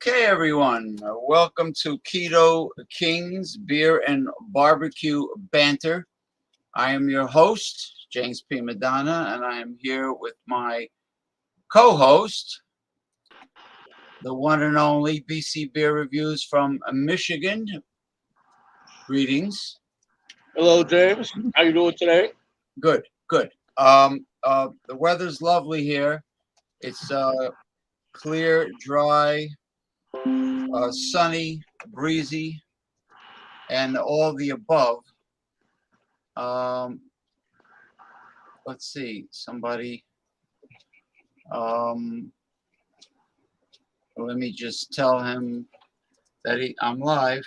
Okay, everyone. Welcome to Keto Kings Beer and Barbecue Banter. I am your host, James P. Madonna, and I am here with my co-host, the one and only BC Beer Reviews from Michigan. Greetings. Hello, James. How you doing today? Good, good. The weather's lovely here. It's clear, dry, sunny, breezy, and all the above. Let's see, somebody. Let me just tell him that I'm live.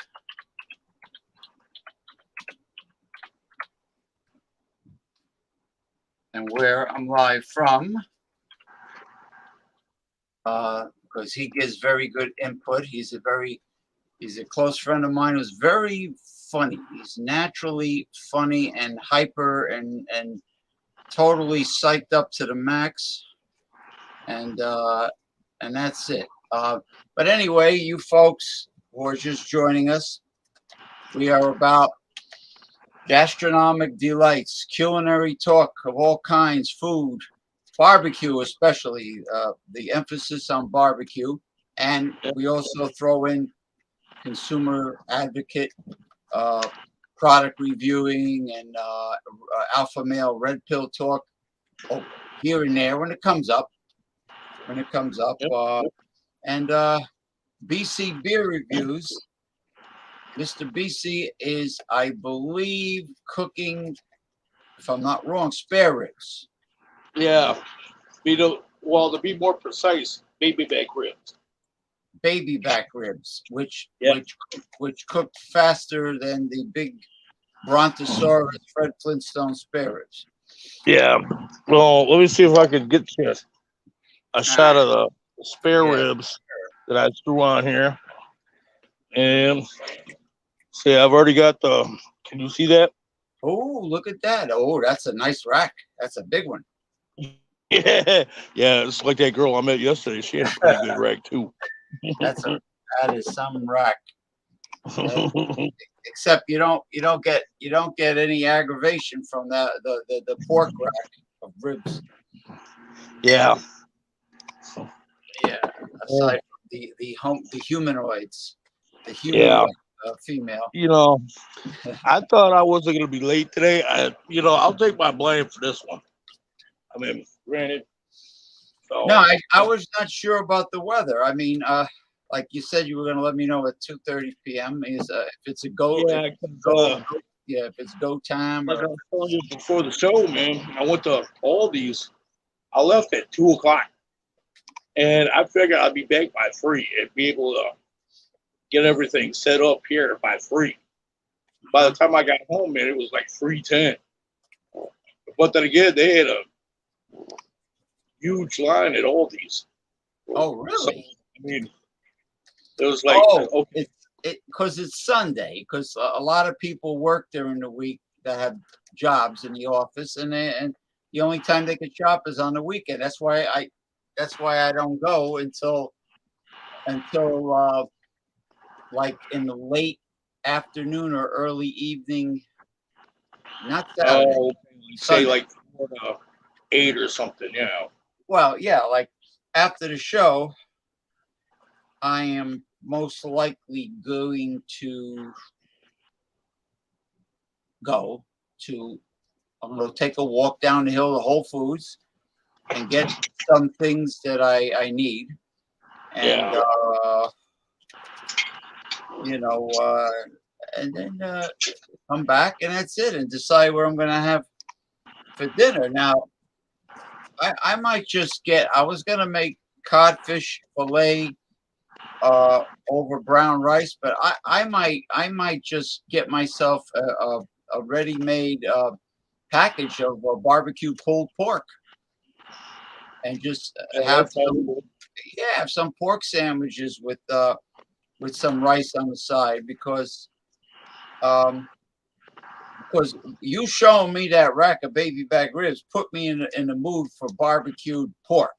And where I'm live from. Because he gives very good input. He's a close friend of mine who's very funny. He's naturally funny and hyper and totally psyched up to the max. And that's it. But anyway, you folks who are just joining us, we are about gastronomic delights, culinary talk of all kinds, food, barbecue especially, the emphasis on barbecue. And we also throw in consumer advocate, product reviewing, and alpha male red pill talk here and there when it comes up. And BC Beer Reviews. Mr. BC is, I believe, cooking, if I'm not wrong, spare ribs. Yeah. To be more precise, baby back ribs. Baby back ribs, which cook faster than the big Brontosaurus Fred Flintstone spare ribs. Yeah. Well, let me see if I can get you a shot of the spare ribs that I threw on here. And see, I've already got can you see that? Oh, look at that. Oh, that's a nice rack. That's a big one. Yeah. It's like that girl I met yesterday. She had a pretty good rack too. That is some rack. Except you don't get any aggravation from the pork rack of ribs. Yeah. Yeah. Aside from the humanoids, the human female. I thought I wasn't going to be late today. I'll take my blame for this one. I mean, granted. So. No, I was not sure about the weather. I mean, like you said, you were going to let me know at 2:30 p.m. Is if it's a go. Yeah, if it's go time. Like I was telling you before the show, man, I went to Aldi's. I left at 2:00, and I figured I'd be back by 3 and be able to get everything set up here by 3. By the time I got home, man, it was like 3:10. But then again, they had a huge line at Aldi's. Oh, So really? I mean, it was like, Oh, okay, because it's Sunday. Because a lot of people work during the week that have jobs in the office, and the only time they can shop is on the weekend. That's why I don't go until like in the late afternoon or early evening. Not Saturday, oh, say Sunday. like 4 to 8 or something, Well, yeah, like after the show, I am most likely going to go to. I'm going to take a walk down the hill to Whole Foods and get some things that I need, and Yeah. you know, and then come back, and that's it, and decide where I'm going to have for dinner. Now, I might just get. I was going to make codfish fillet over brown rice, but I might just get myself a ready-made package of barbecue pulled pork and just have That's all some, cool. yeah, have some pork sandwiches with some rice on the side um because you showing me that rack of baby back ribs put me in the mood for barbecued pork.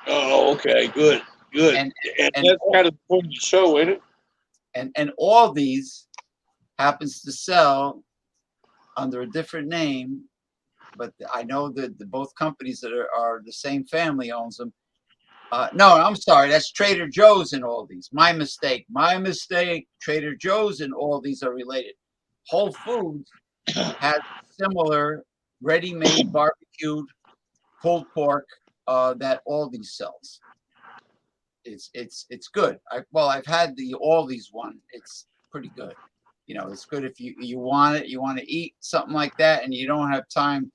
Oh, okay, good, good. and And and that's kind of the point of the show, ain't it? and all these happens to sell under a different name, but I know that both companies that are the same family owns them. No, I'm sorry. That's Trader Joe's and Aldi's. My mistake. My mistake. Trader Joe's and Aldi's are related. Whole Foods has similar ready-made barbecued pulled pork that Aldi's sells. It's good. I've had the Aldi's one. It's pretty good. You know, it's good if you want it. You want to eat something like that, and you don't have time.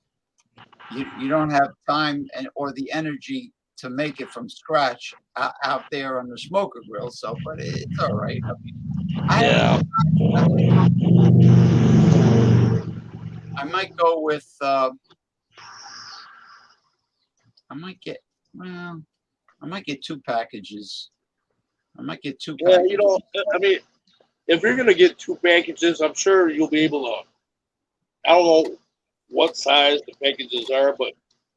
You don't have time and or the energy to make it from scratch out there on the smoker grill. So, but it's all right. I mean, I haven't. Yeah. I might go with. I might get. Well, I might get 2 packages. I might get two Yeah, packages. I mean, if you're gonna get 2 packages, I'm sure you'll be able to. I don't know what size the packages are, but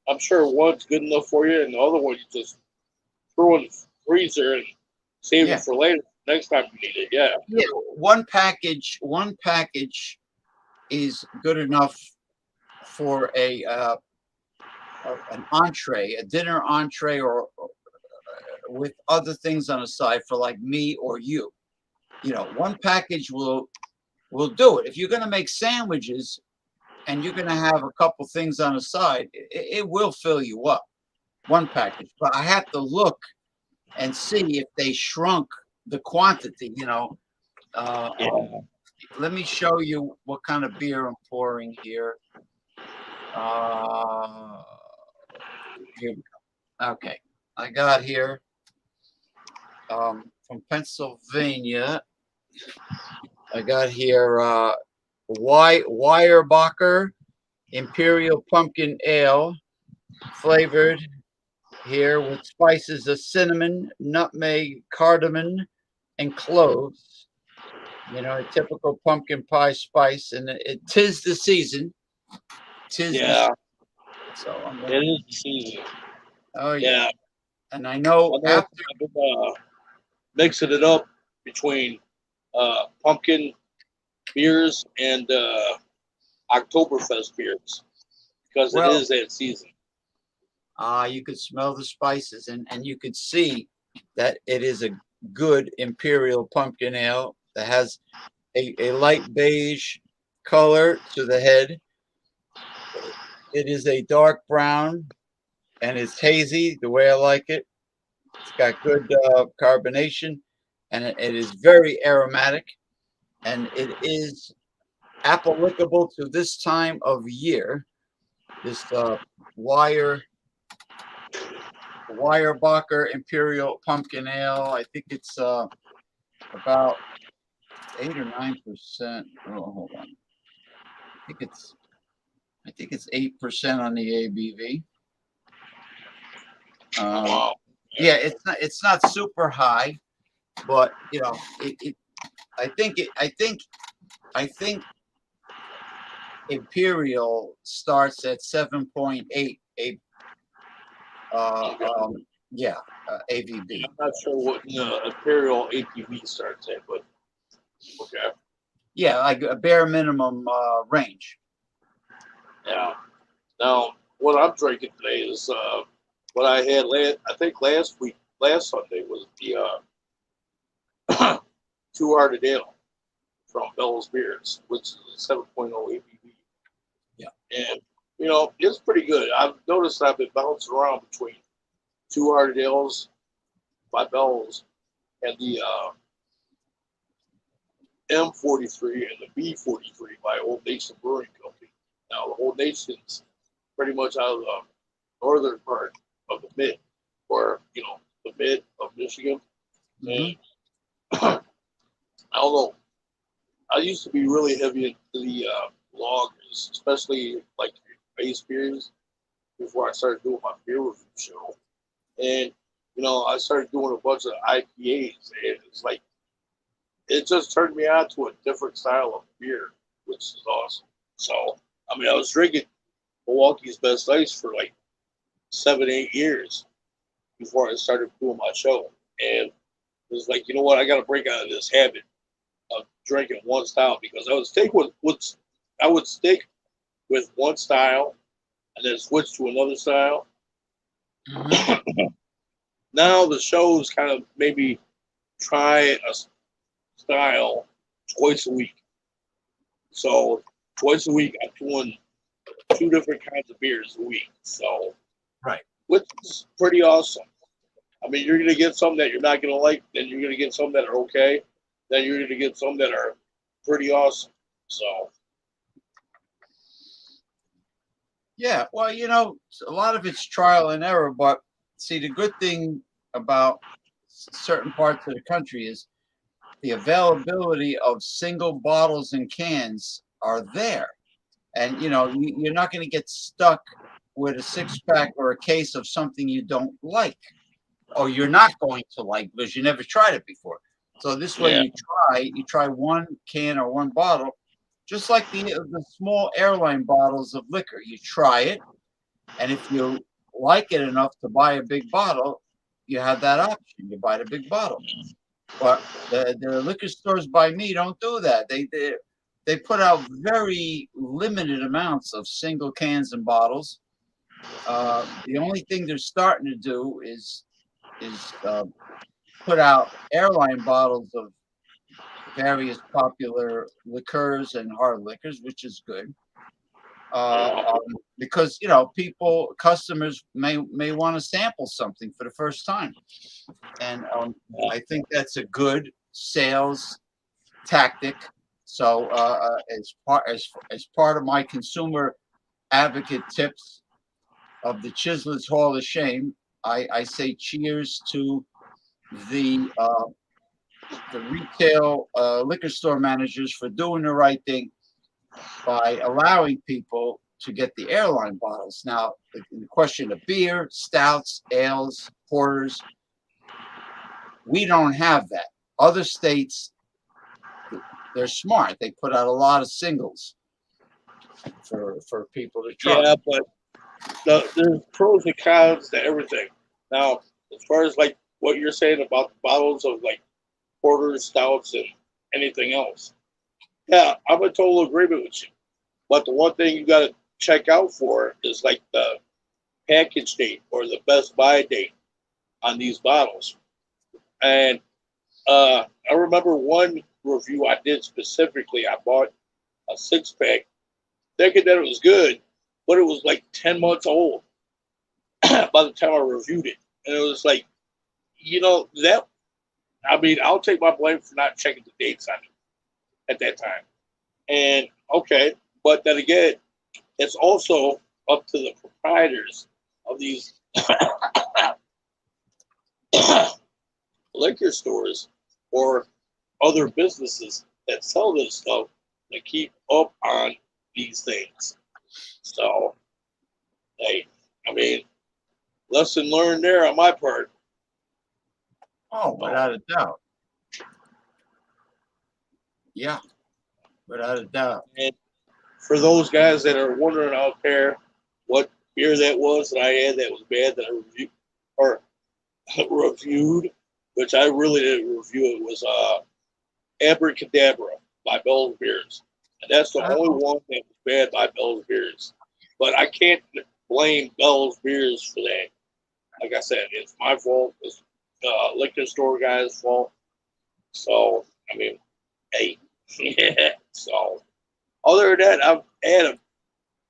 I'm sure one's good enough for you, and the other one you just throw in the freezer and save it Yeah, for later. Next time you need it. Yeah. yeah. One package. One package is good enough for an entree, a dinner entree, or with other things on the side for like me or you. You know, one package will do it. If you're going to make sandwiches and you're going to have a couple things on the side, it will fill you up. One package, but I have to look and see if they shrunk the quantity. Uh, um, Yeah. let me show you what kind of beer I'm pouring here. Uh, here we go. Okay, I got here from Pennsylvania. I got here Weyerbacher Imperial Pumpkin Ale, flavored here with spices of cinnamon, nutmeg, cardamom, and cloves. You know, a typical pumpkin pie spice, and tis the season. Tis the Yeah. so I'm It gonna. is the season. Oh yeah, Yeah. and I know Another after. thing I've been mixing it up between pumpkin beers and Oktoberfest beers because it Well, is that season. you could smell the spices, and you could see that it is a good imperial pumpkin ale that has a light beige color to the head. It is a dark brown and it's hazy the way I like it. It's got good carbonation and it is very aromatic and it is applicable to this time of year. This wire Weyerbacher Imperial Pumpkin Ale. I think it's about 8 or 9%. Oh, hold on. I think it's 8% on the ABV. Wow. Yeah, it's not super high, but you know, I think Imperial starts at 7.8 uh, Okay. um, yeah, AVB. I'm not sure what the Imperial APV starts at, but okay. Yeah, like a bare minimum range. Yeah. Now, what I'm drinking today is what I had I think last Sunday was the 2 Hearted Ale from Bell's Beers, which is a 7.0 ABV. Yeah. And, it's pretty good. I've noticed I've been bouncing around between 2 Hearted Ales by Bell's and the M43 and the B43 by Old Nation Brewing Company. Now, the Old Nation's pretty much out of the northern part of the mid, or, the mid of Michigan. Mm-hmm. And I don't know. I used to be really heavy into the lagers, especially like base beers, before I started doing my beer review show. And, I started doing a bunch of IPAs, and it's like, it just turned me on to a different style of beer, which is awesome. So, I mean, I was drinking Milwaukee's Best Ice for like 7, 8 years before I started doing my show. And it was like, you know what, I got to break out of this habit of drinking one style, because I would stick with one style and then switch to another style. Mm-hmm. Now the shows kind of maybe try a style twice a week. So twice a week I'm doing 2 different kinds of beers a week. So Right. which is pretty awesome. I mean, you're gonna get some that you're not gonna like, then you're gonna get some that are okay, then you're gonna get some that are pretty awesome. So Yeah, well, a lot of it's trial and error, but see, the good thing about certain parts of the country is the availability of single bottles and cans are there. And, you're not going to get stuck with a 6-pack or a case of something you don't like, or you're not going to like because you never tried it before. So this way yeah, you try one can or one bottle, just like the small airline bottles of liquor. You try it, and if you like it enough to buy a big bottle, you have that option. You buy the big bottle. But the liquor stores by me don't do that. They put out very limited amounts of single cans and bottles. The only thing they're starting to do is put out airline bottles of various popular liqueurs and hard liquors, which is good. Because customers may want to sample something for the first time, and I think that's a good sales tactic. So as part of my consumer advocate tips of the Chislets Hall of Shame, I say cheers to the retail liquor store managers for doing the right thing by allowing people to get the airline bottles. Now, the question of beer, stouts, ales, porters, we don't have that. Other states, they're smart. They put out a lot of singles for people to try. yeah, but there's pros and cons to everything. Now, as far as like what you're saying about the bottles of like porters, stouts, and anything else, yeah, I'm in total agreement with you. But the one thing you got to check out for is like the package date or the best buy date on these bottles. And I remember one review I did specifically. I bought a 6-pack, thinking that it was good, but it was like 10 months old by the time I reviewed it. And it was like, that, I mean, I'll take my blame for not checking the dates on it at that time. And okay, but then again, it's also up to the proprietors of these liquor stores or other businesses that sell this stuff to keep up on these things. So, hey, I mean, lesson learned there on my part. Oh, without a doubt. Yeah, without a doubt. And for those guys that are wondering out there what beer that was that I had that was bad that I reviewed, which I really didn't review, it was Abracadabra by Bell's Beers. And that's the only one that was bad by Bell's Beers. But I can't blame Bell's Beers for that. Like I said, it's my fault. It's liquor store guy's fault. So, I mean, hey. Yeah. So, other than that, I've had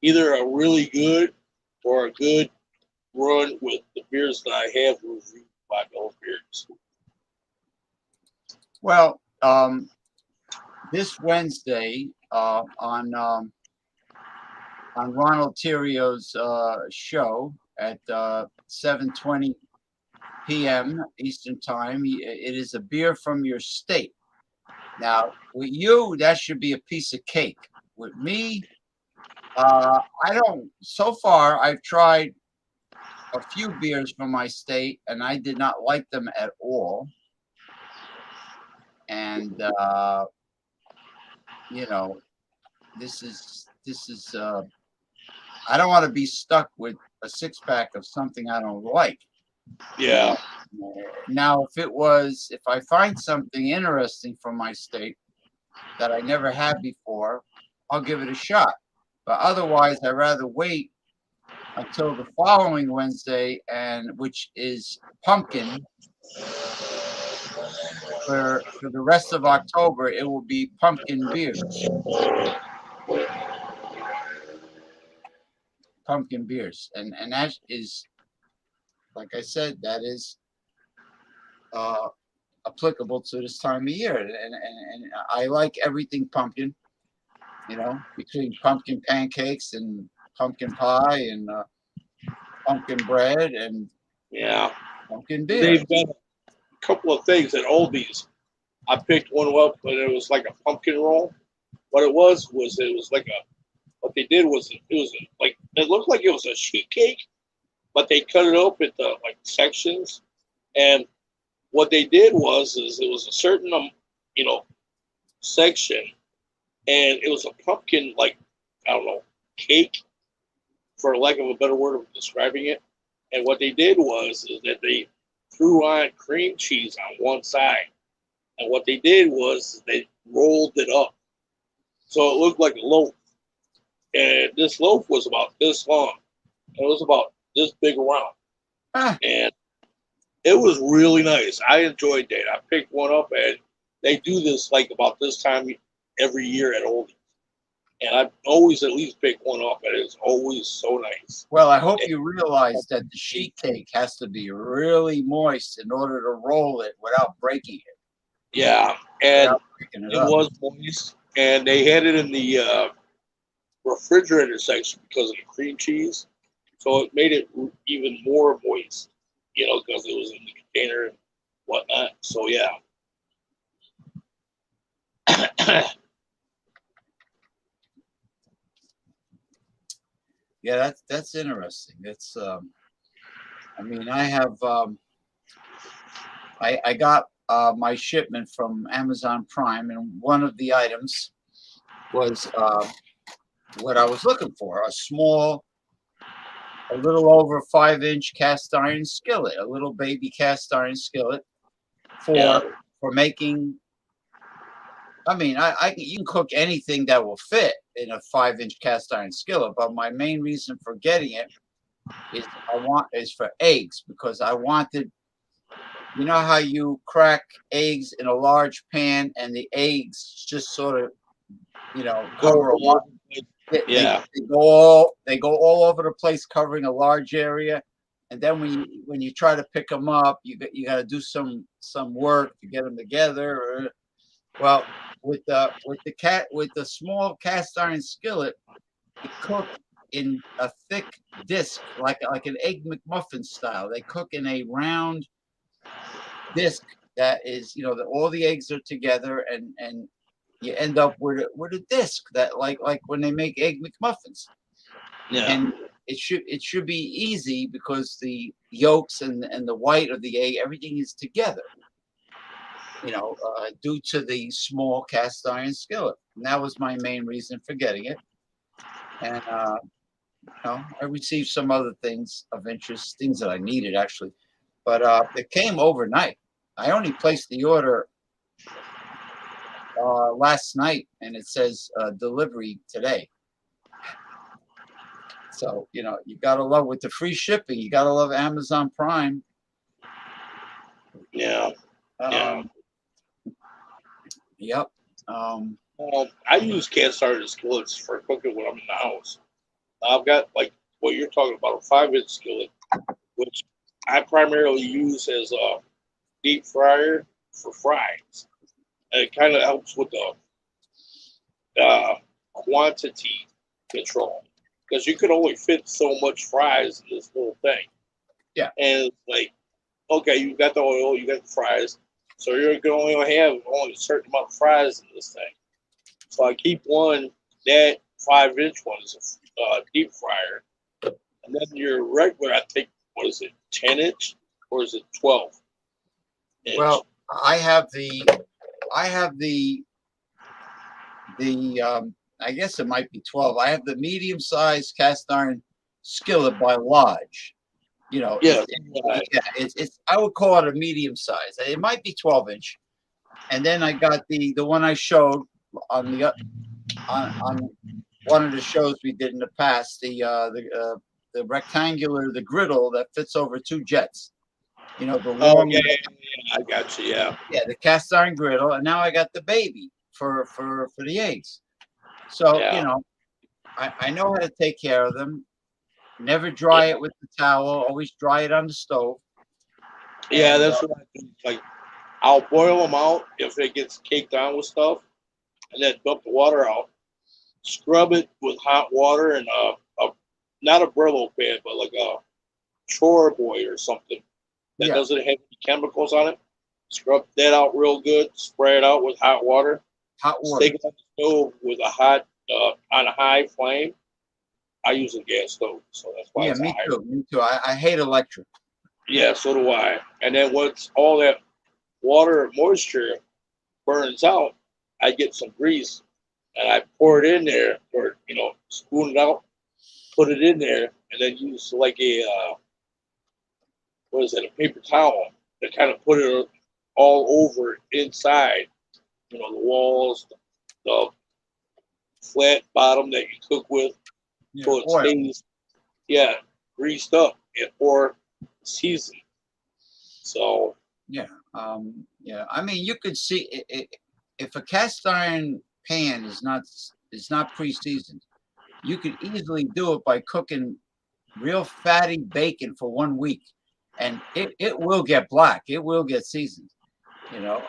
either a really good or a good run with the beers that I have reviewed by Bell's Beers. Well, this Wednesday on Ronald Tirio's show at 7:20 p.m. Eastern Time, it is a beer from your state. Now, with you, that should be a piece of cake. With me, I don't. So far, I've tried a few beers from my state, and I did not like them at all. And you know, this is. I don't want to be stuck with a 6-pack of something I don't like. Yeah. Now, if I find something interesting from my state that I never had before, I'll give it a shot. But otherwise, I'd rather wait until the following Wednesday, and which is pumpkin. For the rest of October, it will be pumpkin beers. Pumpkin beers, and that is, like I said, that is applicable to this time of year, and I like everything pumpkin. You know, between pumpkin pancakes and pumpkin pie and pumpkin bread and pumpkin beer. They've got a couple of things at Aldi's. I picked one up, but it was like a pumpkin roll. What it was like what they did was it looked like it was a sheet cake, but they cut it up into like sections. And what they did is it was a certain section, and it was a pumpkin, like, I don't know, cake, for lack of a better word of describing it. And what they did is that they threw on cream cheese on one side, and what they did was they rolled it up, so it looked like a loaf. And this loaf was about this long, and it was about this big around, and it was really nice. I enjoyed that. I picked one up, and they do this like about this time every year at Aldi. And I always at least pick one up, and it's always so nice. Well, I hope you realize that the sheet cake has to be really moist in order to roll it without breaking it. Yeah, and it was moist, and they had it in the refrigerator section because of the cream cheese, so it made it even more moist, because it was in the container and whatnot. So yeah. Yeah, that's interesting. That's I mean, I have I got my shipment from Amazon Prime, and one of the items was what I was looking for: a little over 5-inch cast iron skillet, a little baby cast iron skillet for making. I mean, you can cook anything that will fit in a 5-inch cast iron skillet, but my main reason for getting it is for eggs, because I wanted, you know how you crack eggs in a large pan and the eggs just sort of, cover a lot. They go all over the place, covering a large area, and then when you try to pick them up, you got to do some work to get them together. Well, with the small cast iron skillet, it cooked in a thick disc, like an egg McMuffin style. They cook in a round disc that is, you know, that all the eggs are together, and you end up with a disc that like when they make egg McMuffins. Yeah. And it should be easy because the yolks and the white of the egg, everything is together. You know, due to the small cast iron skillet. And that was my main reason for getting it. And you know, I received some other things of interest, things that I needed actually, but it came overnight. I only placed the order last night, and it says delivery today. So you know, you gotta love with the free shipping. You gotta love Amazon Prime. Yeah. Yeah. Yep. I use cast iron skillets for cooking when I'm in the house. I've got like what you're talking about, a 5-inch skillet, which I primarily use as a deep fryer for fries. And it kind of helps with the quantity control because you can only fit so much fries in this whole thing. Yeah. And it's like, okay, you got the oil, you got the fries, so you're going to only have only a certain amount of fries in this thing. So I keep one, that 5-inch one is a deep fryer. And then your regular, I think, what is it, 10-inch or is it 12-inch? Well, I have the I guess it might be 12. I have the medium sized cast iron skillet by Lodge. You know, yeah, it's I would call it a medium size. It might be 12-inch. And then I got the one I showed on the on one of the shows we did in the past, the rectangular, the griddle that fits over 2 jets. You know, the long. yeah, I got you. Yeah, The cast iron griddle, and now I got the baby for the eggs. So yeah, you know, I know how to take care of them. Never dry it with the towel. Always dry it on the stove. yeah. And, That's what I do. Like, I'll boil them out if it gets caked on with stuff, and then dump the water out. Scrub it with hot water and not a Brillo pan, but like a chore boy or something that doesn't have any chemicals on it. Scrub that out real good. Spray it out with hot water. hot water. Stick it on the stove with a hot on a high flame. I use a gas stove, so that's why it's Me high. too. Me too. I hate electric. Yeah, so do I. And then once all that water and moisture burns out, I get some grease and I pour it in there, or spoon it out, put it in there, and then use like a what is it, a paper towel to kind of put it all over inside, the walls, the flat bottom that you cook with, so it stays, greased up or seasoned. So I mean, you could see if a cast iron pan is not pre-seasoned, you could easily do it by cooking real fatty bacon for 1 week, and it will get black. It will get seasoned. You know,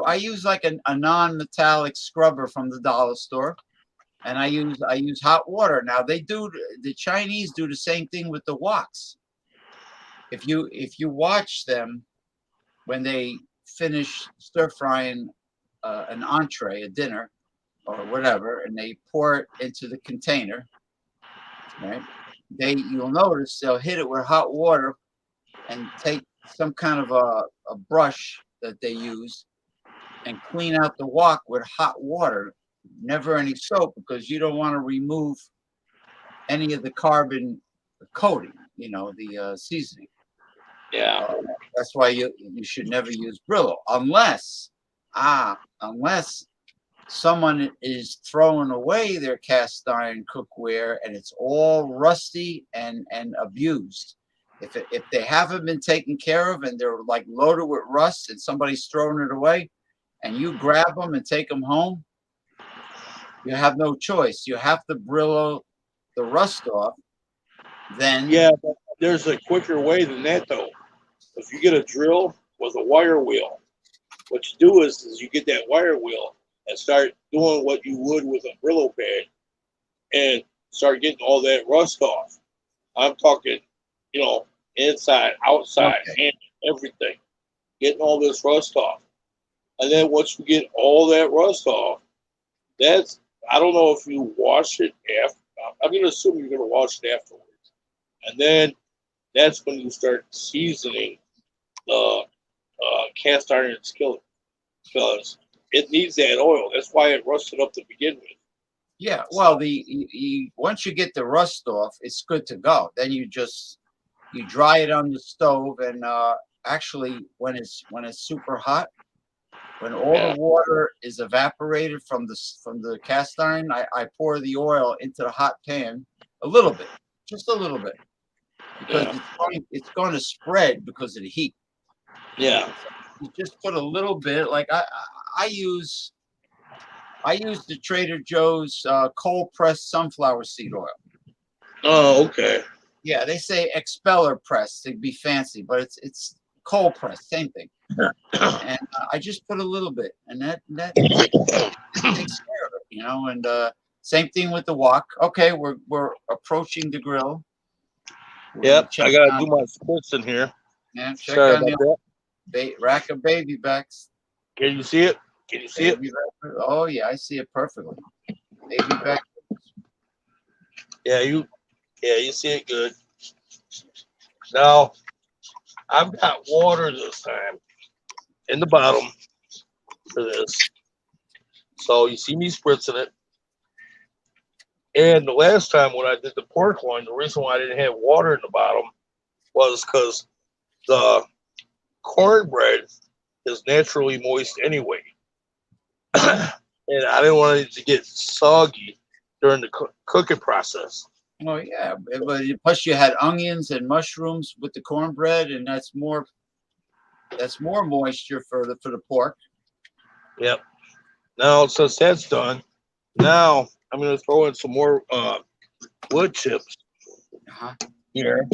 I use like a non-metallic scrubber from the dollar store, and I use hot water. Now the Chinese do the same thing with the woks. If you watch them when they finish stir frying an entree, a dinner, or whatever, and they pour it into the container, right? You'll notice they'll hit it with hot water and take some kind of a brush that they use and clean out the wok with hot water, never any soap, because you don't want to remove any of the carbon coating, the seasoning. yeah, That's why you should never use Brillo unless someone is throwing away their cast iron cookware and it's all rusty and abused. If they haven't been taken care of and they're like loaded with rust and somebody's throwing it away, and you grab them and take them home, you have no choice. You have to Brillo the rust off. Then but there's a quicker way than that though. If you get a drill with a wire wheel, what you do is you get that wire wheel and start doing what you would with a Brillo pad and start getting all that rust off. I'm talking, inside, outside, Okay. and everything, getting all this rust off. And then once you get all that rust off, that's, I don't know if you wash it after. I'm going to assume you're going to wash it afterwards. And then that's when you start seasoning the cast iron skillet because it needs that oil. That's why it rusted up to begin with. Yeah. Well, once you get the rust off, it's good to go. Then you dry it on the stove, and actually, when it's super hot, when all the water is evaporated from the cast iron, I pour the oil into the hot pan a little bit, just a little bit, because it's going to spread because of the heat. Yeah. So you just put a little bit. Like I use the Trader Joe's cold pressed sunflower seed oil. Oh, okay. Yeah, they say expeller press to be fancy, but it's cold press, same thing. And I just put a little bit, and that takes care of it, And same thing with the wok. Okay, we're approaching the grill. Yep, I gotta do my splits in here. Yeah, check Sorry on about the rack of baby backs. Can you see it? Can you see it? Oh yeah, I see it perfectly. Baby back. Yeah, you see it good. Now, I've got water this time in the bottom for this. So you see me spritzing it. And the last time when I did the pork loin, the reason why I didn't have water in the bottom was because the cornbread is naturally moist anyway. And I didn't want it to get soggy during the cooking process. Oh yeah, but plus you had onions and mushrooms with the cornbread, and that's more moisture for the pork. Yep. Now since that's done, now I'm gonna throw in some more wood chips here.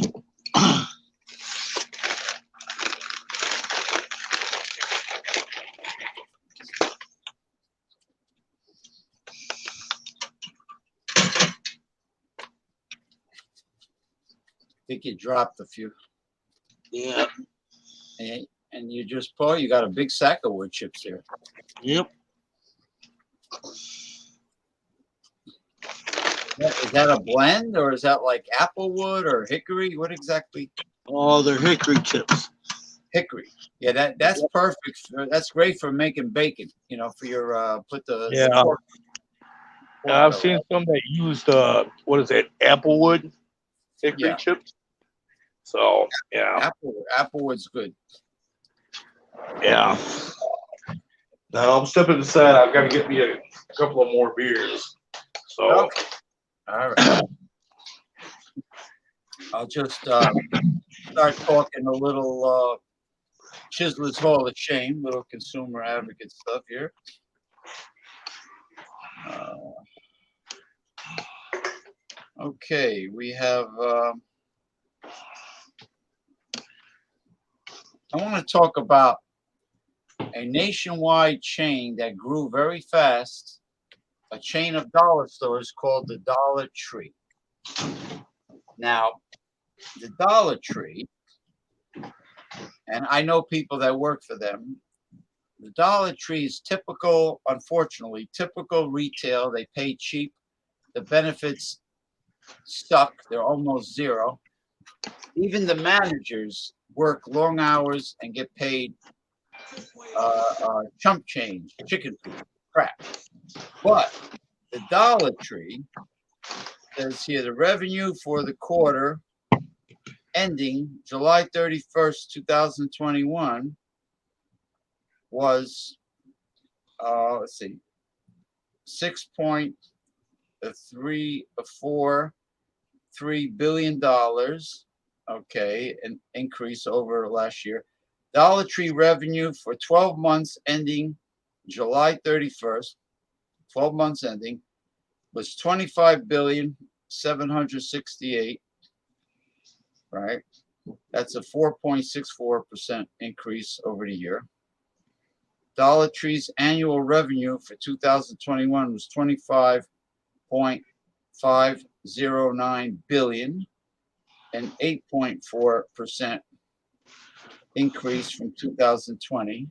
I think you dropped a few. Yeah. And you just pour. You got a big sack of wood chips here. Yep. Is that a blend, or is that like applewood or hickory? What exactly? Oh, they're hickory chips. Hickory. Yeah, that's perfect. That's great for making bacon. For your put the pork. I've seen some that used what is it, applewood hickory chips. So yeah, applewood's good. Yeah. Now I'm stepping aside. I've got to get me a couple of more beers. So. Okay. All right. I'll just start talking a little Chisler's Hall of Shame, little consumer advocate stuff here. Okay, we have. I want to talk about a nationwide chain that grew very fast, a chain of dollar stores called the Dollar Tree. Now, the Dollar Tree, and I know people that work for them, the Dollar Tree is unfortunately, typical retail. They pay cheap. The benefits stuck. They're almost zero. Even the managers work long hours and get paid chump change, chicken food, crap. But the Dollar Tree says here the revenue for the quarter ending July 31st, 2021 was, let's see, $6.343 billion. Okay, an increase over last year. Dollar Tree revenue for 12 months ending July 31st, 12 months ending, was $25,768,000,000, right? That's a 4.64% increase over the year. Dollar Tree's annual revenue for 2021 was $25.509 billion, an 8.4% increase from 2020.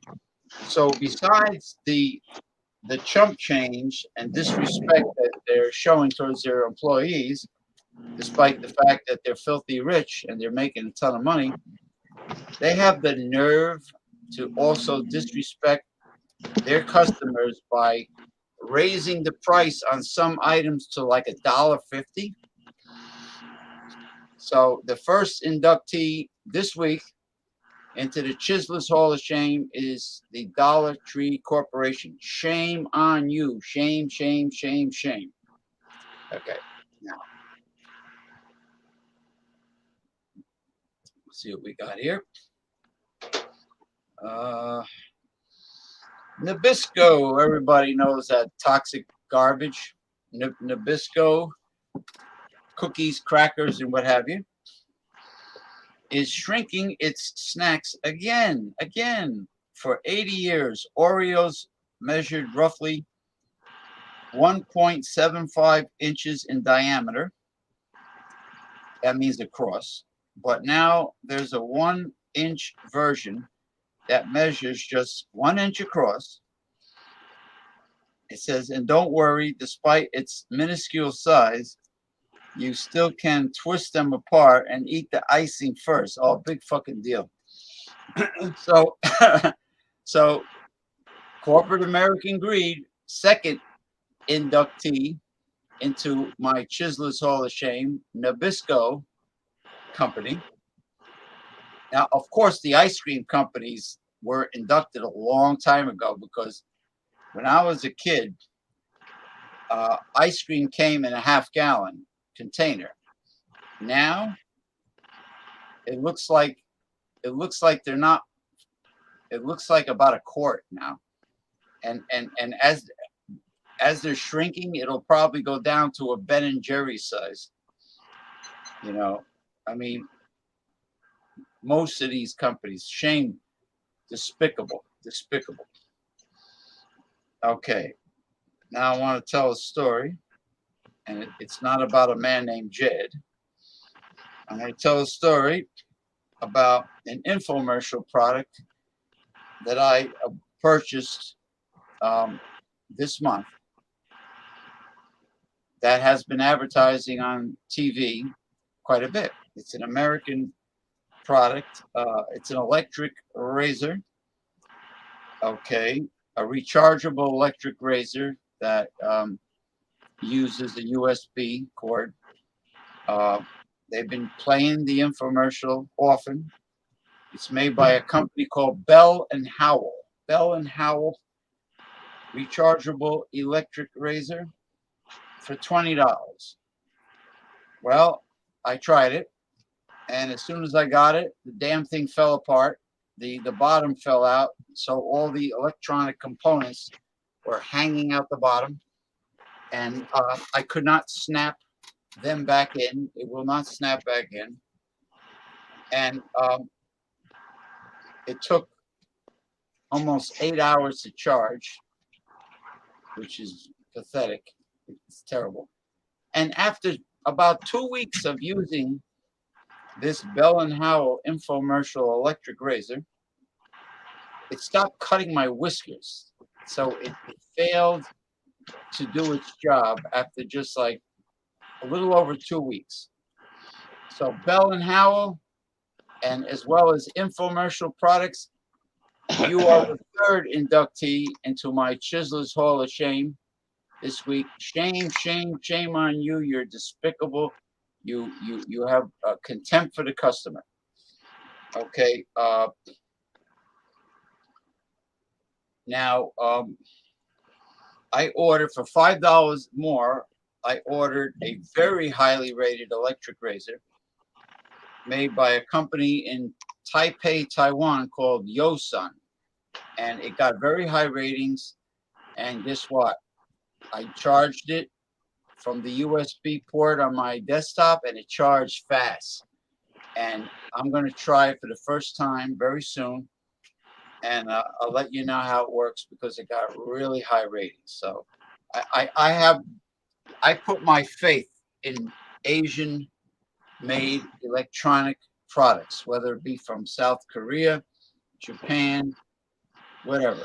So besides the chump change and disrespect that they're showing towards their employees, despite the fact that they're filthy rich and they're making a ton of money, they have the nerve to also disrespect their customers by raising the price on some items to like $1.50. So the first inductee this week into the Chislers Hall of Shame is the Dollar Tree Corporation. Shame on you. Shame, shame, shame, shame. Okay, now let's see what we got here. Nabisco, everybody knows that toxic garbage. Nabisco, cookies, crackers, and what have you, is shrinking its snacks again. For 80 years, Oreos measured roughly 1.75 inches in diameter. That means across. But now there's a 1-inch version that measures just 1 inch across. It says, and don't worry, despite its minuscule size, you still can twist them apart and eat the icing first. Oh, big fucking deal. So, so corporate American greed, second inductee into my Chislers Hall of Shame, Nabisco company. Now, of course, the ice cream companies were inducted a long time ago because when I was a kid, ice cream came in a half-gallon container. Now, it looks like they're not. It looks like about a quart now, and as they're shrinking, it'll probably go down to a Ben and Jerry size. You know, I mean, most of these companies, shame, despicable. Okay, now I want to tell a story, and it's not about a man named Jed. I'm going to tell a story about an infomercial product that I purchased this month that has been advertising on TV quite a bit. It's an American product. It's an electric razor. Okay, a rechargeable electric razor that uses a USB cord. They've been playing the infomercial often. It's made by a company called Bell and Howell. Bell and Howell rechargeable electric razor for $20. Well, I tried it, and as soon as I got it, the damn thing fell apart. The bottom fell out, so all the electronic components were hanging out the bottom, and I could not snap them back in. It will not snap back in, and it took almost 8 hours to charge, which is pathetic. It's terrible. And after about 2 weeks of using this Bell and Howell infomercial electric razor, it stopped cutting my whiskers. So it failed to do its job after just like a little over 2 weeks. So Bell and Howell, and as well as infomercial products, you are the third inductee into my Chislers Hall of Shame this week. Shame, shame, shame on you. You're despicable. You have contempt for the customer. Okay. Now, I ordered for $5 more. I ordered a very highly rated electric razor made by a company in Taipei, Taiwan called Yosun. And it got very high ratings. And guess what? I charged it from the USB port on my desktop, and it charged fast. And I'm going to try it for the first time very soon. And I'll let you know how it works because it got really high ratings. So I put my faith in Asian made electronic products, whether it be from South Korea, Japan, whatever,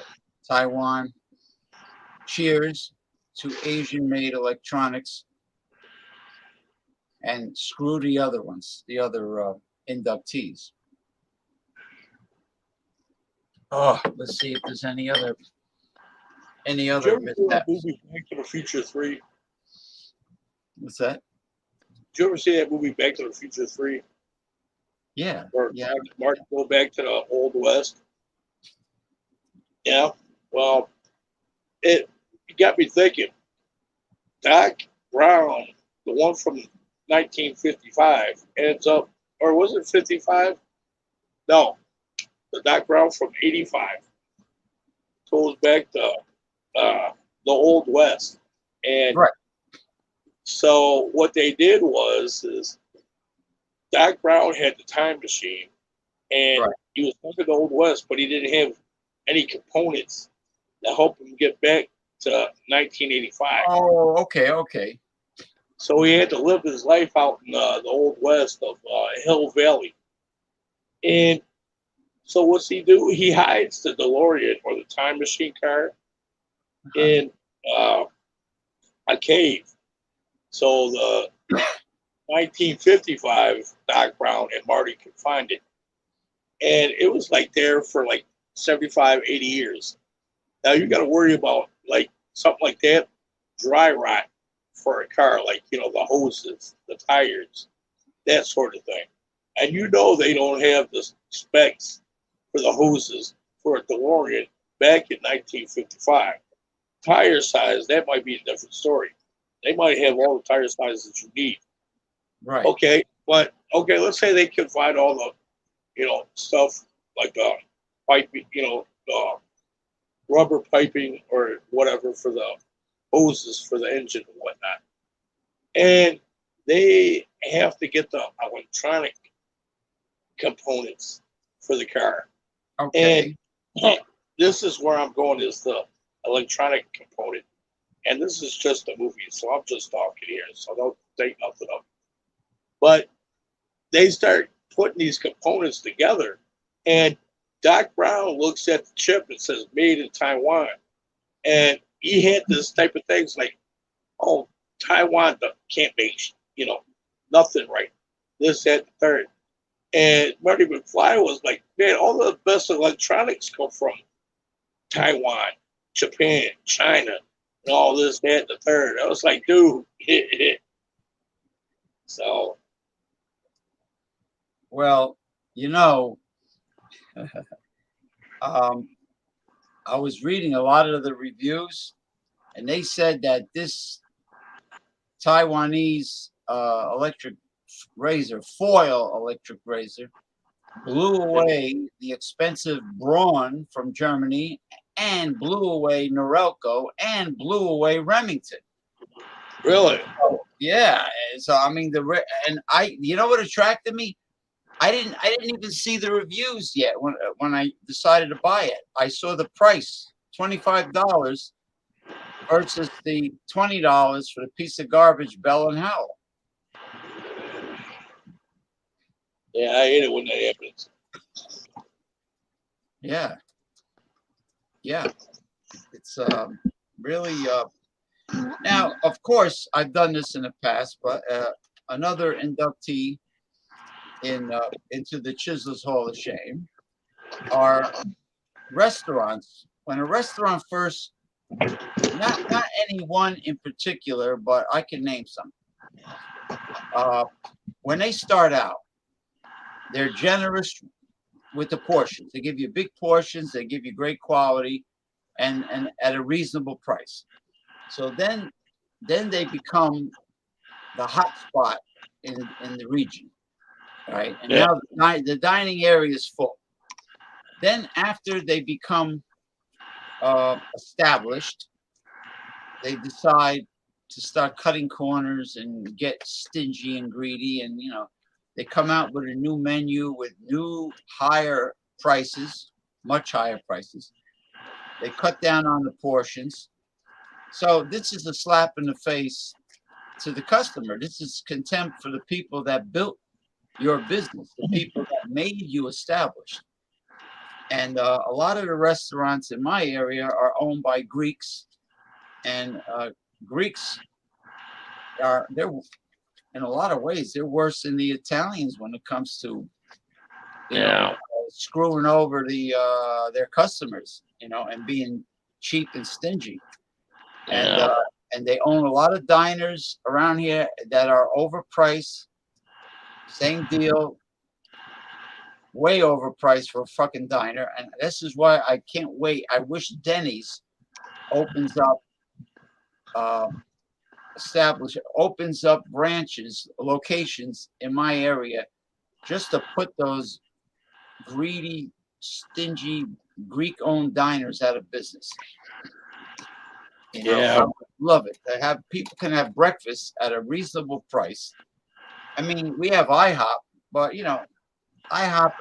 Taiwan. Cheers to Asian made electronics, and screw the other ones, the other inductees. Oh, let's see if there's any other Did you ever see that missteps. movie Back to the Future 3? What's that? Did you ever see that movie Back to the Future 3? Yeah. Where Yeah. Martin go back to the Old West? Yeah. Well, it got me thinking. Doc Brown, the one from 1955, ends up, or was it 55? No, the Doc Brown from 85 goes back to the Old West. And Right. so what they did is Doc Brown had the time machine, and Right. he was going to the Old West, but he didn't have any components to help him get back to 1985. Oh, okay. So he had to live his life out in the Old West of Hill Valley. And so what's he do? He hides the DeLorean or the time machine car in a cave. So the 1955 Doc Brown and Marty could find it. And it was like there for like 75, 80 years. Now you got to worry about like something like that, dry rot for a car, like, you know, the hoses, the tires, that sort of thing. And you know they don't have the specs for the hoses for a DeLorean back in 1955. Tire size, that might be a different story. They might have all the tire sizes that you need. Right. Okay, but okay, let's say they can find all the, you know, stuff like piping, you know, rubber piping or whatever for the hoses for the engine and whatnot. And they have to get the electronic components for the car. Okay. And this is where I'm going, is the electronic component. And this is just a movie, so I'm just talking here, so don't think nothing of it. But they start putting these components together, and Doc Brown looks at the chip and says made in Taiwan. And he had this type of things like, oh, Taiwan can't make, you know, nothing right. This, that, the third. And Marty McFly was like, man, all the best electronics come from Taiwan, Japan, China, and all this, that, the third. I was like, dude. So. Well, you know, I was reading a lot of the reviews, and they said that this Taiwanese electric razor, foil electric razor, blew away the expensive Braun from Germany, and blew away Norelco, and blew away Remington. Really? Yeah. So I mean, you know what attracted me? I didn't even see the reviews yet when I decided to buy it. I saw the price, $25 versus the $20 for the piece of garbage Bell and Howell. Yeah, I hate it when that happens. Yeah. It's really. Now, of course, I've done this in the past, but another inductee into the Chiselers Hall of Shame are restaurants. When a restaurant first, not any one in particular, but I can name some. When they start out, they're generous with the portions. They give you big portions. They give you great quality, and at a reasonable price. So then they become the hot spot in the region, right? And Yeah. now the dining area is full. Then after they become established, they decide to start cutting corners and get stingy and greedy, and they come out with a new menu with new higher prices, much higher prices. They cut down on the portions. So this is a slap in the face to the customer. This is contempt for the people that built your business, the people that made you established. And a lot of the restaurants in my area are owned by Greeks, and Greeks they're in a lot of ways they're worse than the Italians when it comes to screwing over their customers, and being cheap and stingy. And they own a lot of diners around here that are overpriced. Same deal, way overpriced for a fucking diner. And this is why I can't wait. I wish Denny's opens up, opens up branches, locations in my area, just to put those greedy, stingy, Greek-owned diners out of business. I would love it. People can have breakfast at a reasonable price. I mean, we have IHOP, but IHOP,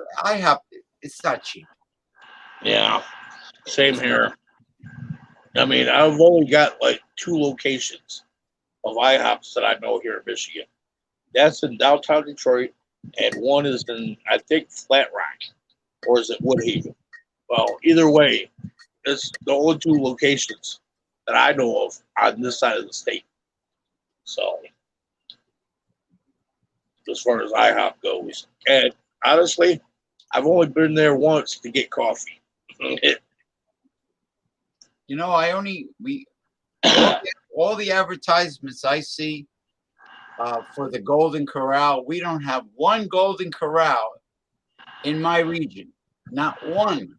it's not cheap. Yeah, same here. I mean, I've only got like 2 locations of IHOPs that I know here in Michigan. That's in downtown Detroit, and one is in, I think, Flat Rock, or is it Woodhaven? Well, either way, it's the only 2 locations that I know of on this side of the state. So, as far as IHOP goes, and honestly, I've only been there once to get coffee. All the advertisements I see for the Golden Corral, we don't have one Golden Corral in my region, not one.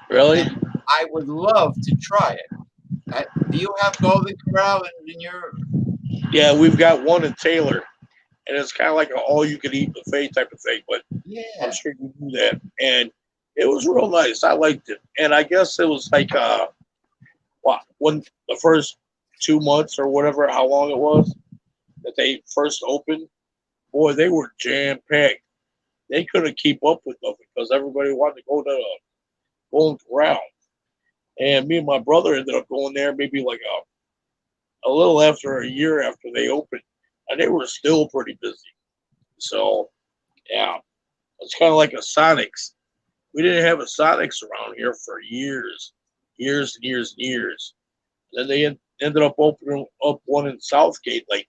Really? And I would love to try it. Do you have Golden Corral in your? Yeah, we've got one in Taylor, and it's kind of like an all-you-can-eat buffet type of thing. But I'm sure you do that, and it was real nice. I liked it, and I guess it was like when the first 2 months or whatever, how long it was that they first opened. Boy, they were jam packed. They couldn't keep up with them because everybody wanted to go to the Golden Corral. And me and my brother ended up going there maybe like a little after a year after they opened, and they were still pretty busy. So, yeah, it's kind of like a Sonics. We didn't have a Sonics around here for years and years. And then they ended up opening up one in Southgate, like,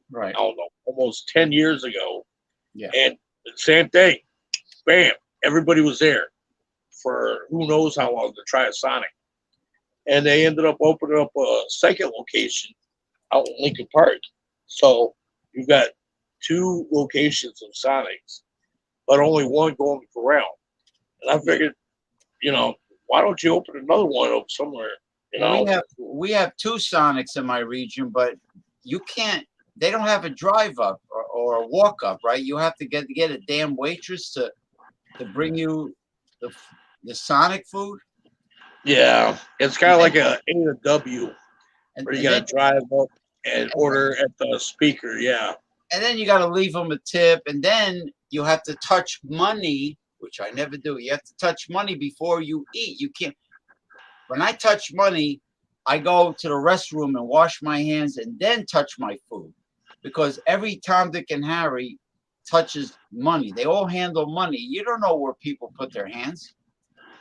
right, I don't know, almost 10 years ago. Yeah. And the same thing, bam, everybody was there for who knows how long to try a Sonic. And they ended up opening up a second location out in Lincoln Park. So you've got 2 locations of Sonics, but only one going Corral. And I figured, why don't you open another one up somewhere? We have 2 Sonics in my region, but you can't. They don't have a drive up or a walk up, right? You have to get a damn waitress to bring you the Sonic food. Yeah, it's kind of like a A&W, where you got to drive up and order at the speaker. Yeah, and then you got to leave them a tip, and then you have to touch money, which I never do. You have to touch money before you eat. You can't. When I touch money, I go to the restroom and wash my hands and then touch my food, because every Tom, Dick, and Harry touches money. They all handle money. You don't know where people put their hands.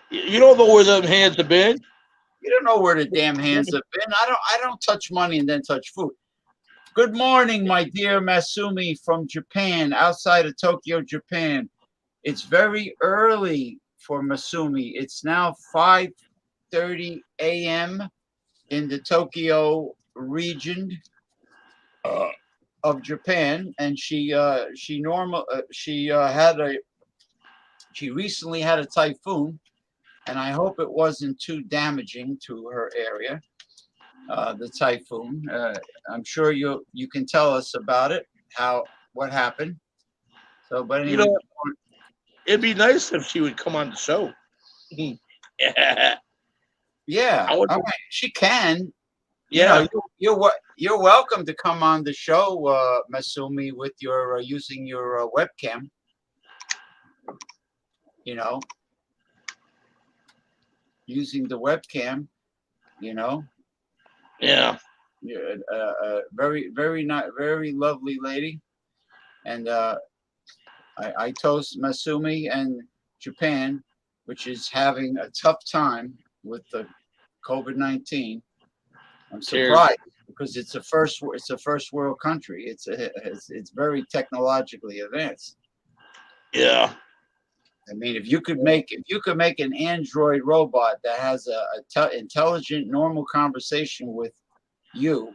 You don't know where them hands have been. You don't know where the damn hands have been. I don't touch money and then touch food. Good morning, my dear Masumi from Japan, outside of Tokyo, Japan. It's very early for Masumi. It's now 5:30 a.m. in the Tokyo region of Japan, and she recently had a typhoon, and I hope it wasn't too damaging to her area. The typhoon. I'm sure you can tell us about it. What happened? So, but anyway, it'd be nice if she would come on the show. Yeah, all right. She can. Yeah, you're welcome to come on the show, Masumi, with your using your webcam. Using the webcam. Yeah. Very, very not very lovely lady. And I toast Masumi and Japan, which is having a tough time with the COVID-19. I'm surprised because it's a first world country. It's very technologically advanced. Yeah. I mean, if you could make an android robot that has a intelligent, normal conversation with you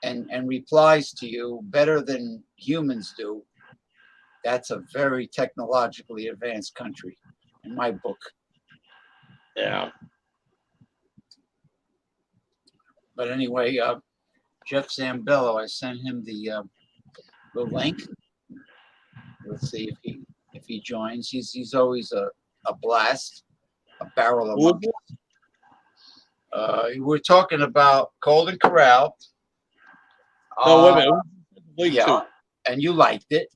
and replies to you better than humans do, that's a very technologically advanced country in my book. Yeah. But anyway, Jeff Zambello, I sent him the link. Let's see if he joins. He's always a blast, a barrel of monkeys. We're talking about Golden Corral. No, wait a minute. Yeah, too. And you liked it.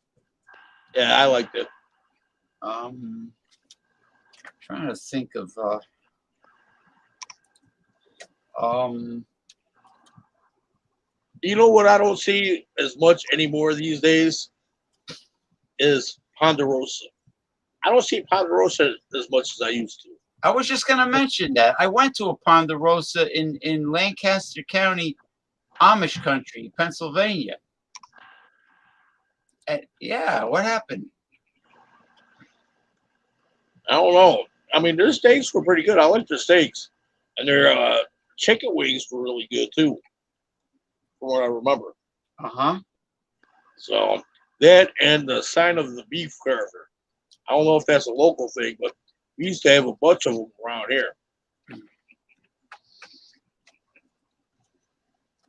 Yeah, I liked it. Trying to think of you know what I don't see as much anymore these days is Ponderosa. I don't see Ponderosa as much as I used to. I was just going to mention that. I went to a Ponderosa in Lancaster County, Amish country, Pennsylvania. Yeah, what happened? I don't know. I mean, their steaks were pretty good. I like their steaks. And their chicken wings were really good, too, from what I remember. Uh-huh. So, that and the sign of the beef cracker. I don't know if that's a local thing, but we used to have a bunch of them around here.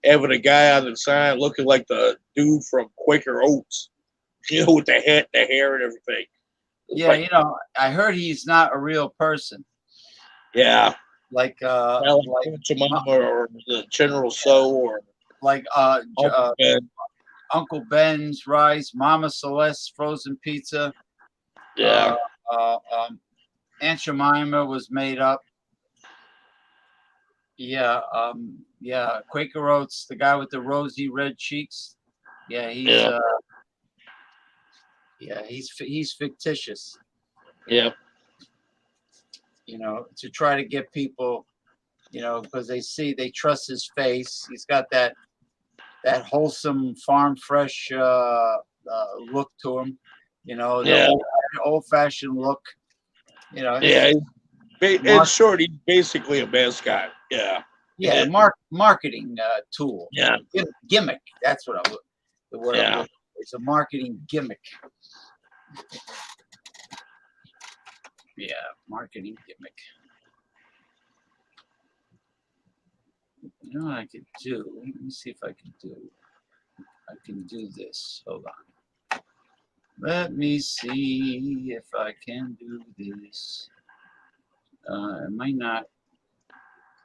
Having a guy on the sign looking like the dude from Quaker Oats, with the hat, the hair, and everything. Yeah, like, I heard he's not a real person. Yeah. Like Mama or the General So or like Uncle Ben's rice, Mama Celeste's frozen pizza. Yeah. Aunt Jemima was made up. Yeah. Yeah. Quaker Oats, the guy with the rosy red cheeks. Yeah, he's fictitious. Yeah. To try to get people, because they trust his face. He's got that wholesome farm fresh look to him. The old fashioned look. Yeah. In short, he's basically a mascot. Yeah. Yeah. Marketing tool. Yeah. Gimmick. That's what the word. Yeah. It's a marketing gimmick. Yeah, marketing gimmick. You know what I could do? Let me see if I can do this. Hold on. Let me see if I can do this. I might not.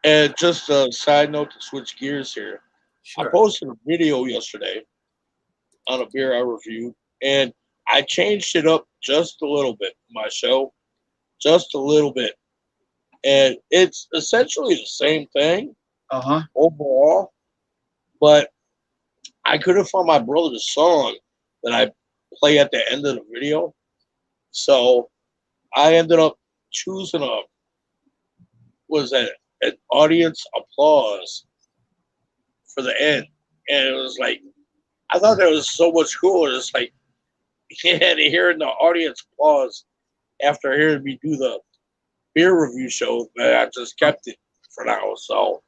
And just a side note to switch gears here. Sure. I posted a video yesterday on a beer I reviewed, and I changed it up just a little bit in my show. Just a little bit. And it's essentially the same thing overall, but I couldn't find my brother's song that I play at the end of the video. So I ended up choosing an audience applause for the end. And it was like, I thought that was so much cooler. It's like, yeah, hearing the audience applause after hearing me do the beer review show, but I just kept it for now. So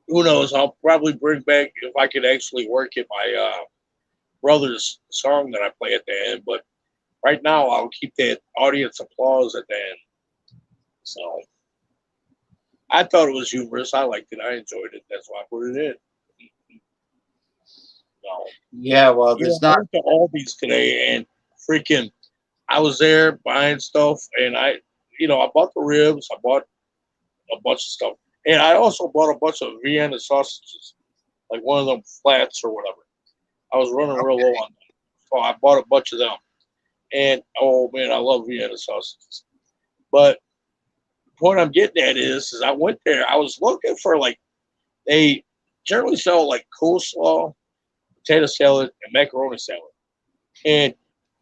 who knows? I'll probably bring back, if I could actually work it, my brother's song that I play at the end. But right now, I'll keep that audience applause at the end. So I thought it was humorous. I liked it. I enjoyed it. That's why I put it in. So, yeah, well, there's not. I went to Aldi's today, and freaking, I was there buying stuff, and I bought the ribs. I bought a bunch of stuff, and I also bought a bunch of Vienna sausages, like one of them flats or whatever. I was running real low on them, so I bought a bunch of them. And oh man, I love Vienna sausages. But what I'm getting at is I went there. I was looking for they generally sell like coleslaw potato salad, and macaroni salad. And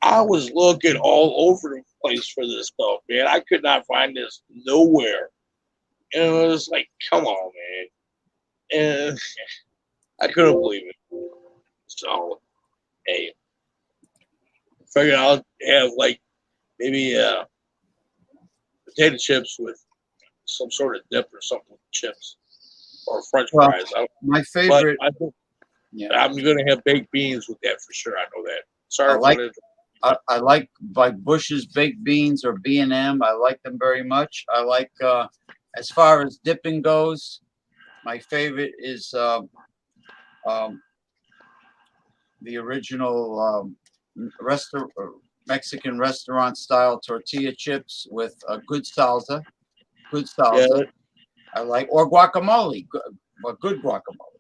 I was looking all over the place for this stuff, man. I could not find this nowhere. And it was like, come on, man. And I couldn't believe it. So, hey, figured I'll have like maybe potato chips with some sort of dip or something with chips or French Well, fries. my But favorite. I think Yeah, I'm gonna have baked beans with that for sure. I know that. I Sorry for like that. I like Bush's baked beans or B&M. I like them very much. I like as far as dipping goes, my favorite is um, the original restaurant Mexican restaurant style tortilla chips with a good salsa. Good Yeah, salsa. I like or guacamole, but good guacamole.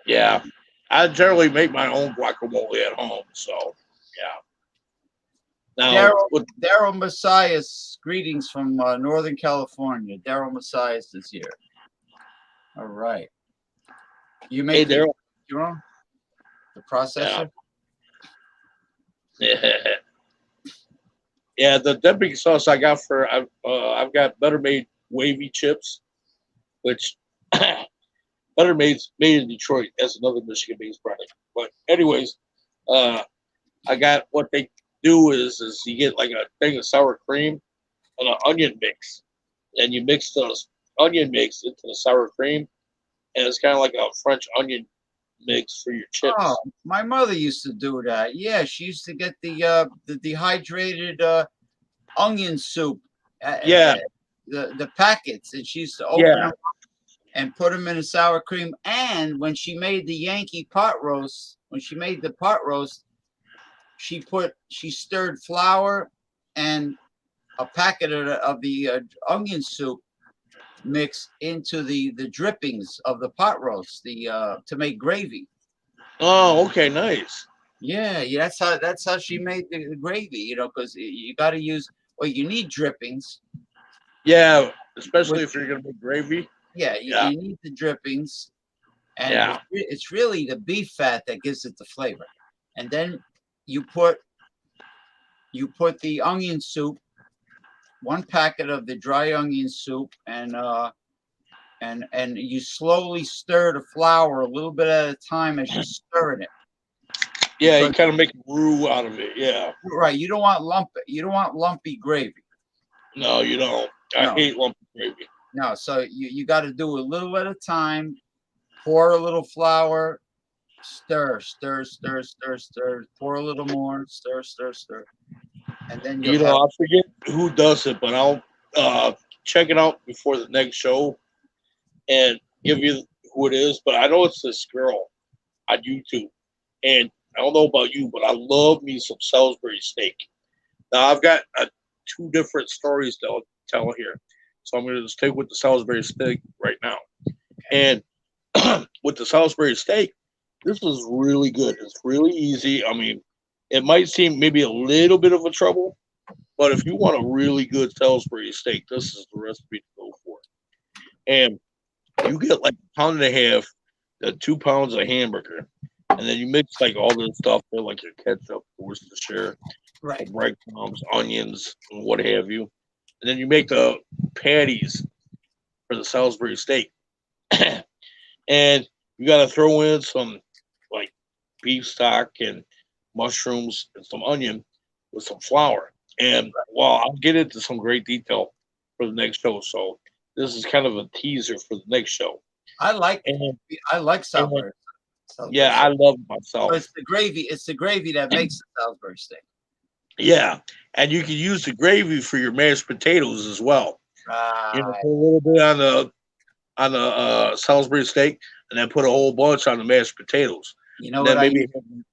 yeah. I generally make my own guacamole at home. So yeah. Now, Daryl Messias, greetings from Northern California. Daryl Messias is here. All right. You hey make Daryl. your own? The Yeah. processor? Yeah, the dipping sauce I got for I've got Better Made wavy chips, which Better Made's made in Detroit. That's another Michigan-based product. But anyways, uh, I got what they do is you get like a thing of sour cream and an onion mix, and you mix those onion mix into the sour cream, and it's kind of like a French onion mix for your Oh, chips. my mother used to do that. Yeah, she used to get the dehydrated onion soup, Yeah, the packets, and she used to open yeah. them and put them in a sour cream. And when she made the Yankee pot roast, when she made the pot roast, she stirred flour and a packet of the onion soup mix into the drippings of the pot roast, the to make gravy. Oh, okay, nice. Yeah, yeah, that's how she made the gravy. Because you got to use. Well, you need drippings. Yeah, With especially if you're gonna make gravy. Yeah, Yeah, you need the drippings, and yeah, it's really the beef fat that gives it the flavor. And then you put the onion soup, one packet of the dry onion soup, and you slowly stir the flour a little bit at a time as you're stirring it. yeah. You Because kind of make a roux out of it. Yeah. right, you don't want lumpy gravy. No, you don't. I No, hate lumpy gravy. no. So you got to do a little at a time. Pour a little flour, stir, stir, stir, stir, stir. Pour a little more, stir, stir, stir, and then you'll have. I forget who does it, but I'll uh, check it out before the next show and give you who it is. But I know it's this girl on YouTube, and I don't know about you, but I love me some Salisbury steak. Now I've got two different stories to tell here, so I'm going to just take with the Salisbury steak right now. And with the Salisbury steak, this is really good. It's really easy. I mean, it might seem maybe a little bit of a trouble, but if you want a really good Salisbury steak, this is the recipe to go for. And you get like a pound and a half, 2 pounds of hamburger, and then you mix like all this stuff there, like your ketchup, Worcestershire, Right. breadcrumbs, onions, and what have you. And then you make the patties for the Salisbury steak. And you got to throw in some like beef stock and mushrooms and some onion with some flour. And well, I'll get into some great detail for the next show. So this is kind of a teaser for the next show. I like And, I like and Salisbury. yeah, Salisbury. I love it But myself. it's the gravy. It's the gravy that makes the Salisbury steak. Yeah, and you can use the gravy for your mashed potatoes as well. Right. Put a little bit on the Salisbury steak, and then put a whole bunch on the mashed potatoes, You know and what then I maybe used? have You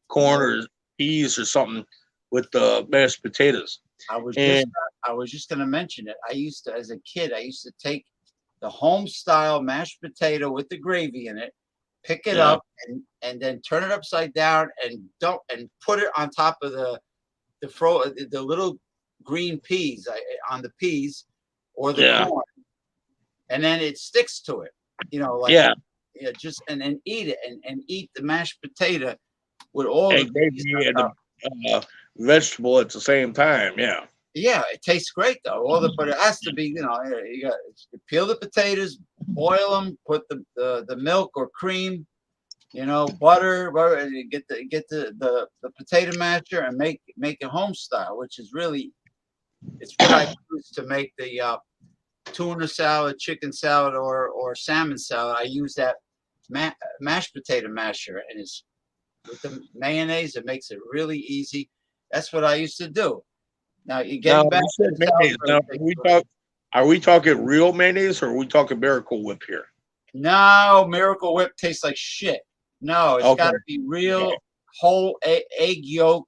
corn know, or peas or something with the mashed potatoes. I was just And I was just going to mention it. I used to, as a kid, I used to take the home style mashed potato with the gravy in it, pick it yeah, up, and then turn it upside down and dump and put it on top of the little green peas on the peas or the yeah, corn, and then it sticks to it. Like yeah, Yeah, just and then eat it and eat the mashed potato with all the And gravy and the vegetable at the same time. Yeah. yeah, it tastes great though. But it has to be, you peel the potatoes, boil them, put the milk or cream, butter, and you get the potato masher and make it home style, which is really it's what I use to make the tuna salad, chicken salad, or salmon salad. I use that mashed potato masher, and it's with the mayonnaise. It makes it really easy. That's what I used to do. Now you're Now getting back you to said the mayonnaise. Now salad. are we talking real mayonnaise or are we talking Miracle Whip here? No, Miracle Whip tastes like shit. No, it's Okay. got to be real Okay. whole egg yolk,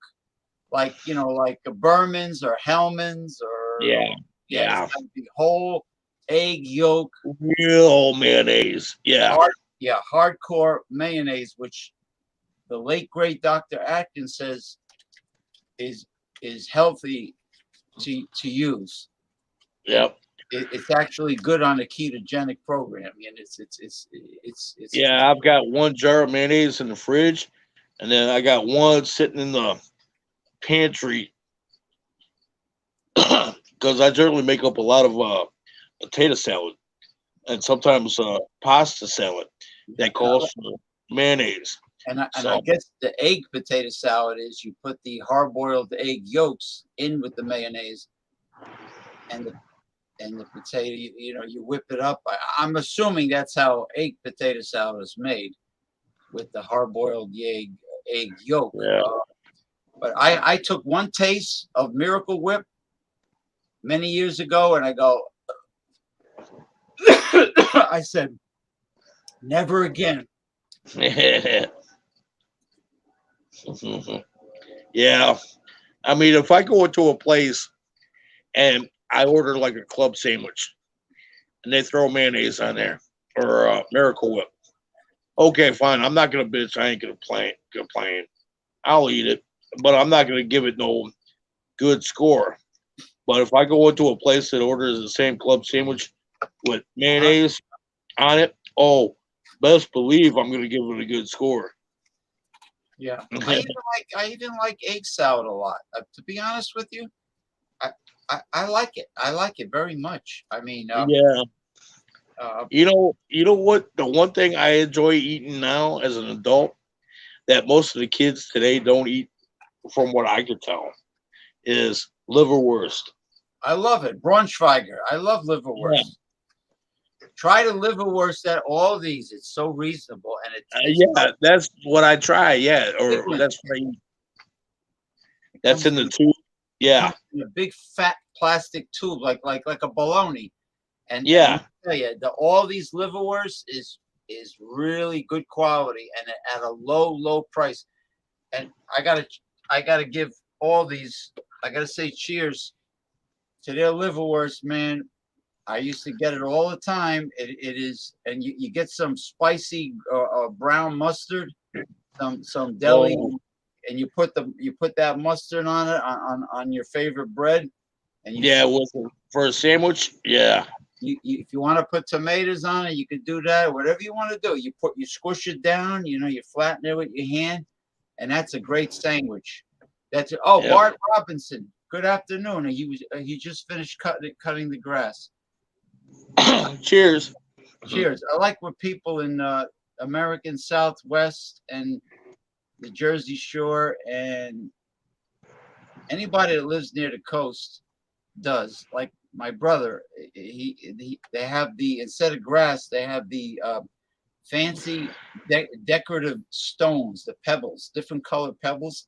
like like a Berman's or Hellman's or Yeah. yeah, it's Yeah. got to be whole egg yolk. Real mayonnaise. Yeah. Hardcore mayonnaise, which the late great Dr. Atkins says is healthy to use. Yep. It's actually good on a ketogenic program, and it's Yeah. I've got one jar of mayonnaise in the fridge, and then I got one sitting in the pantry because I generally make up a lot of potato salad and sometimes pasta salad that calls for mayonnaise. I So, guess the egg potato salad is you put the hard boiled egg yolks in with the mayonnaise and the potato. You whip it up. I'm assuming that's how egg potato salad is made with the hard boiled egg yolk. yeah. But I took one taste of Miracle Whip many years ago, and I go, I said, never again. Yeah. I mean, if I go into a place and I order like a club sandwich and they throw mayonnaise on there or Miracle Whip, okay, fine. I'm not gonna bitch. I ain't gonna complain. I'll eat it, but I'm not gonna give it no good score. But if I go into a place that orders the same club sandwich with mayonnaise on it, oh, best believe I'm gonna give it a good score. Yeah, I even like egg salad a lot. To be honest with you, I like it. I like it very much. I mean, Yeah. uh, You know what? The one thing I enjoy eating now as an adult that most of the kids today don't eat, from what I could tell, is liverwurst. I love it. Braunschweiger. I love Yeah, liverwurst. Try to liverwurst at all these. It's so reasonable, and it's not yeah, that's what I try. Yeah, big or one. that's what I eat. It That's comes in the in tube. Yeah, comes in a big fat plastic tube, like a bologna. And let yeah. me tell you, all these liverwurst is really good quality and at a low price. And I gotta give all these. I gotta say cheers to their liverwurst, man. I used to get it all the time. It is, and you get some spicy brown mustard, some deli, Oh, and you put that mustard on it on your favorite bread, and yeah. For a sandwich, yeah. if you want to put tomatoes on it, you can do that. Whatever you want to do, you squish it down. You flatten it with your hand, and that's a great sandwich. Yep. Bart Robinson. Good afternoon. He just finished cutting the grass. Cheers. Cheers. I like what people in American Southwest and the Jersey Shore and anybody that lives near the coast does. Like my brother, they have instead of grass, they have the fancy decorative stones, the pebbles, different colored pebbles,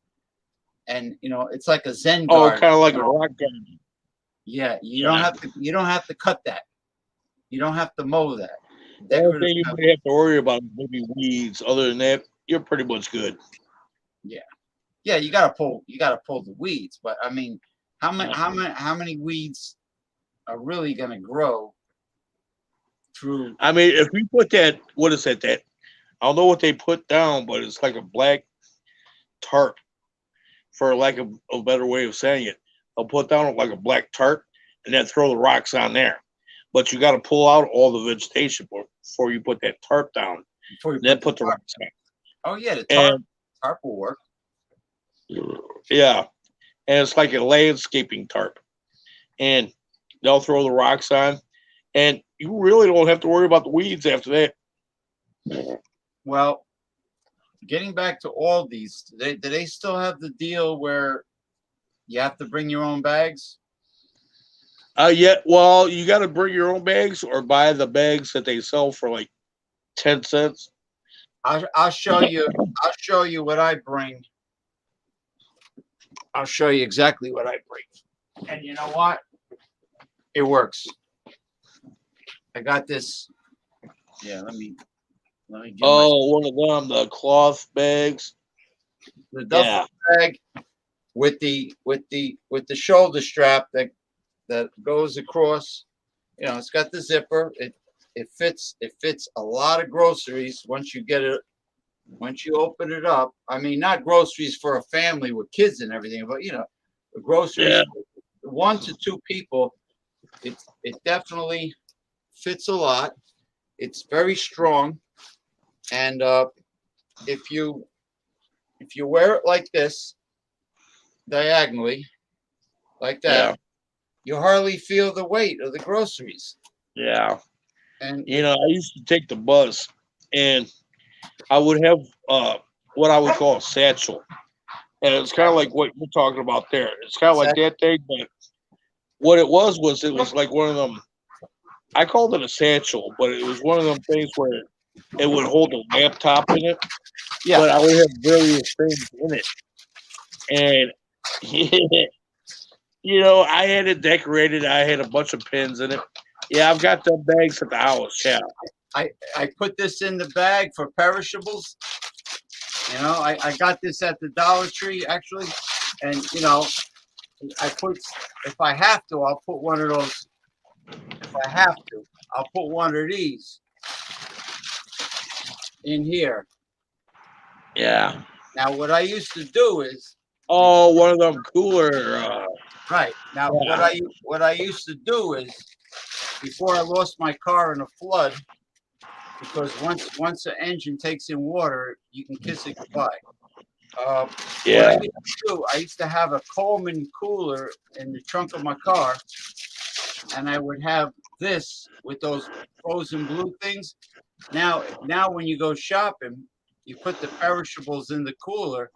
and it's like a Zen Oh, garden. kind of like a rock garden. Yeah, Yeah. you don't have to cut that. You don't have to mow that. The only Decorative thing you pebbles. might have to worry about is maybe weeds. Other than that, you're pretty much good. Yeah. Yeah, you gotta pull the weeds, but I mean, Yeah. how many weeds are really gonna grow through? I mean, if we put that, what is that? I don't know what they put down, but it's like a black tarp, for lack of a better way of saying it. They'll put down like a black tarp and then throw the rocks on there. But you got to pull out all the vegetation before you put that tarp down. before you Then put put the the tarp. rocks on. Oh yeah, the And tarp will work. yeah, and it's like a landscaping tarp. And they'll throw the rocks on, and you really don't have to worry about the weeds after that. Well, getting back to Aldi's, do they still have the deal where you have to bring your own bags? Yeah, well, you got to bring your own bags or buy the bags that they sell for like 10 cents. I'll show you. I'll show you what I bring. I'll show you exactly what I bring. And you know what? It works. I got this. Yeah, let me get my Oh, one of them, the cloth bags. the duffel bag with the shoulder strap that goes across. You know, it's got the zipper. It fits a lot of groceries once you get it. Once you open it up, I mean, not groceries for a family with kids and everything, but you know, the groceries, Yeah. 1 to 2 people. It definitely fits a lot. It's very strong, and if you wear it like this, diagonally, like that, Yeah. you hardly feel the weight of the groceries. Yeah. And You know, I used to take the bus and I would have what I would call a satchel. And it's kind of like what you're talking about there. It's kind of like that thing, but what it was like one of them. I called it a satchel, but it was one of them things where it would hold a laptop in it, yeah, but I would have various things in it. And you know, I had it decorated. I had a bunch of pins in it. Yeah, I've got the bags at the house. Yeah, I put this in the bag for perishables. You know, I got this at the Dollar Tree actually, and you know, I put if I have to, I'll put one of those. If I have to, I'll put one of these in here. yeah. Now, what I used to do is Oh, one of them cooler. right now Yeah, what I used to do is before I lost my car in a flood because once the engine takes in water, you can kiss it goodbye. What I yeah, used to do, I used to have a Coleman cooler in the trunk of my car, and I would have this with those frozen blue things. Now when you go shopping, you put the perishables in the cooler.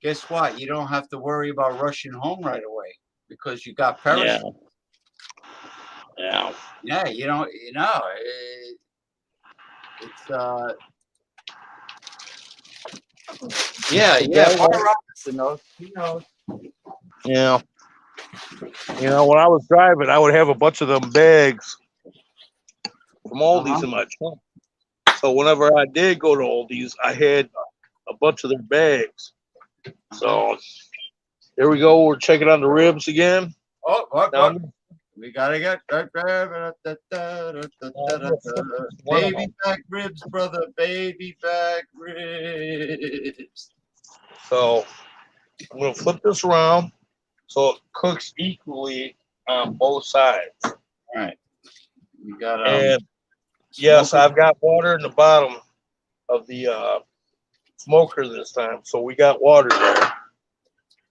Guess what? You don't have to worry about rushing home right away because you got yeah, perishables. yeah. Yeah, it's The yeah. guy Paul went, Robinson knows. He knows. yeah. You know, when I was driving, I would have a bunch of them bags from Uh-huh. Aldi's in my trunk. So whenever I did go to Aldi's, I had a bunch of their bags. Uh-huh. So here we go. We're checking on the ribs again. Oh, Now what? I'm gonna, We gotta get now I'm gonna flip this one of baby them. back ribs, brother. Baby back ribs. So I'm gonna flip this around so it cooks equally on both sides. All right. We got And yes, smoker. I've got water in the bottom of the smoker this time, so we got water there.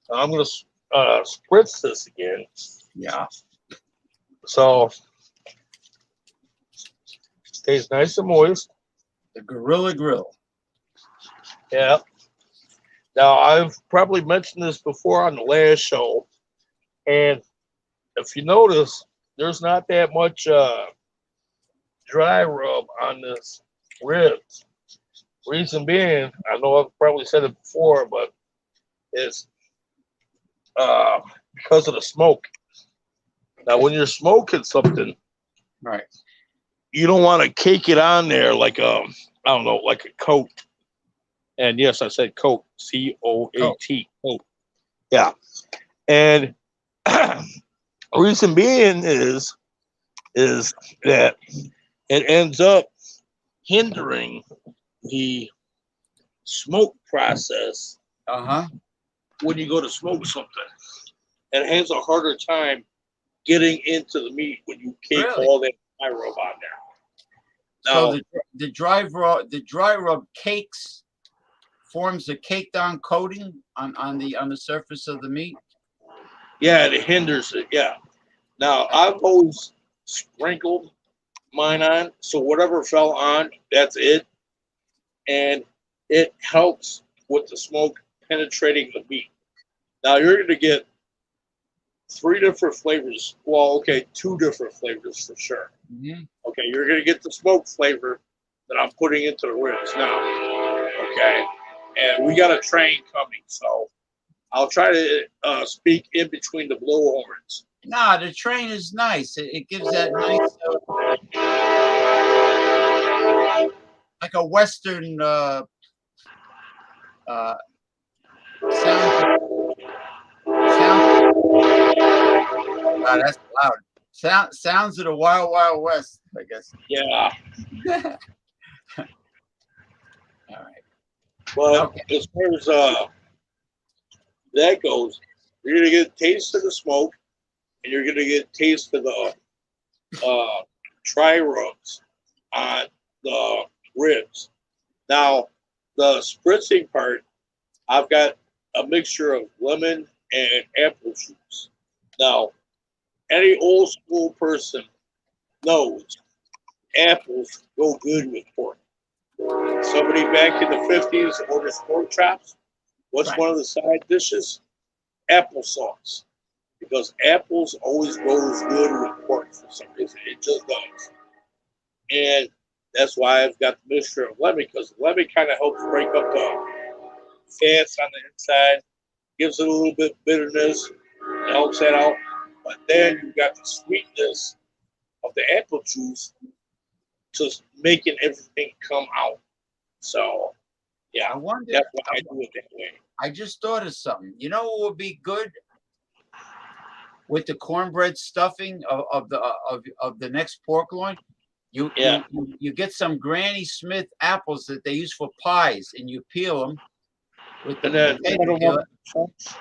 Now I'm gonna spritz this again, Yeah. so it stays nice and moist. The Gorilla Grill. Yeah. Now I've probably mentioned this before on the last show, and if you notice, there's not that much dry rub on this ribs. Reason being, I know I've probably said it before, but it's because of the smoke. Now, when you're smoking something, Right. you don't want to cake it on there like I don't know, like a coat. And yes, I said coat, COAT, coat. Yeah. And reason being is that it ends up hindering the smoke process Uh-huh. when you go to smoke something. And it has a harder time getting into the meat when you cake Really? all that dry rub on there. So Now, the dry rub cakes forms a caked on coating on the surface of the meat. yeah, it hinders it. Yeah. Now, I've always sprinkled mine on, so whatever fell on, that's it, and it helps with the smoke penetrating the meat. Now you're going to get three different flavors. Well, okay, two different flavors for sure. Mm-hmm. Okay, you're going to get the smoke flavor that I'm putting into the ribs now. Okay, and we got a train coming, so I'll try to speak in between the blowhorns. Nah, the train is nice. It gives that nice, like a Western uh, sound. Sound. Wow, that's loud. Sounds of the Wild Wild West, I guess. Yeah, All right. but Okay. as far as that goes, you're going to get a taste of the smoke, and you're going to get a taste of the tri rubs on the ribs. Now, the spritzing part, I've got a mixture of lemon and apple juice. Now, any old school person knows apples go good with pork. Somebody back in the 50s ordered pork chops. What's Right. one of the side dishes? Applesauce. Because apples always goes good with pork for some reason. It just does. And that's why I've got the mixture of lemon, because lemon kind of helps break up the fats on the inside, gives it a little bit of bitterness, helps that out. But then you've got the sweetness of the apple juice just making everything come out. So, yeah, I wonder. that's why I do it that way. I just thought of something. You know what would be good with the cornbread stuffing of the next pork loin? You, Yeah. you you get some Granny Smith apples that they use for pies, and you peel them with the And then cut potato 'em peeler, up chunks.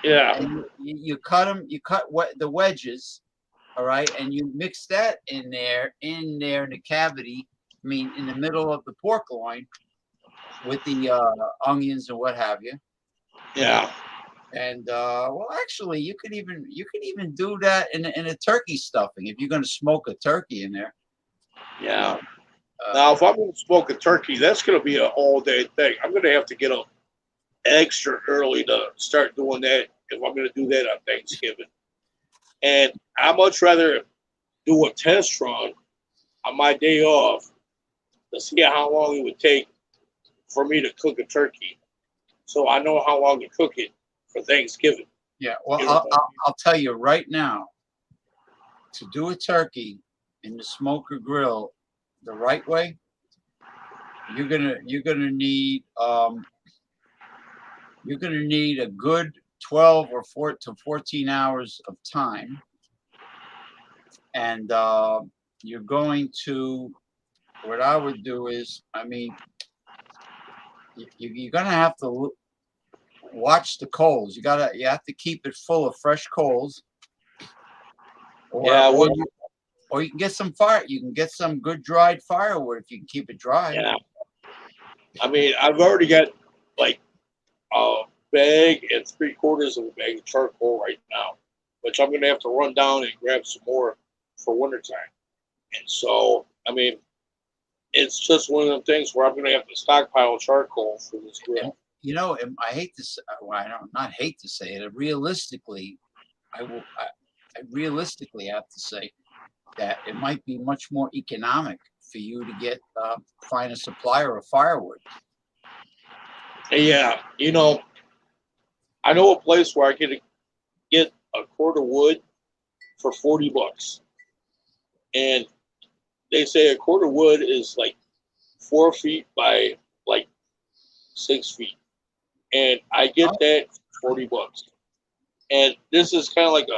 Yeah. and you cut them. You cut the wedges, all right, and you mix that in there in the cavity. I mean, in the middle of the pork loin with the onions and what have you. Yeah. And well, actually, you can even do that in a turkey stuffing if you're going to smoke a turkey in there. Yeah. Now, if I'm going to smoke a turkey, that's going to be an all day thing. I'm going to have to get up extra early to start doing that if I'm going to do that on Thanksgiving. And I much rather do a test run on my day off to see how long it would take for me to cook a turkey, so I know how long to cook it for Thanksgiving. Yeah, well, You know, I'll tell you right now, to do a turkey in the smoker grill the right way, you're gonna need a good 12 or 4 to 14 hours of time, and you're going to. What I would do is, I mean, you're gonna have to watch the coals. You have to keep it full of fresh coals, or yeah, or you, or you can get some fire. You can get some good dried firewood if you can keep it dry. yeah. I mean, I've already got like a bag and three-quarters of a bag of charcoal right now, which I'm going to have to run down and grab some more for wintertime. And so, I mean, it's just one of them things where I'm going to have to stockpile charcoal for this And, grill. and I hate to say, well, I don't not hate to say it. Realistically, I realistically have to say that it might be much more economic for you to find a supplier of firewood. And yeah, I know a place where I can get a cord of wood for $40, and they say a cord of wood is like 4 feet by like 6 feet, and I get that for $40. And this is kind of like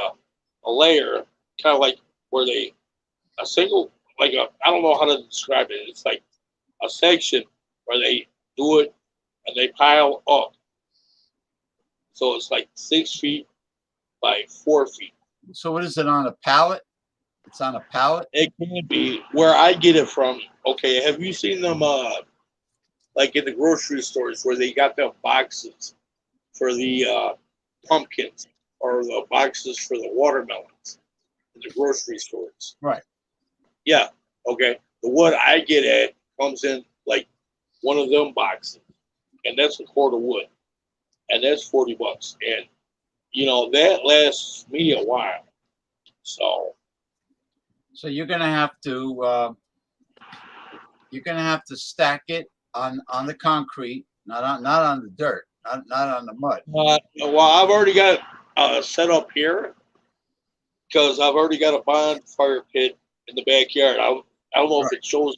a layer, kind of like where a single, like I don't know how to describe it. It's like a section where they do it and they pile up. So it's like 6 feet by 4 feet. So what is it on a pallet? It's on a pallet. It can be where I get it from. Okay, have you seen them like in the grocery stores where they got them boxes for the pumpkins or the boxes for the watermelons in the grocery stores? Right. Yeah. Okay. The wood I get at comes in like one of them boxes, and that's a quart of wood, and that's $40. And you know that lasts me a while. So you're gonna have to stack it on the concrete, not on the dirt, not on the mud. well, I've already got set up here because I've already got a bonfire pit in the backyard. I don't know if it shows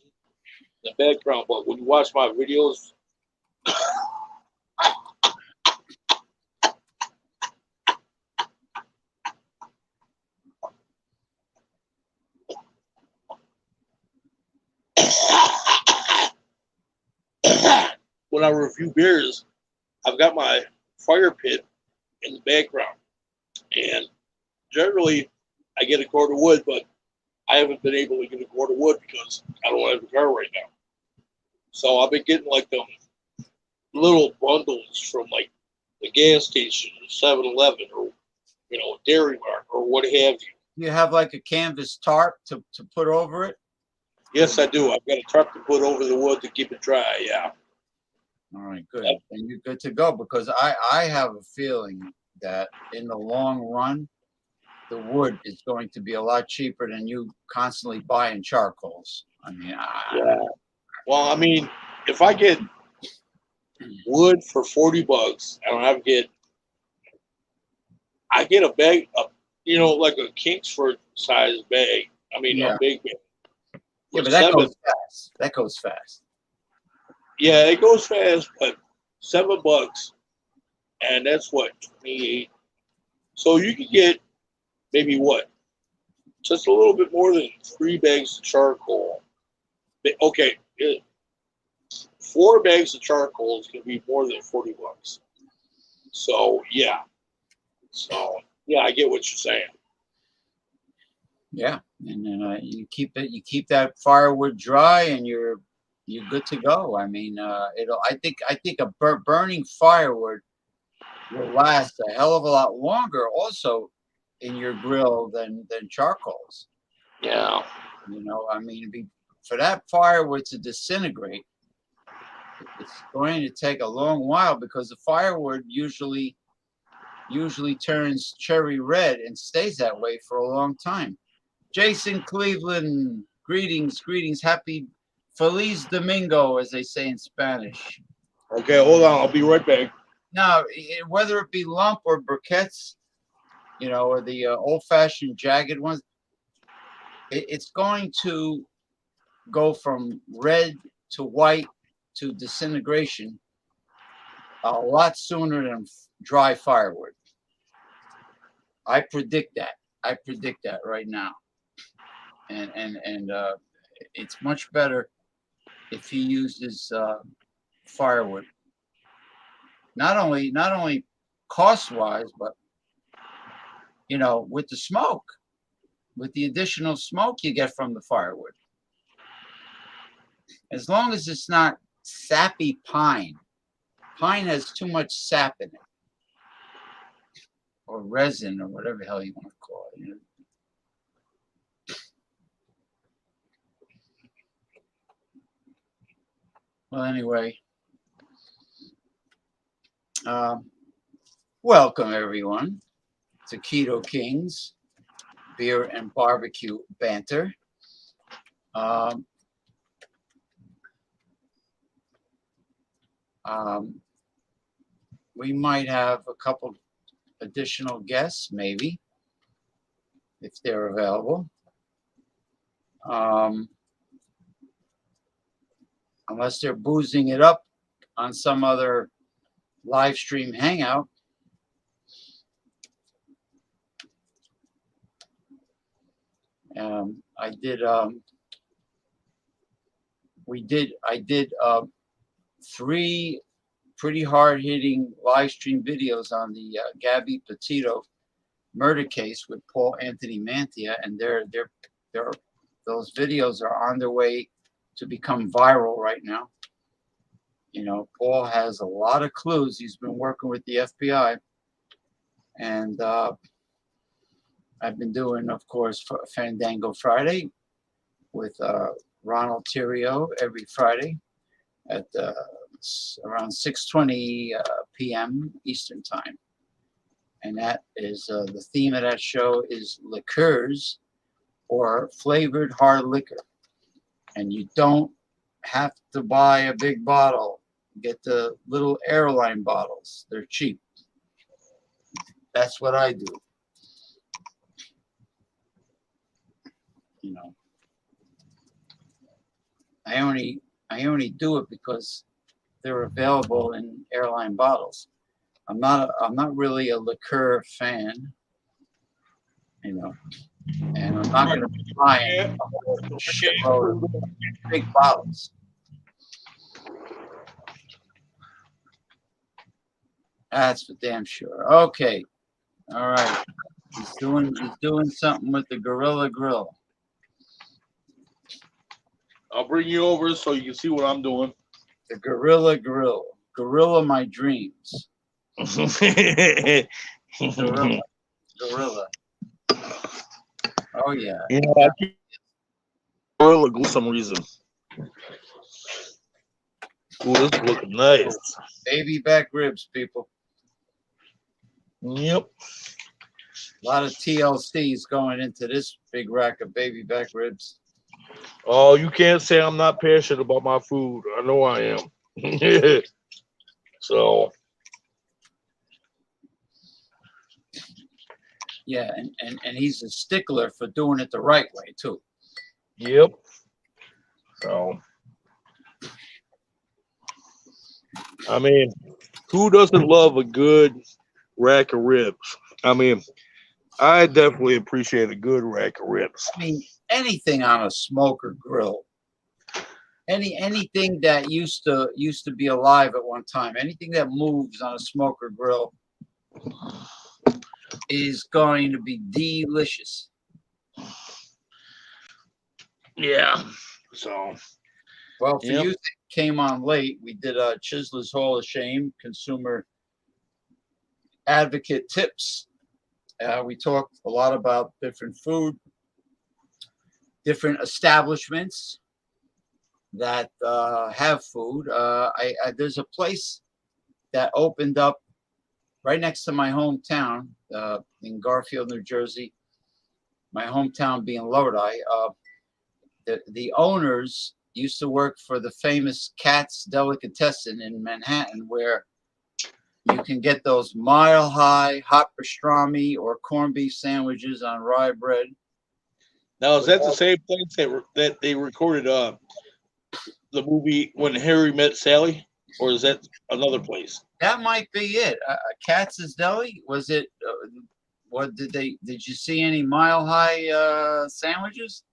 in the background, but when you watch my videos, when I review beers, I've got my fire pit in the background, and generally I get a quart of wood, but I haven't been able to get a quart of wood because I don't have a car right now. So I've been getting like them little bundles from like the gas station, 7-Eleven, or Dairy Mart, or what have you. You have like a canvas tarp to put over it. Yes, I do. I've got a tarp to put over the wood to keep it dry. Yeah. All right, good. And you're good to go, because I have a feeling that in the long run, the wood is going to be a lot cheaper than you constantly buying charcoals. I mean, Yeah. Well, I mean, if I get wood for $40, I don't have to get. I get a bag, like a Kingsford size bag. I mean, a big bag. Yeah, but that goes fast. That goes fast. Yeah, it goes fast, but $7, and that's what 28. So you can get maybe what, just a little bit more than 3 bags of charcoal. Okay, 4 bags of charcoal is going to be more than $40. So yeah, I get what you're saying. Yeah, and then you keep that firewood dry, and you're good to go. I mean, I think a burning firewood will last a hell of a lot longer, also in your grill than charcoals. Yeah. I mean, for that firewood to disintegrate, it's going to take a long while, because the firewood usually turns cherry red and stays that way for a long time. Jason Cleveland, greetings, happy Feliz Domingo, as they say in Spanish. Okay, hold on, I'll be right back. Now, whether it be lump or briquettes, or the old-fashioned jagged ones, it's going to go from red to white to disintegration a lot sooner than dry firewood. I predict that right now. And it's much better if he uses firewood. Not only cost-wise, but with the smoke, with the additional smoke you get from the firewood. As long as it's not sappy pine. Pine has too much sap in it, or resin, or whatever the hell you want to call it. Well, anyway, welcome everyone to Keto Kings Beer and Barbecue Banter. We might have a couple additional guests, maybe, if they're available. Unless they're boozing it up on some other live stream hangout. I did 3 pretty hard-hitting live stream videos on the Gabby Petito murder case with Paul Anthony Mantia, and they're those videos are on their way to become viral right now. You know, Paul has a lot of clues. He's been working with the FBI, and I've been doing, of course, Fandango Friday with Ronald Theriot every Friday at around 6:20 p.m. Eastern Time. And that is the theme of that show is liqueurs or flavored hard liquor. And you don't have to buy a big bottle. Get the little airline bottles. They're cheap. That's what I do. You know, I only do it because they're available in airline bottles. I'm not really a liqueur fan, you know, and I'm not going to be buying a whole shitload of big bottles. That's for damn sure. Okay, all right. He's doing something with the Gorilla Grill. I'll bring you over so you can see what I'm doing. The Gorilla Grill. Gorilla my dreams. Gorilla. Gorilla. Oh yeah. You know, I keep gorilla for some reason. Ooh, this is looking nice. Baby back ribs, people. Yep. A lot of TLCs going into this big rack of baby back ribs. Oh, you can't say I'm not passionate about my food. I know I am. So. Yeah, and he's a stickler for doing it the right way too. Yep. So. I mean, who doesn't love a good rack of ribs? I mean, I definitely appreciate a good rack of ribs. I mean, anything on a smoker grill, anything that used to be alive at one time, anything that moves on a smoker grill is going to be delicious. Yeah. So. Well, for you that came on late, we did a Chisler's Hall of Shame consumer advocate tips. We talked a lot about different food, different establishments that have food. There's a place that opened up right next to my hometown in Garfield, New Jersey. My hometown being Lodi. The owners used to work for the famous Katz Delicatessen in Manhattan, where you can get those mile-high hot pastrami or corned beef sandwiches on rye bread. Now, is that the same place that they recorded the movie When Harry Met Sally, or is that another place? That might be it. Katz's Deli, was it? What did you see any mile-high sandwiches?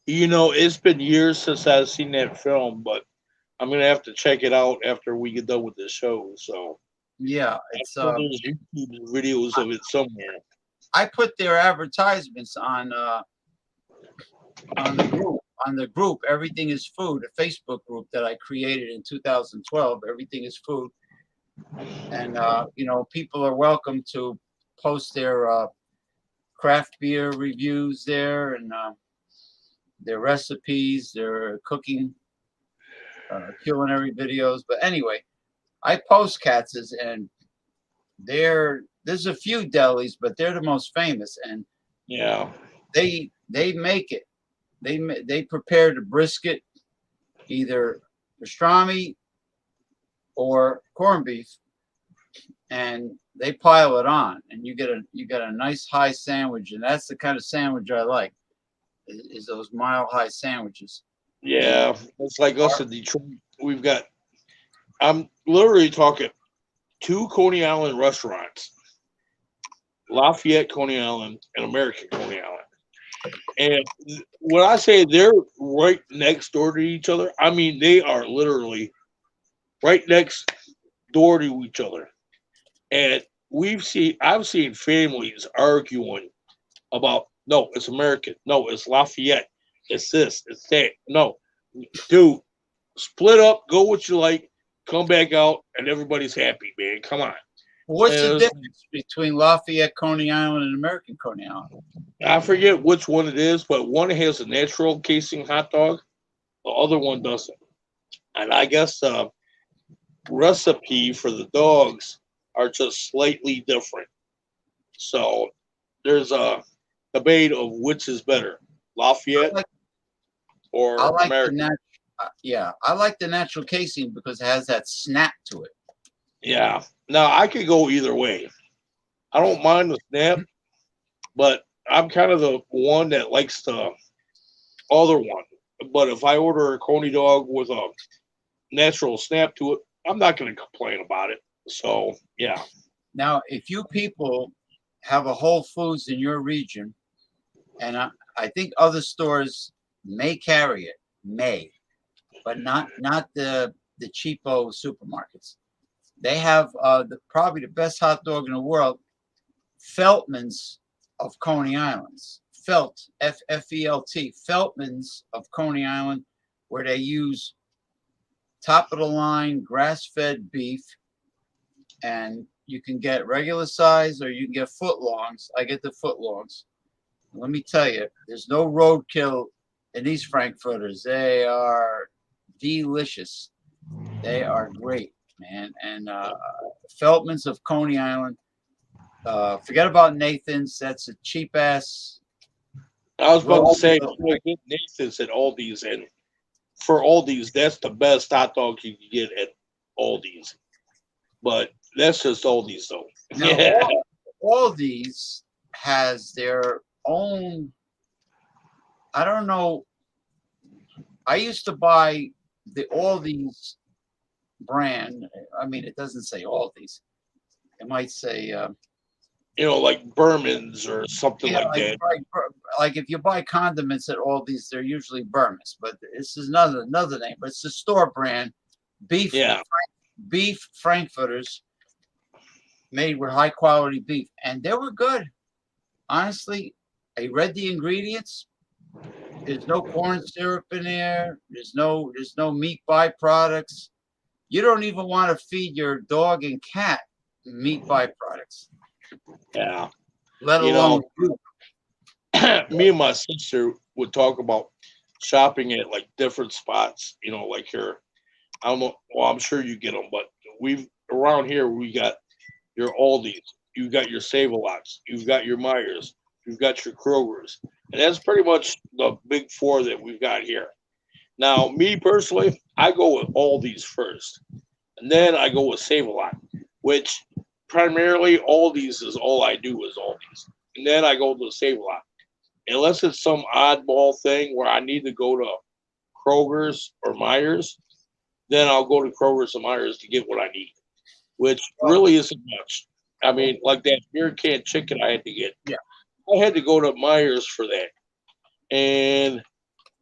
You know, it's been years since I've seen that film, but I'm gonna have to check it out after we get done with this show. So yeah, it's there's YouTube videos of it somewhere. I put their advertisements on the group. Everything is Food, a Facebook group that I created in 2012. Everything is Food, and you know, people are welcome to post their craft beer reviews there and their recipes, their cooking, culinary videos. But anyway, I post Katz's, and there's a few delis, but they're the most famous, and yeah, they make it. They prepare the brisket, either pastrami or corned beef, and they pile it on, and you get a nice high sandwich, and that's the kind of sandwich I like. Is those mile-high sandwiches. Yeah, it's like us in Detroit. I'm literally talking 2 Coney Island restaurants, Lafayette Coney Island and American Coney Island. And when I say they're right next door to each other, I mean they are literally right next door to each other. And I've seen families arguing about No, it's American. No, it's Lafayette. It's this. It's that. No, dude, split up. Go what you like. Come back out, and everybody's happy, man. Come on. What's the And difference between Lafayette Coney Island and American Coney Island? I forget which one it is, but one has a natural casing hot dog. The other one doesn't. And I guess the recipe for the dogs are just slightly different. So there's a debate of which is better, I Lafayette like I or like the American. natural. Yeah, I like the natural casing because it has that snap to it. Yeah. Now I could go either way. I don't mind the snap, but I'm kind of the one that likes the other one. But if I order a coney dog with a natural snap to it, I'm not going to complain about it. So yeah, Now, if you people have a Whole Foods in your region, and I think other stores may carry it, but not the cheapo supermarkets. They have probably the best hot dog in the world, Feltman's of Coney Islands. Felt, Feltman's of Coney Island, where they use top of the line grass fed beef, and you can get regular size or you can get footlongs. I get the footlongs. Let me tell you, there's no roadkill in these Frankfurters. They are delicious. They are great, man. And Feltman's of Coney Island. Forget about Nathan's. That's a cheap ass. I was about to say Roadkill. I get Nathan's at Aldi's, and for Aldi's, that's the best hot dog you can get at Aldi's. But that's just Aldi's, though. Now, Yeah, all these has their own. I don't know. I used to buy the Aldi's brand. I mean, it doesn't say Aldi's. It might say, like Berman's or something yeah, like that. like if you buy condiments at Aldi's, they're usually Burmese, but this is another name. But it's the store brand beef Yeah, beef frankfurters made with high quality beef, and they were good. Honestly, I read the ingredients. There's no corn syrup in there. There's no meat byproducts. You don't even want to feed your dog and cat meat byproducts, yeah. let You alone know, food. me and my sister would talk about shopping at like different spots. Like here, I don't know. Well, I'm sure you get them, but we've around here we got your Aldi's, you've got your Save-A-Lots, you've got your Myers, you've got your Kroger's, and that's pretty much the big four that we've got here. Now, me personally, I go with Aldi's first, and then I go with Save-A-Lot, which primarily Aldi's is all I do is Aldi's, and then I go to Save-A-Lot. Unless it's some oddball thing where I need to go to Kroger's or Myers, then I'll go to Kroger's or Myers to get what I need, which Oh, really isn't much. I mean, like that beer can chicken I had to get. yeah. I had to go to Myers for that. And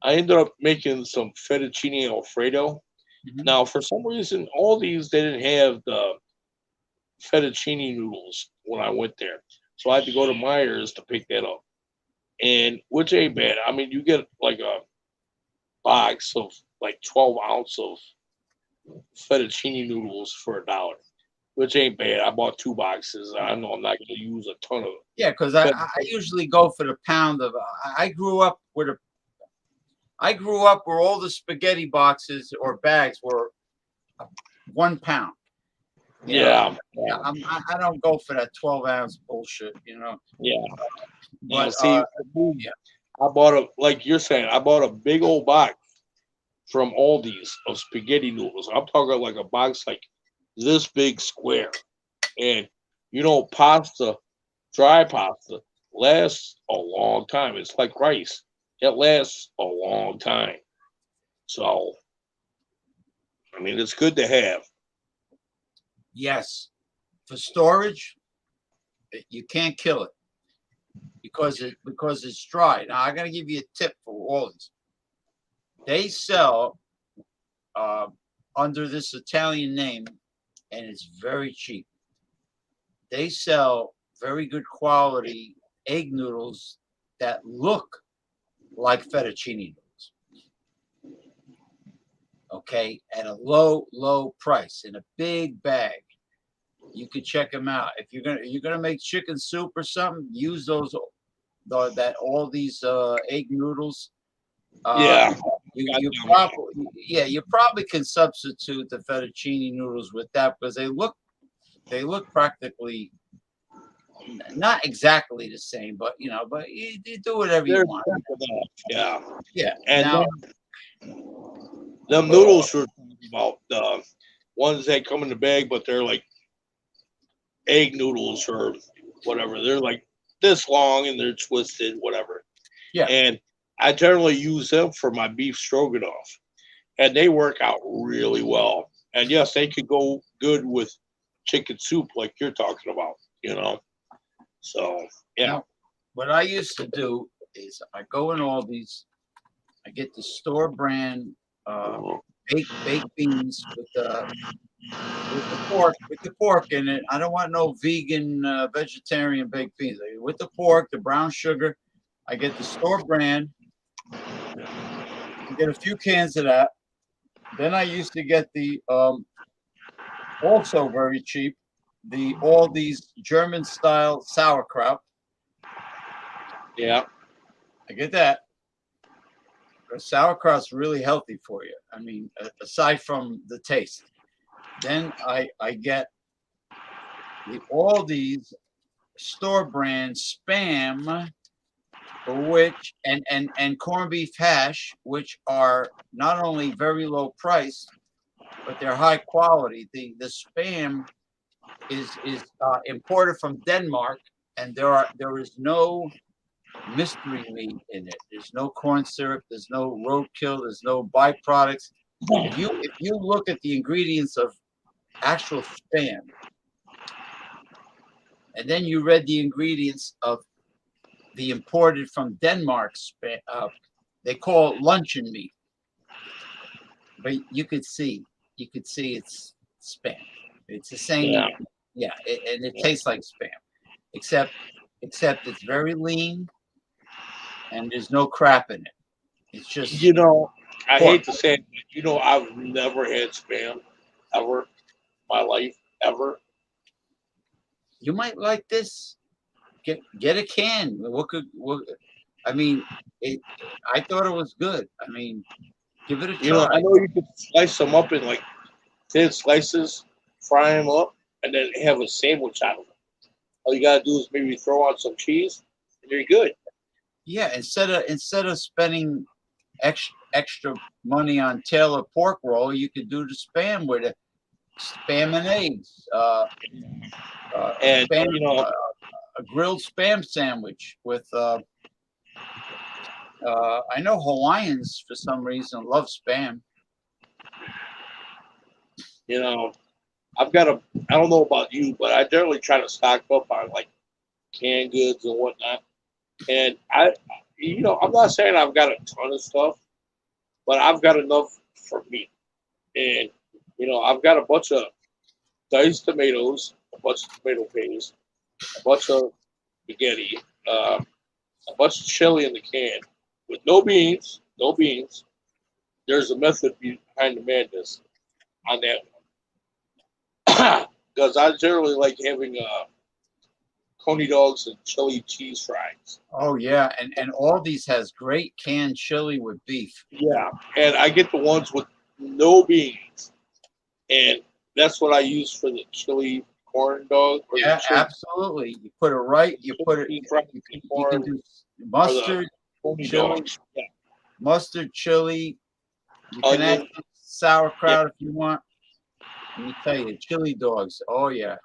I ended up making some fettuccine Alfredo. Mhm. Now, for some reason, all these they didn't have the fettuccine noodles when I went there. So I had to go to Myers to pick that up. And which ain't bad. I mean, you get like a box of like 12 ounce of fettuccine noodles for $1, which ain't bad. I bought 2 boxes. I know I'm not going to use a ton of Yeah, because I, it. I usually go for the pound of. I grew up with a. I grew up where all the spaghetti boxes or bags were 1 pound. You know, Yeah, yeah, I don't go for that 12-ounce bullshit. yeah. Now, But see, for me, yeah, I bought like you're saying, I bought a big old box from Aldi's of spaghetti noodles. I'm talking like a box like this big square. And, pasta, dry pasta, lasts a long time. It's like rice, it lasts a long time. So, I mean, it's good to have. yes, for storage, you can't kill it because it's dry. Now I got to give you a tip for all this. They sell uh, under this Italian name, and it's very cheap. They sell very good quality egg noodles that look like fettuccine noodles. Okay, at a low price in a big bag. You could check them out. If you're gonna make chicken soup or something, use those all these egg noodles. Yeah. You probably can substitute the fettuccine noodles with that because they look practically not exactly the same, but but you do whatever you They're want. yeah. Yeah. And Now, them noodles we're talking about, the ones that come in the bag, but they're like egg noodles or whatever. They're like this long and they're twisted, whatever. yeah, And I generally use them for my beef stroganoff, and they work out really well. And yes, they could go good with chicken soup, like you're talking about. So yeah, now what I used to do is I go in all these. I get the store brand baked beans with the pork in it. I don't want no vegan vegetarian baked beans. With the pork, the brown sugar. I get the store brand. I get a few cans of that. Then I used to get the also very cheap all these German style sauerkraut. yeah, I get that. Sauerkraut's really healthy for you. I mean, aside from the taste. Then I get all these store brand spam, which and corned beef hash, which are not only very low priced, but they're high quality. The spam is imported from Denmark, and there is no mystery meat in it. There's no corn syrup. There's no roadkill. There's no byproducts. If you look at the ingredients of actual spam, and then you read the ingredients of the imported from Denmark spam, they call it luncheon meat, but you could see it's spam. It's the same, yeah. yeah, and it tastes like spam, except it's very lean and there's no crap in it. It's just I pork. hate to say it, but I've never had spam ever in my life ever. You might like this. Get a can. I mean, it. I thought it was good. I mean, give it a I try. know you could slice them up in like thin slices, fry them up, and then have a sandwich out of them. All you gotta do is maybe throw on some cheese, and you're good. Yeah, instead of spending extra money on tail pork roll, you could do the spam with it. Spam and eggs. And Spam. A grilled spam sandwich with. I know Hawaiians for some reason love spam. I've got a. I don't know about you, but I generally try to stock up on like canned goods and whatnot. And I'm not saying I've got a ton of stuff, but I've got enough for me. And I've got a bunch of diced tomatoes, a bunch of tomato paste, a bunch of spaghetti, a bunch of chili in the can with no beans, no beans. There's a method behind the madness on that one. Because I generally like having coney dogs and chili cheese fries. Oh yeah, and all these has great canned chili with beef. Yeah, and I get the ones with no beans, and that's what I use for the chili corn dog or the Yeah, chili absolutely. You put it right. You put it. fried You can corn do or the mustard, coney chili, dogs. Yeah, mustard, chili. You can add onion. Yeah, sauerkraut if you want. Let me tell you, chili dogs. Oh yeah.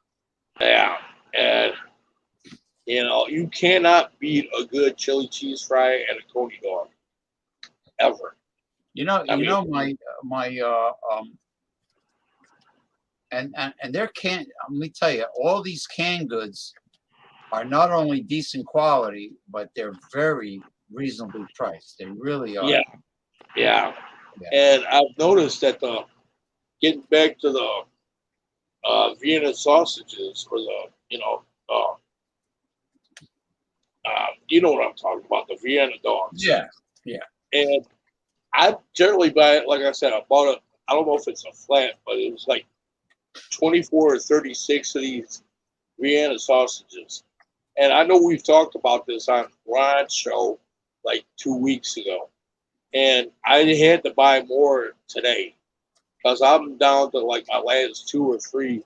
yeah, and you cannot beat a good chili cheese fry and a coney dog ever. I You mean, know my and they're can. Let me tell you, all these canned goods are not only decent quality, but they're very reasonably priced. They really are. yeah, yeah. Yeah. And I've noticed that getting back to the Vienna sausages or the uh, you know what I'm talking about, the Vienna dogs. Yeah, yeah. And I generally buy it, like I said, I bought it. I don't know if it's a flat, but it was like 24 or 36 of these Vienna sausages. And I know we've talked about this on Ron's show like 2 weeks ago. And I had to buy more today because I'm down to like my last 2 or 3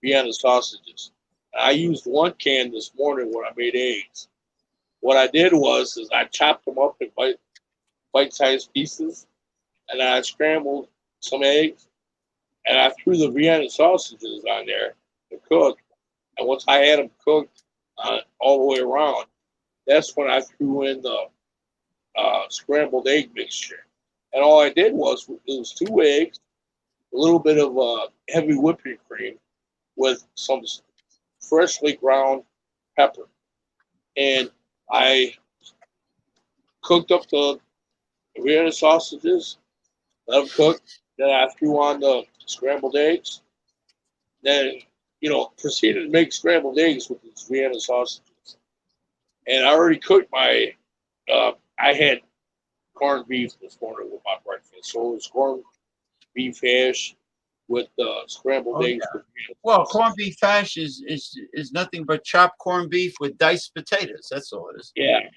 Vienna sausages. And I used 1 can this morning when I made eggs. What I did is I chopped them up in bite-sized pieces, and I scrambled some eggs, and I threw the Vienna sausages on there to cook. And once I had them cooked all the way around, that's when I threw in the scrambled egg mixture. And all I did was it was 2 eggs, a little bit of heavy whipping cream with some freshly ground pepper, and I cooked up the Vienna sausages, let them cook. Then I threw on the scrambled eggs. Then, proceeded to make scrambled eggs with these Vienna sausages. And I already cooked I had corned beef this morning with my breakfast. So it was corned beef hash with scrambled eggs. Yeah. With Vienna Well, sausages. corned beef hash is nothing but chopped corned beef with diced potatoes. That's all it is. Yeah.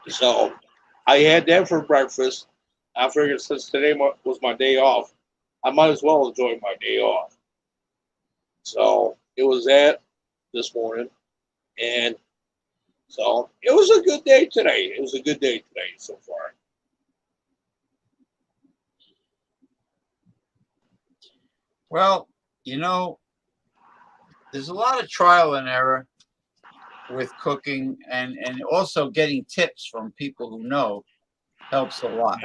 So I had that for breakfast. I figured since today was my day off, I might as well enjoy my day off. So it was that this morning. And so it was a good day today. It was a good day today so far. Well, there's a lot of trial and error with cooking, and also getting tips from people who know helps a lot.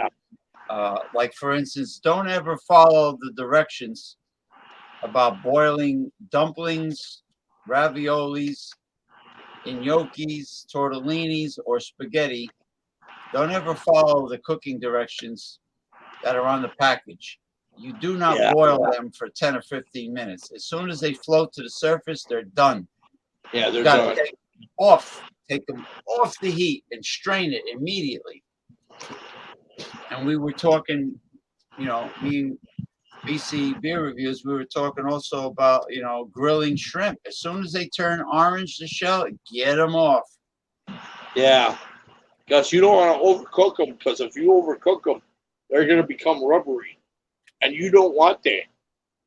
Like, for instance, don't ever follow the directions about boiling dumplings, raviolis, gnocchis, tortellinis, or spaghetti. Don't ever follow the cooking directions that are on the package. You do not Yeah. boil them for 10 or 15 minutes. As soon as they float to the surface, they're done. Yeah, they're You got to done. take them off the heat and strain it immediately. And we were talking, me BC Beer Reviews, we were talking also about, grilling shrimp. As soon as they turn orange, the shell, get them off. Yeah. Because you don't want to overcook them, because if you overcook them, they're going to become rubbery. And you don't want that.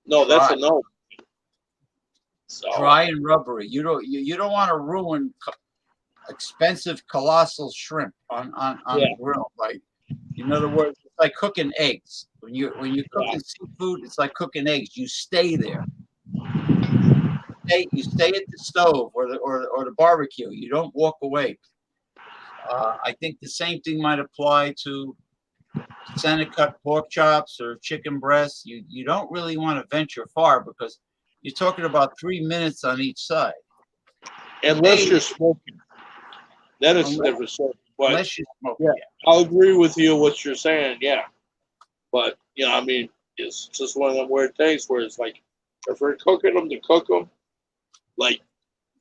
No, that's Dry, a no. So, dry and rubbery. You don't want to ruin expensive colossal shrimp on yeah. the grill. Like, in other words, it's like cooking eggs. When you're cooking seafood, it's like cooking eggs. You stay there. You stay at the stove or the barbecue. You don't walk away. I think the same thing might apply to center cut pork chops or chicken breasts. You don't really want to venture far, because you're talking about 3 minutes on each side. Unless you're smoking. That is a different story. But Unless you smoke. yeah, I'll agree with you what you're saying. Yeah. But, I mean, it's just one of them weird things where it's like, if we're cooking them to cook them, like,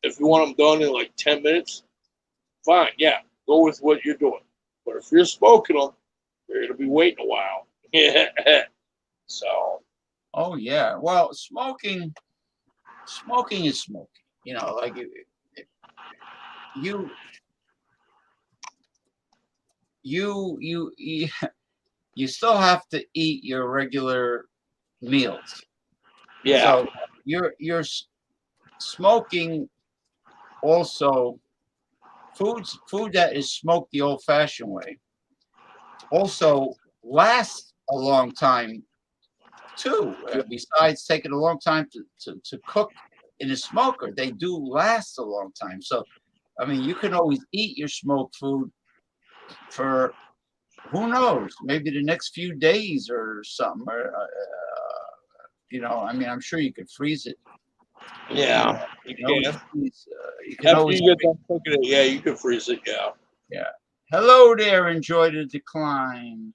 if you want them done in like 10 minutes, fine. Yeah. Go with what you're doing. But if you're smoking them, you're going to be waiting a while. Yeah. So. Oh yeah. Well, smoking is smoking. Like you you still have to eat your regular meals. Yeah. So you're smoking also food that is smoked the old-fashioned way also lasts a long time too. Besides taking a long time to cook in a smoker, they do last a long time. So, I mean, you can always eat your smoked food for, who knows, maybe the next few days or something. Or, I mean, I'm sure you could freeze it. Yeah. You can always freeze. You can After always you get done cooking it, yeah, you can freeze it. Yeah. Yeah. Hello there. Enjoy the decline.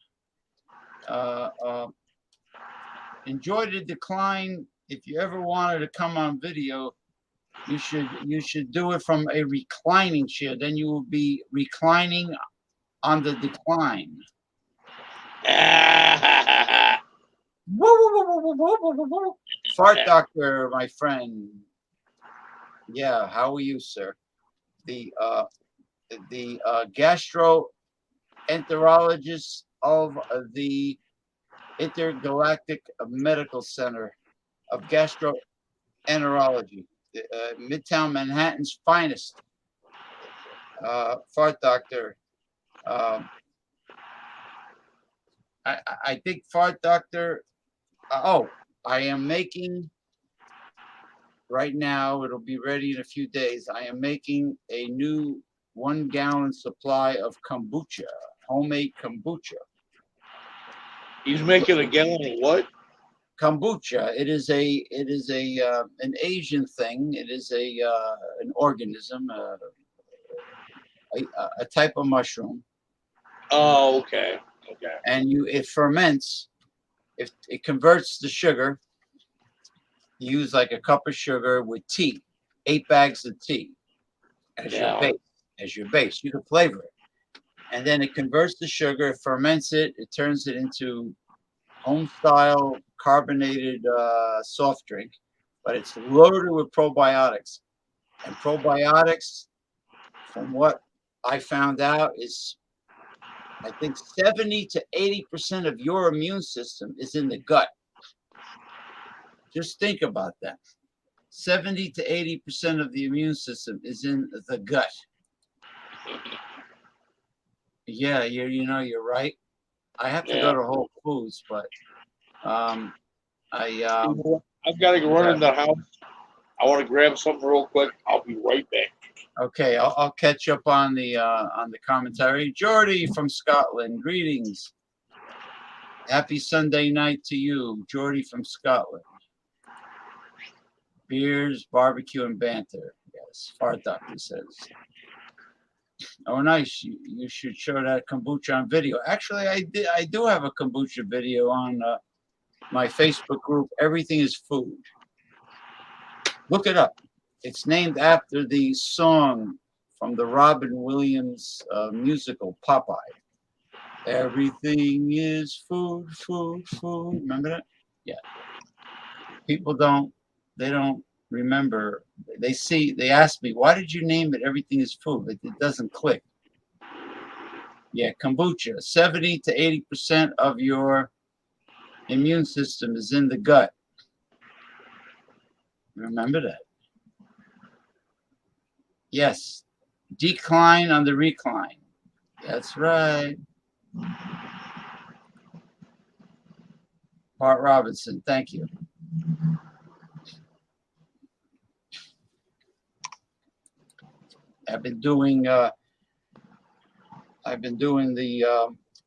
Enjoy the decline. If you ever wanted to come on video, You should do it from a reclining chair. Then you will be reclining on the decline. Fart doctor, my friend. Yeah, how are you, sir? The gastroenterologist of the Intergalactic Medical Center of Gastroenterology, Midtown Manhattan's finest. Fart doctor. I think Fart doctor. I am making right now. It'll be ready in a few days. I am making a new 1 gallon supply of kombucha, homemade kombucha. He's making a gallon of what? Kombucha. It is an Asian thing. It is an organism, a type of mushroom. Oh, okay. Okay. And it ferments. If it converts the sugar, you use like a cup of sugar with tea, 8 bags of tea as your base. As your base, you can flavor it, and then it converts the sugar, it ferments it, it turns it into home style carbonated soft drink, but it's loaded with probiotics. And probiotics, from what I found out, is I think 70 to 80% of your immune system is in the gut. Just think about that. 70 to 80% of the immune system is in the gut. Yeah, you're right. I have to go to Whole Foods, but I've got to go run in the house. I want to grab something real quick. I'll be right back. Okay, I'll catch up on the commentary. Jordy from Scotland, greetings. Happy Sunday night to you, Jordy from Scotland. Beers, barbecue, and banter. Yes, Fart Doctor says. Oh, nice. You should show that kombucha on video. Actually, I do have a kombucha video on my Facebook group. Everything is food. Look it up. It's named after the song from the Robin Williams musical Popeye. Everything is food, food, food. Remember that? Yeah. People don't remember. They ask me, why did you name it Everything is Food? It doesn't click. Yeah, kombucha. 70 to 80% of your immune system is in the gut. Remember that. Yes. Decline on the recline. That's right. Bart Robinson, thank you. I've been doing the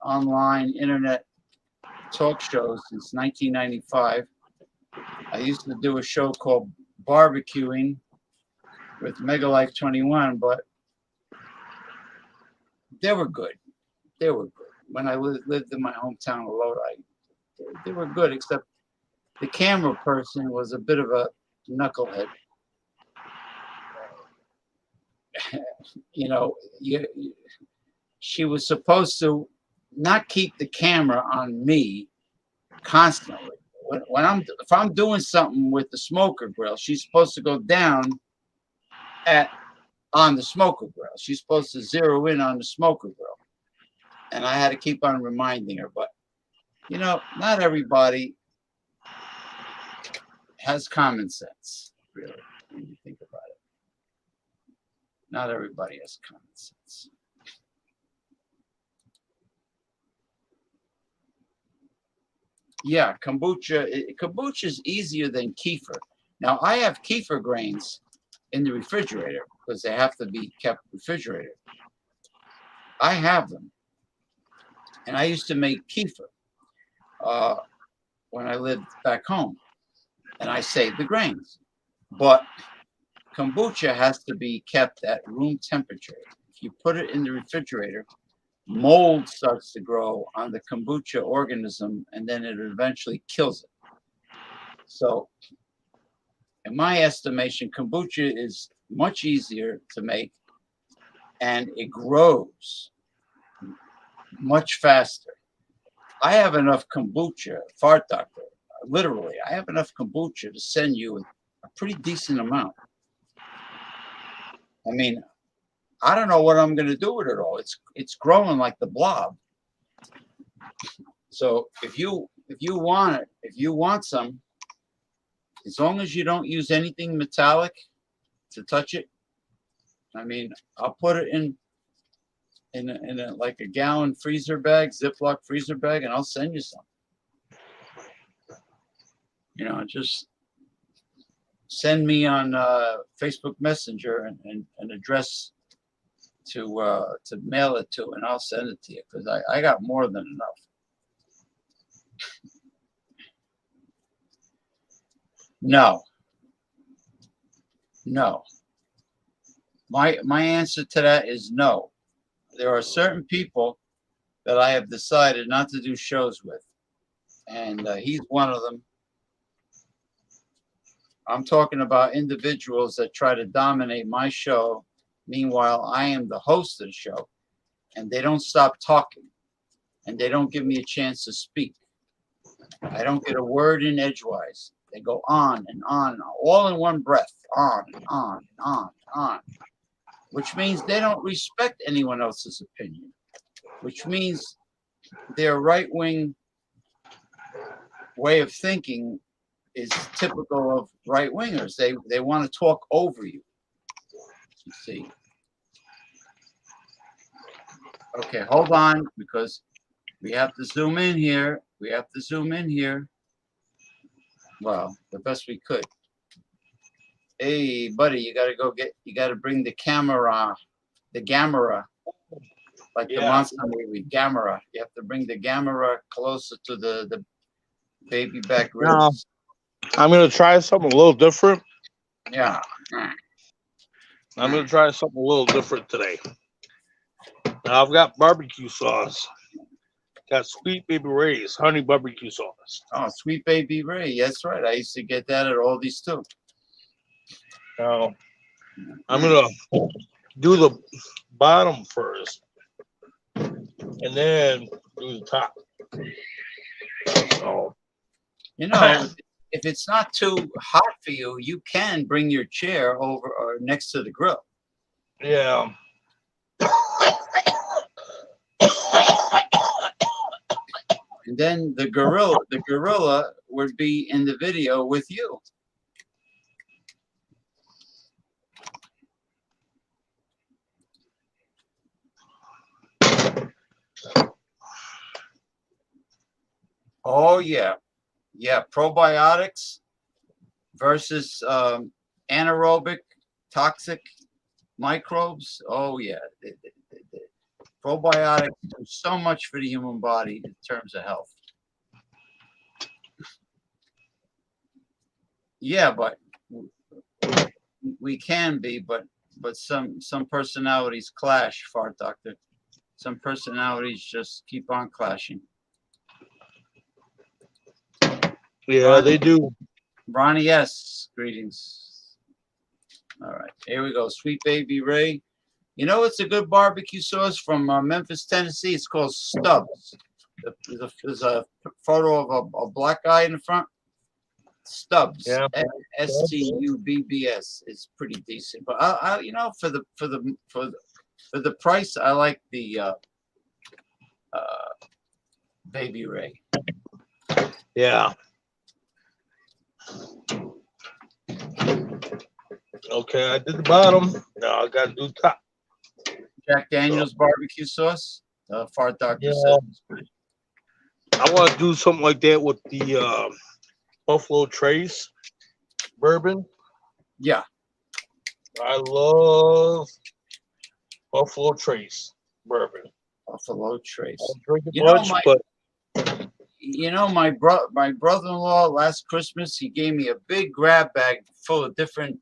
online internet talk shows since 1995. I used to do a show called Barbecuing with Mega Life 21, but they were good. They were good. When I lived in my hometown of Lodi, they were good, except the camera person was a bit of a knucklehead. She was supposed to not keep the camera on me constantly. If I'm doing something with the smoker grill, she's supposed to go down on the smoker grill. She's supposed to zero in on the smoker grill, and I had to keep on reminding her. But not everybody has common sense, really, when you think about it. Not everybody has common sense. Yeah, kombucha is easier than kefir. Now, I have kefir grains in the refrigerator because they have to be kept refrigerated. I have them. And I used to make kefir when I lived back home. And I saved the grains. But kombucha has to be kept at room temperature. If you put it in the refrigerator, mold starts to grow on the kombucha organism, and then it eventually kills it. So in my estimation, kombucha is much easier to make, and it grows much faster. I have enough kombucha, fart doctor. Literally, I have enough kombucha to send you a pretty decent amount. I mean, I don't know what I'm going to do with it all. It's growing like the blob. So if you want it, if you want some, as long as you don't use anything metallic to touch it, I mean, I'll put it in a like a gallon freezer bag, Ziploc freezer bag, and I'll send you some. You know, just send me on Facebook Messenger and an address to mail it to, and I'll send it to you because I got more than enough. No. My answer to that is no. There are certain people that I have decided not to do shows with, and he's one of them. I'm talking about individuals that try to dominate my show. Meanwhile, I am the host of the show, and they don't stop talking, and they don't give me a chance to speak. I don't get a word in edgewise. They go on and on, all in one breath, on and on and on and on, which means they don't respect anyone else's opinion, which means their right-wing way of thinking is typical of right-wingers. They want to talk over you. You see. Okay, hold on, because we have to zoom in here. Well, the best we could. Hey, buddy, you gotta bring the camera, like the monster movie, Gamera. You have to bring the Gamera closer to the baby back ribs. I'm gonna try something a little different. Yeah. I'm gonna try something a little different today. Now I've got barbecue sauce. Got Sweet Baby Ray's honey barbecue sauce. Oh, Sweet Baby Ray. That's right. I used to get that at Aldi's too. Now I'm gonna do the bottom first, and then do the top. So, you know, if it's not too hot for you, you can bring your chair over or next to the grill. Yeah. And then the gorilla would be in the video with you. Oh yeah. Probiotics versus anaerobic toxic microbes. Oh yeah. Probiotics do so much for the human body in terms of health. Yeah, but we can be, but some personalities clash, Fart Doctor. Some personalities just keep on clashing. Yeah, Ronnie, they do. Ronnie S. Greetings. All right, here we go. Sweet Baby Ray. You know, it's a good barbecue sauce from Memphis, Tennessee. It's called Stubbs. There's a photo of a black guy in the front. Stubbs. Yeah. Stubbs. It's pretty decent, but I you know, for the price, I like the Baby Ray. Yeah. Okay, I did the bottom. Now I got to do the top. Jack Daniel's barbecue sauce. Fart Doctor said. I want to do something like that with the Buffalo Trace bourbon. Yeah. I love Buffalo Trace bourbon. Buffalo Trace. I don't drink it much, but you know, my brother-in-law last Christmas, he gave me a big grab bag full of different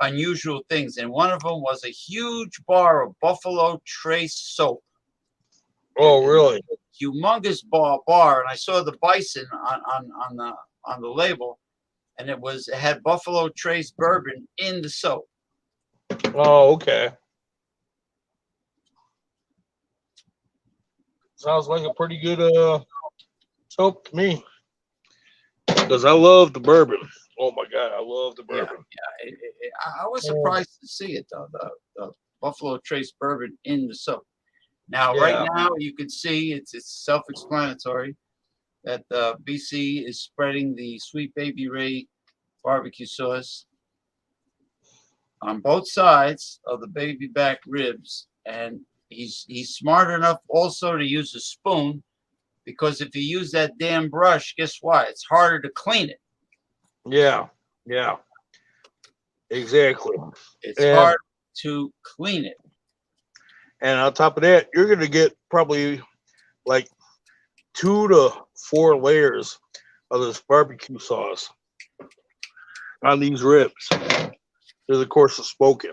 unusual things, and one of them was a huge bar of Buffalo Trace soap. Oh, really? Humongous bar, and I saw the bison on the label, and it had Buffalo Trace bourbon in the soap. Oh, okay. Sounds like a pretty good soap to me. Because I love the bourbon. Oh my God, I love the bourbon. Yeah. I was surprised to see it though. The Buffalo Trace bourbon in the soap. Now, right now, you can see it's self-explanatory that BC is spreading the Sweet Baby Ray barbecue sauce on both sides of the baby back ribs, and he's smart enough also to use a spoon, because if you use that damn brush, guess what? It's harder to clean it. Yeah, exactly. It's hard to clean it. And on top of that, you're gonna get probably like 2 to 4 layers of this barbecue sauce on these ribs through the course of smoking.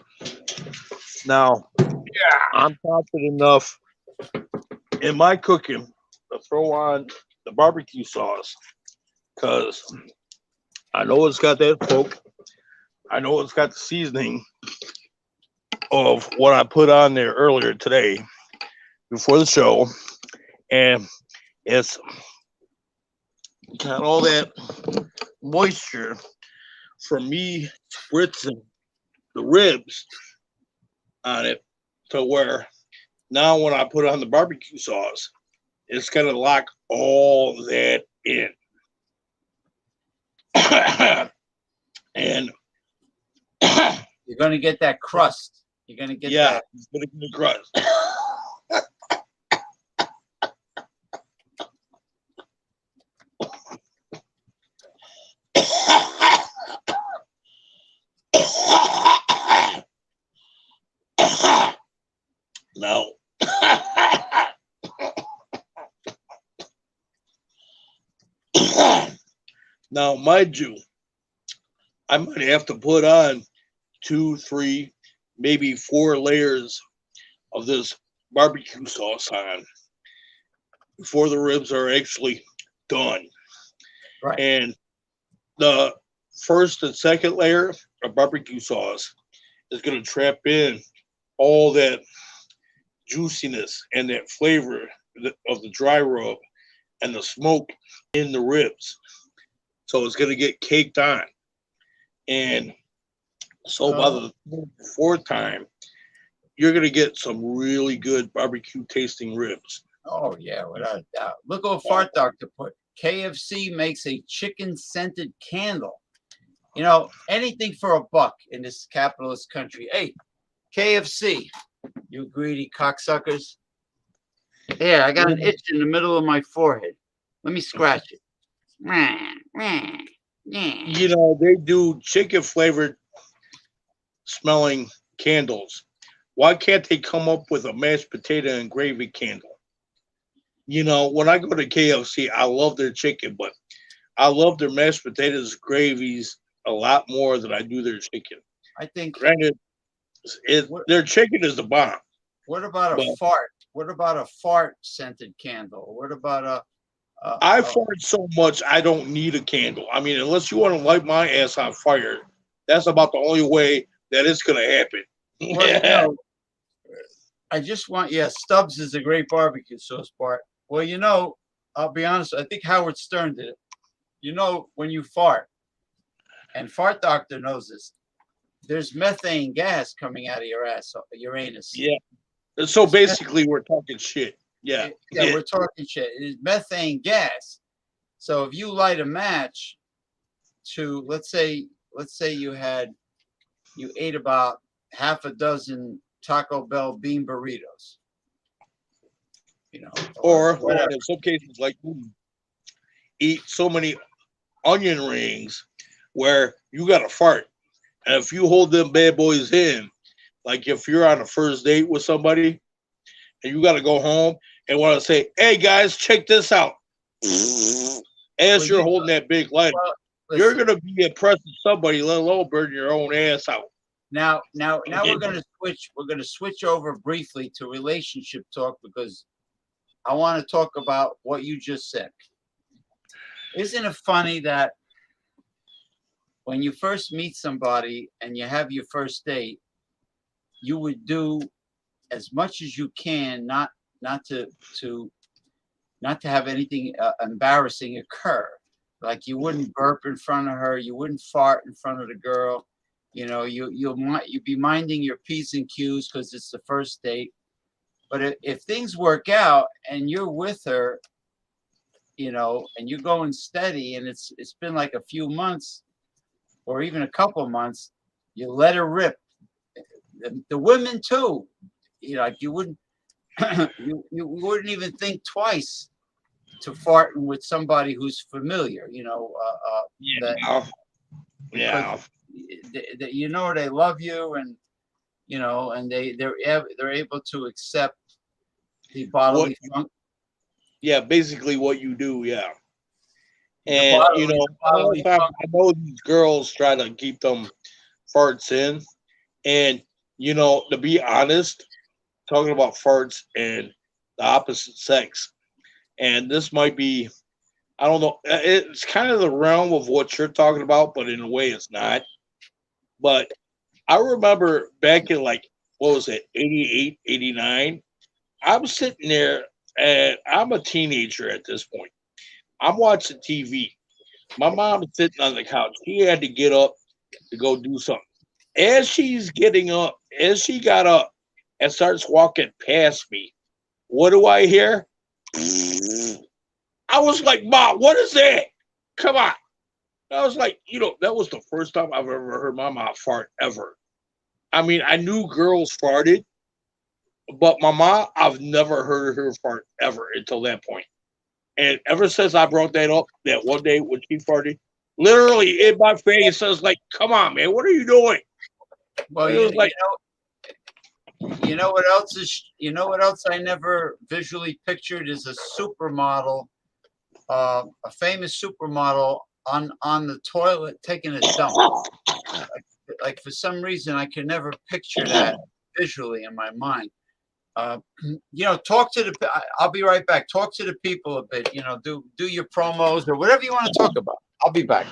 Now, I'm confident enough in my cooking to throw on the barbecue sauce because I know it's got that smoke. I know it's got the seasoning of what I put on there earlier today before the show. And it's got all that moisture from me spritzing the ribs on it to where now when I put on the barbecue sauce, it's going to lock all that in. And you're going to get that crust. You're going to get that. It's going to get the crust. Now, now, mind you, I might have to put on 2, 3, maybe 4 layers of this barbecue sauce on before the ribs are actually done. Right. And the first and second layer of barbecue sauce is going to trap in all that juiciness and that flavor of the dry rub and the smoke in the ribs. So it's going to get caked on. And so by the fourth time, you're going to get some really good barbecue tasting ribs. Oh, yeah, without a doubt. Look what Fart Doctor put. KFC makes a chicken scented candle. You know, anything for a buck in this capitalist country. Hey, KFC, you greedy cocksuckers. Yeah, I got an itch in the middle of my forehead. Let me scratch it. You know, they do chicken flavored smelling candles. Why can't they come up with a mashed potato and gravy candle? You know, when I go to KFC, I love their chicken, but I love their mashed potatoes, gravies a lot more than I do their chicken. I think, granted, their chicken is the bomb. What about a fart? What about a fart scented candle? What about I fart so much I don't need a candle. I mean, unless you want to light my ass on fire, that's about the only way that it's gonna happen. Well, you know, I just want Stubbs is a great barbecue sauce, Bart. Well, you know, I'll be honest, I think Howard Stern did it. You know, when you fart, and Fart Doctor knows this, there's methane gas coming out of your ass, your anus. Yeah. So basically, we're talking shit. Yeah. Yeah, we're talking shit. It is methane gas. So if you light a match to, let's say you ate about half a dozen Taco Bell bean burritos, you know, or in some cases, like eat so many onion rings where you got to fart. And if you hold them bad boys in, like if you're on a first date with somebody and you got to go home and want to say, hey guys, check this out. As you're holding that big lighter, you're going to be impressing somebody, let alone burn your own ass out. Now we're going to switch. We're going to switch over briefly to relationship talk because I want to talk about what you just said. Isn't it funny that when you first meet somebody and you have your first date, you would do as much as you can not to not to have anything embarrassing occur. Like you wouldn't burp in front of her, you wouldn't fart in front of the girl. You know, you'd be minding your p's and q's because it's the first date. But if things work out and you're with her, you know, and you're going steady, and it's been like a few months or even a couple of months, you let her rip. The women too, you know, like you wouldn't you wouldn't even think twice to farting with somebody who's familiar, you know, that Yeah. because Yeah. you know they love you, and you know, and they're able to accept the What? bodily fun- Yeah. Basically, what you do. Yeah. the And you bodily know, the a lot of bodily times fun- I know these girls try to keep them farts in, and you know, to be honest, talking about farts and the opposite sex, and this might be, I don't know, it's kind of the realm of what you're talking about, but in a way, it's not. But I remember back in like, what was it, 88, 89. I'm sitting there and I'm a teenager at this point. I'm watching TV. My mom's sitting on the couch. She had to get up to go do something. As she's getting up, as she got up and starts walking past me, what do I hear? I was like, Mom, what is that? Come on. I was like, you know, that was the first time I've ever heard my mom fart ever. I mean, I knew girls farted, but my mom, I've never heard her fart ever until that point. And ever since I brought that up, that one day when she farted, literally in my face, I was like, "Come on, man, what are you doing?" well, And it was like, you know what else is, you know what else I never visually pictured is a supermodel, a famous supermodel on the toilet taking a dump. Like for some reason I can never picture that visually in my mind. Uh, you know, talk to the. I'll be right back. Talk to the people a bit. You know, do your promos or whatever you want to talk about. I'll be back.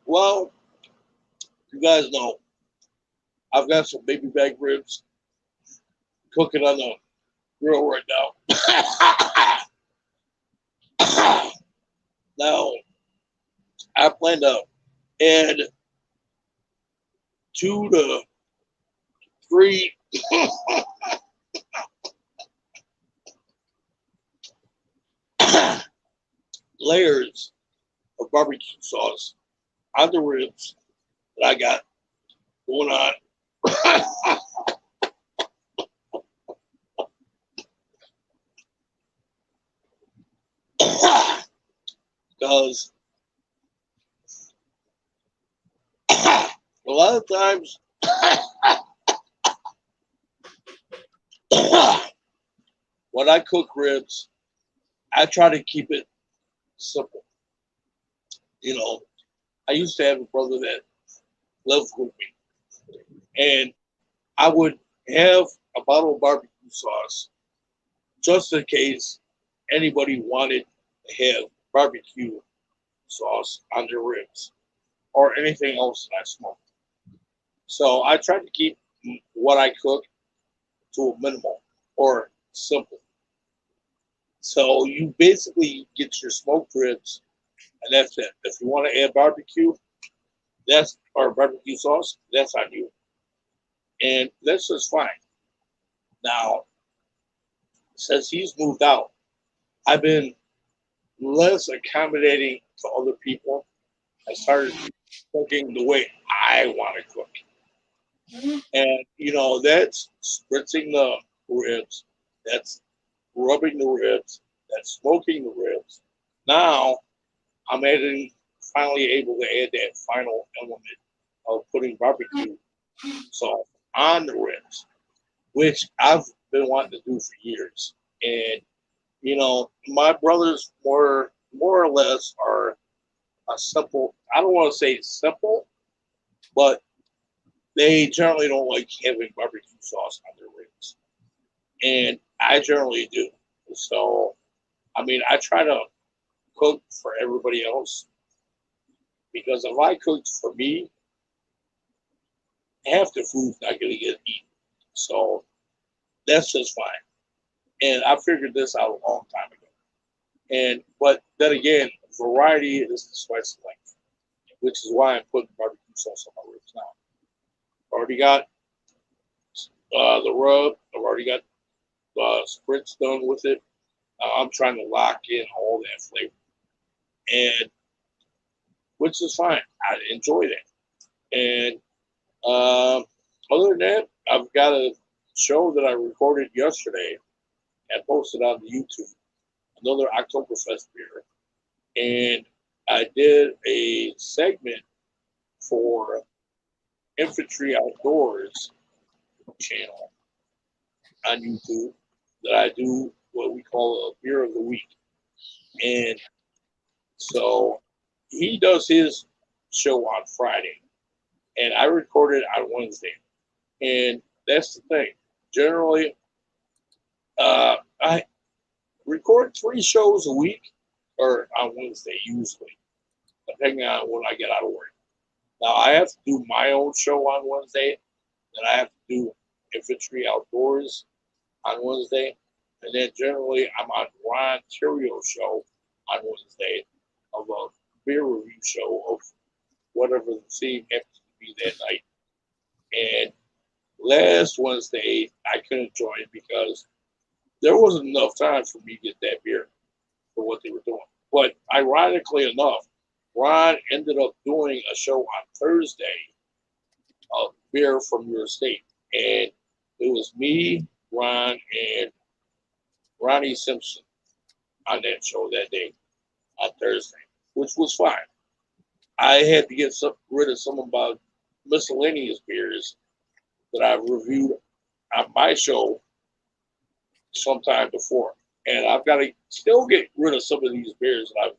well, you guys know I've got some baby back ribs cooking on the grill right now. Now, I plan to add 2 to 3 layers of barbecue sauce on the ribs that I got going on. Because a lot of times when I cook ribs, I try to keep it simple. You know, I used to have a brother that lived with me, and I would have a bottle of barbecue sauce just in case anybody wanted to have barbecue sauce on their ribs or anything else that I smoke. So I tried to keep what I cook to a minimal or simple. So you basically get your smoked ribs, and that's it. If you want to add barbecue, that's or barbecue sauce, that's on you, and that's just fine. Now, since he's moved out, I've been less accommodating to other people. I started cooking the way I want to cook, and you know that's spritzing the ribs, that's rubbing the ribs, that's smoking the ribs. Now I'm adding, finally able to add that final element of putting barbecue sauce on the ribs, which I've been wanting to do for years. And you know, my brothers more or less are a simple. I don't want to say simple, but they generally don't like having barbecue sauce on their ribs, and I generally do. So, I mean, I try to cook for everybody else. Because if I cooked for me, half the food's not going to get eaten. So that's just fine. And I figured this out a long time ago. But then again, variety is the spice of life, which is why I'm putting barbecue sauce on my ribs now. Already got the rub. I've already got spritz done with it. I'm trying to lock in all that flavor, and which is fine. I enjoy that. And other than that, I've got a show that I recorded yesterday and posted on the YouTube. Another Oktoberfest beer, and I did a segment for Infantry Outdoors channel on YouTube that I do what we call a beer of the week. And so he does his show on Friday, and I recorded on Wednesday. And that's the thing. Generally, I record 3 shows a week, or on Wednesday usually, depending on when I get out of work. Now I have to do my own show on Wednesday, then I have to do Infantry Outdoors on Wednesday, and then generally I'm on Ron Terrio's show on Wednesday of a beer review show of whatever the theme happens to be that night. And last Wednesday I couldn't join because there wasn't enough time for me to get that beer for what they were doing. But ironically enough, Ron ended up doing a show on Thursday of beer from your state. And it was me, Ron, and Ronnie Simpson on that show that day on Thursday, which was fine. I had to get rid of some of my miscellaneous beers that I've reviewed on my show sometime before. And I've got to still get rid of some of these beers that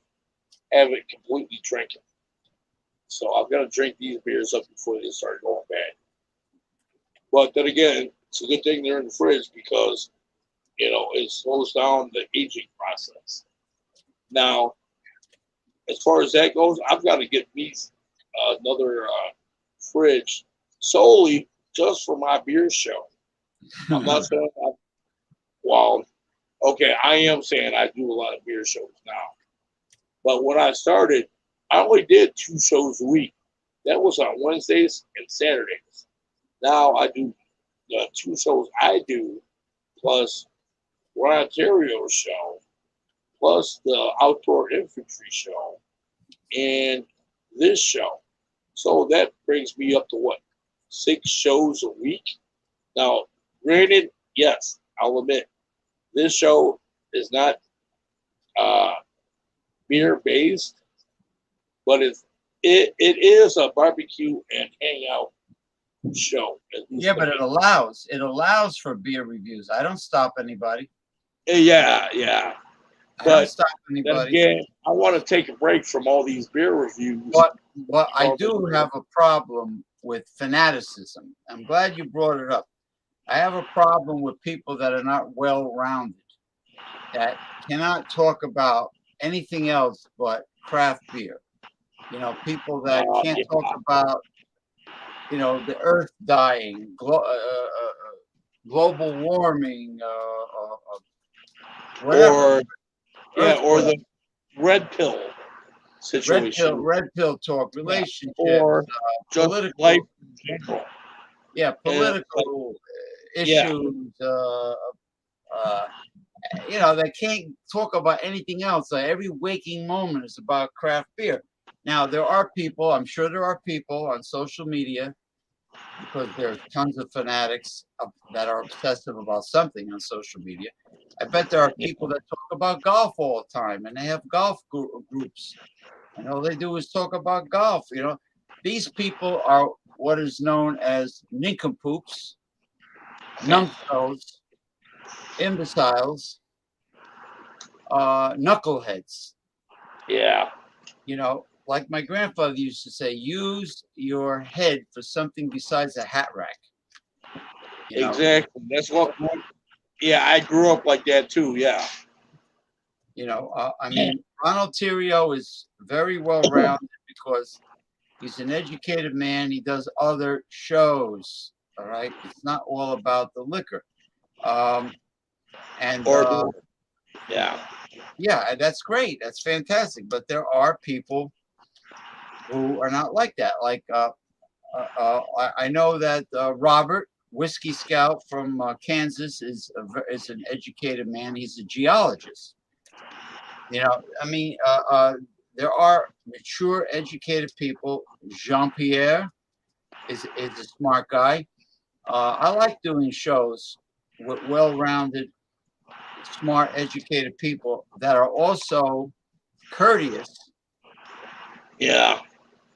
I haven't completely drinking. So I've got to drink these beers up before they start going bad. But then again, it's a good thing they're in the fridge because, it slows down the aging process. Now, as far as that goes, I've got to get me another fridge solely just for my beer show. I'm not saying I am saying I do a lot of beer shows now. But when I started, I only did 2 shows a week. That was on Wednesdays and Saturdays. Now I do the 2 shows I do, plus Ron Terrio's show, plus the Outdoor Infantry show, and this show. So that brings me up to 6 shows a week? Now, granted, yes, I'll admit, this show is not beer-based, but it is a barbecue and hangout show. Yeah, but it allows for beer reviews. I don't stop anybody. Yeah. I don't stop anybody. Again, I want to take a break from all these beer reviews. But I do have a problem with fanaticism. I'm glad you brought it up. I have a problem with people that are not well-rounded, that cannot talk about anything else but craft beer. People that can't talk about, the earth dying, global warming, whatever. Or the red pill situation. Red pill talk, relationships, or just political, life in general. Yeah, political issues. They can't talk about anything else. Every waking moment is about craft beer. Now, I'm sure there are people on social media, because there's tons of fanatics that are obsessive about something on social media. I bet there are people that talk about golf all the time, and they have golf groups. And all they do is talk about golf. These people are what is known as nincompoops, numbskulls, imbeciles, knuckleheads. Yeah. Like my grandfather used to say, use your head for something besides a hat rack. Exactly. That's what. Yeah, I grew up like that too. Yeah. I mean, Ronald Theriot is very well rounded because he's an educated man. He does other shows. All right, it's not all about the liquor. And yeah, yeah, that's great. That's fantastic. But there are people who are not like that. Like I know that Robert Whiskey Scout from Kansas is an educated man. He's a geologist. I mean, there are mature, educated people. Jean Pierre is a smart guy. I like doing shows with well-rounded, smart, educated people that are also courteous yeah.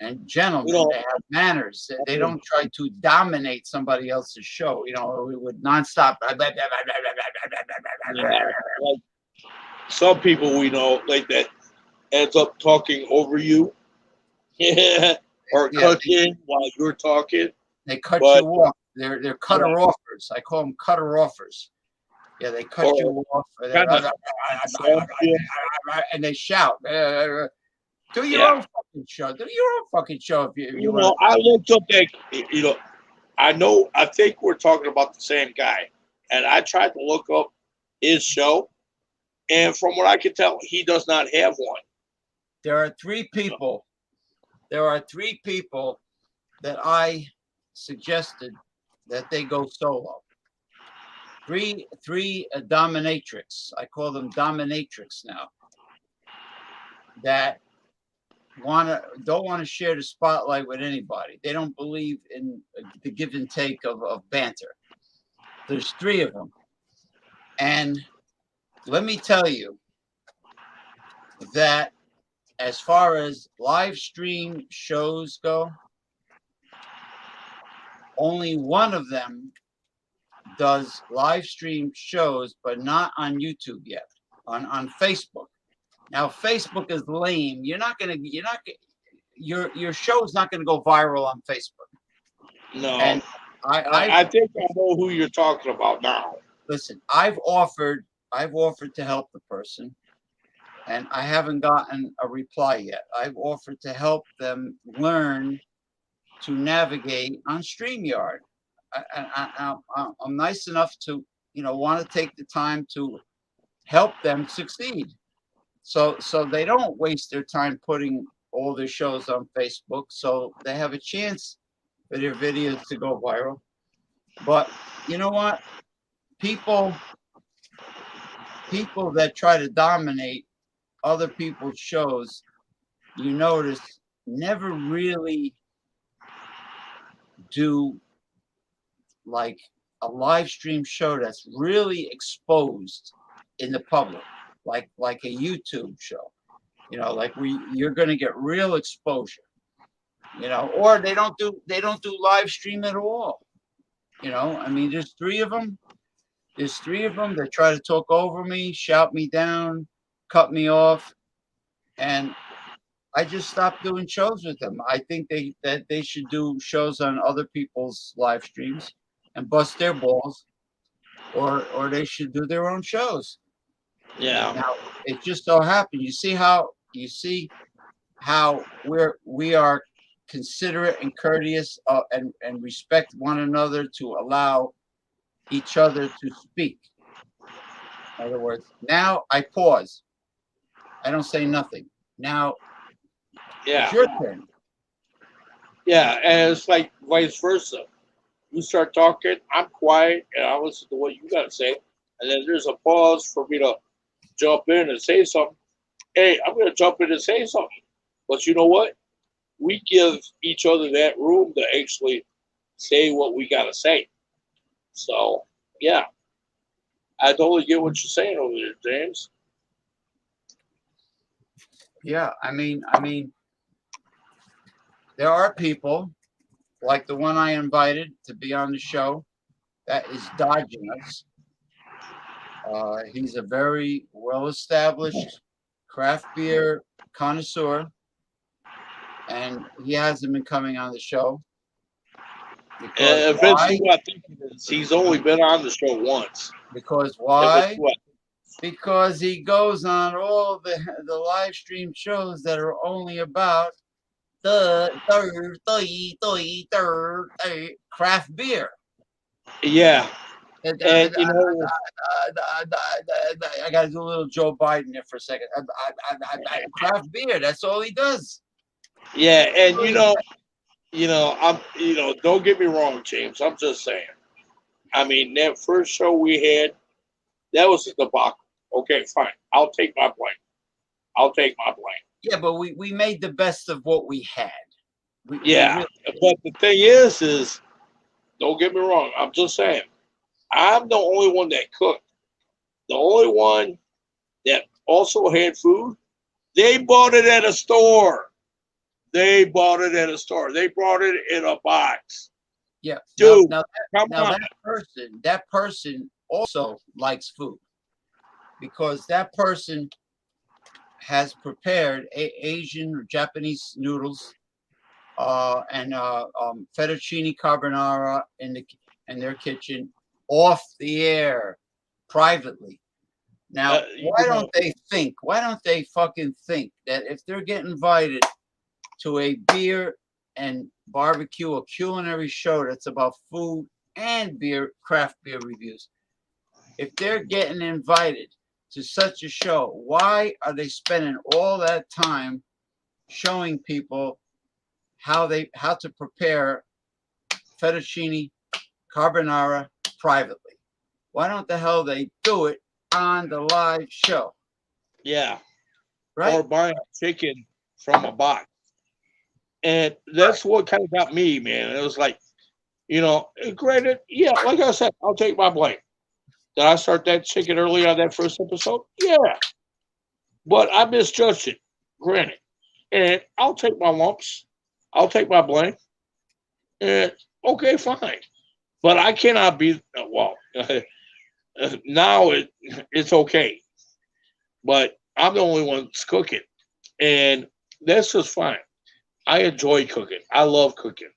and gentlemen. They have manners. They don't try to dominate somebody else's show. With nonstop. Yeah. Like some people we know, like that, ends up talking over you, or cutting while you're talking. They cut you off. They're cutter offers. I call them cutter offers. Yeah, they cut you off. And they shout. Do your own fucking show. Do your own fucking show if you want. I looked up that. I think we're talking about the same guy, and I tried to look up his show, and from what I can tell, he does not have one. There are three people. There are three people that I suggested that they go solo. Three dominatrix. I call them dominatrix now. That don't want to share the spotlight with anybody. They don't believe in the give and take of banter. There's three of them. And let me tell you that as far as live stream shows go, only one of them does live stream shows, but not on YouTube yet, on Facebook. Now, Facebook is lame. Your show is not going to go viral on Facebook. No. And I think I know who you're talking about now. Listen, I've offered to help the person, and I haven't gotten a reply yet. I've offered to help them learn to navigate on StreamYard. I'm nice enough to, want to take the time to help them succeed. So they don't waste their time putting all their shows on Facebook, so they have a chance for their videos to go viral. But you know what? People that try to dominate other people's shows, you notice, never really do like a live stream show that's really exposed in the public, like a YouTube show. You're going to get real exposure. Or they don't do live stream at all. I mean, there's three of them. There's three of them that try to talk over me, shout me down, cut me off, and I just stopped doing shows with them. I think that they should do shows on other people's live streams and bust their balls, or they should do their own shows. Yeah. Now, it just so happened. You see how we are considerate and courteous and respect one another to allow each other to speak. In other words, now I pause. I don't say nothing. Now, it's your turn. Yeah, and it's like vice versa. You start talking, I'm quiet, and I listen to what you got to say, and then there's a pause for me to jump in and say something. Hey, I'm going to jump in and say something. But you know what? We give each other that room to actually say what we got to say. So, yeah. I totally get what you're saying over there, James. Yeah, I mean, there are people like the one I invited to be on the show that is dodging us. He's a very well-established craft beer connoisseur, and he hasn't been coming on the show. Eventually, I think he's only been on the show once. Because why? because he goes on all the live stream shows that are only about craft beer. Yeah, And, and you know, I got to do a little Joe Biden there for a second. Craft beer. That's all he does. yeah, and I'm, don't get me wrong, James. I'm just saying. I mean, that first show we had, that was a debacle. Okay, fine. I'll take my blame. I'll take my blame. Yeah, but we made the best of what we had. We Yeah, really but the thing is, don't get me wrong. I'm just saying, I'm the only one that cooked. The only one that also had food. They bought it at a store. They bought it at a store. They brought it in a box. yeah. Dude, come Now on. that person also likes food because that person has prepared Asian or Japanese noodles and fettuccine carbonara in their kitchen off the air privately. Now, You why know, don't they think? Why don't they fucking think that if they're getting invited to a beer and barbecue, a culinary show that's about food and beer, craft beer reviews, if they're getting invited to such a show, why are they spending all that time showing people how to prepare fettuccine carbonara privately? Why don't the hell they do it on the live show? yeah, Right? or buying chicken from a box. And that's what kind of got me, man. It was like, granted, yeah, like I said, I'll take my blame. Did I start that chicken early on that first episode? Yeah, but I misjudged it, granted. And I'll take my lumps. I'll take my blame. And okay, fine. But I cannot be, well, now it's okay. But I'm the only one that's cooking. And that's just fine. I enjoy cooking. I love cooking.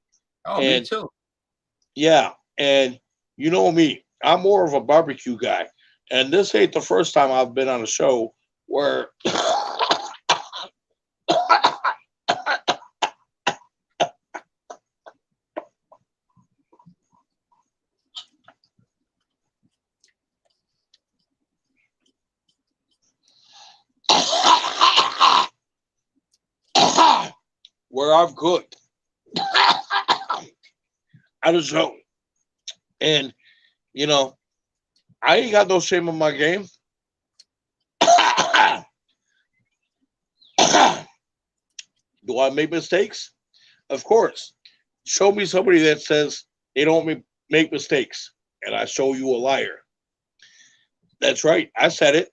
Oh, me And too. yeah, and you know me, I'm more of a barbecue guy. And this ain't the first time I've been on a show where where I've cooked at a show. And, you know, I ain't got no shame in my game. Do I make mistakes? Of course. Show me somebody that says they don't make mistakes, and I show you a liar. That's right. I said it.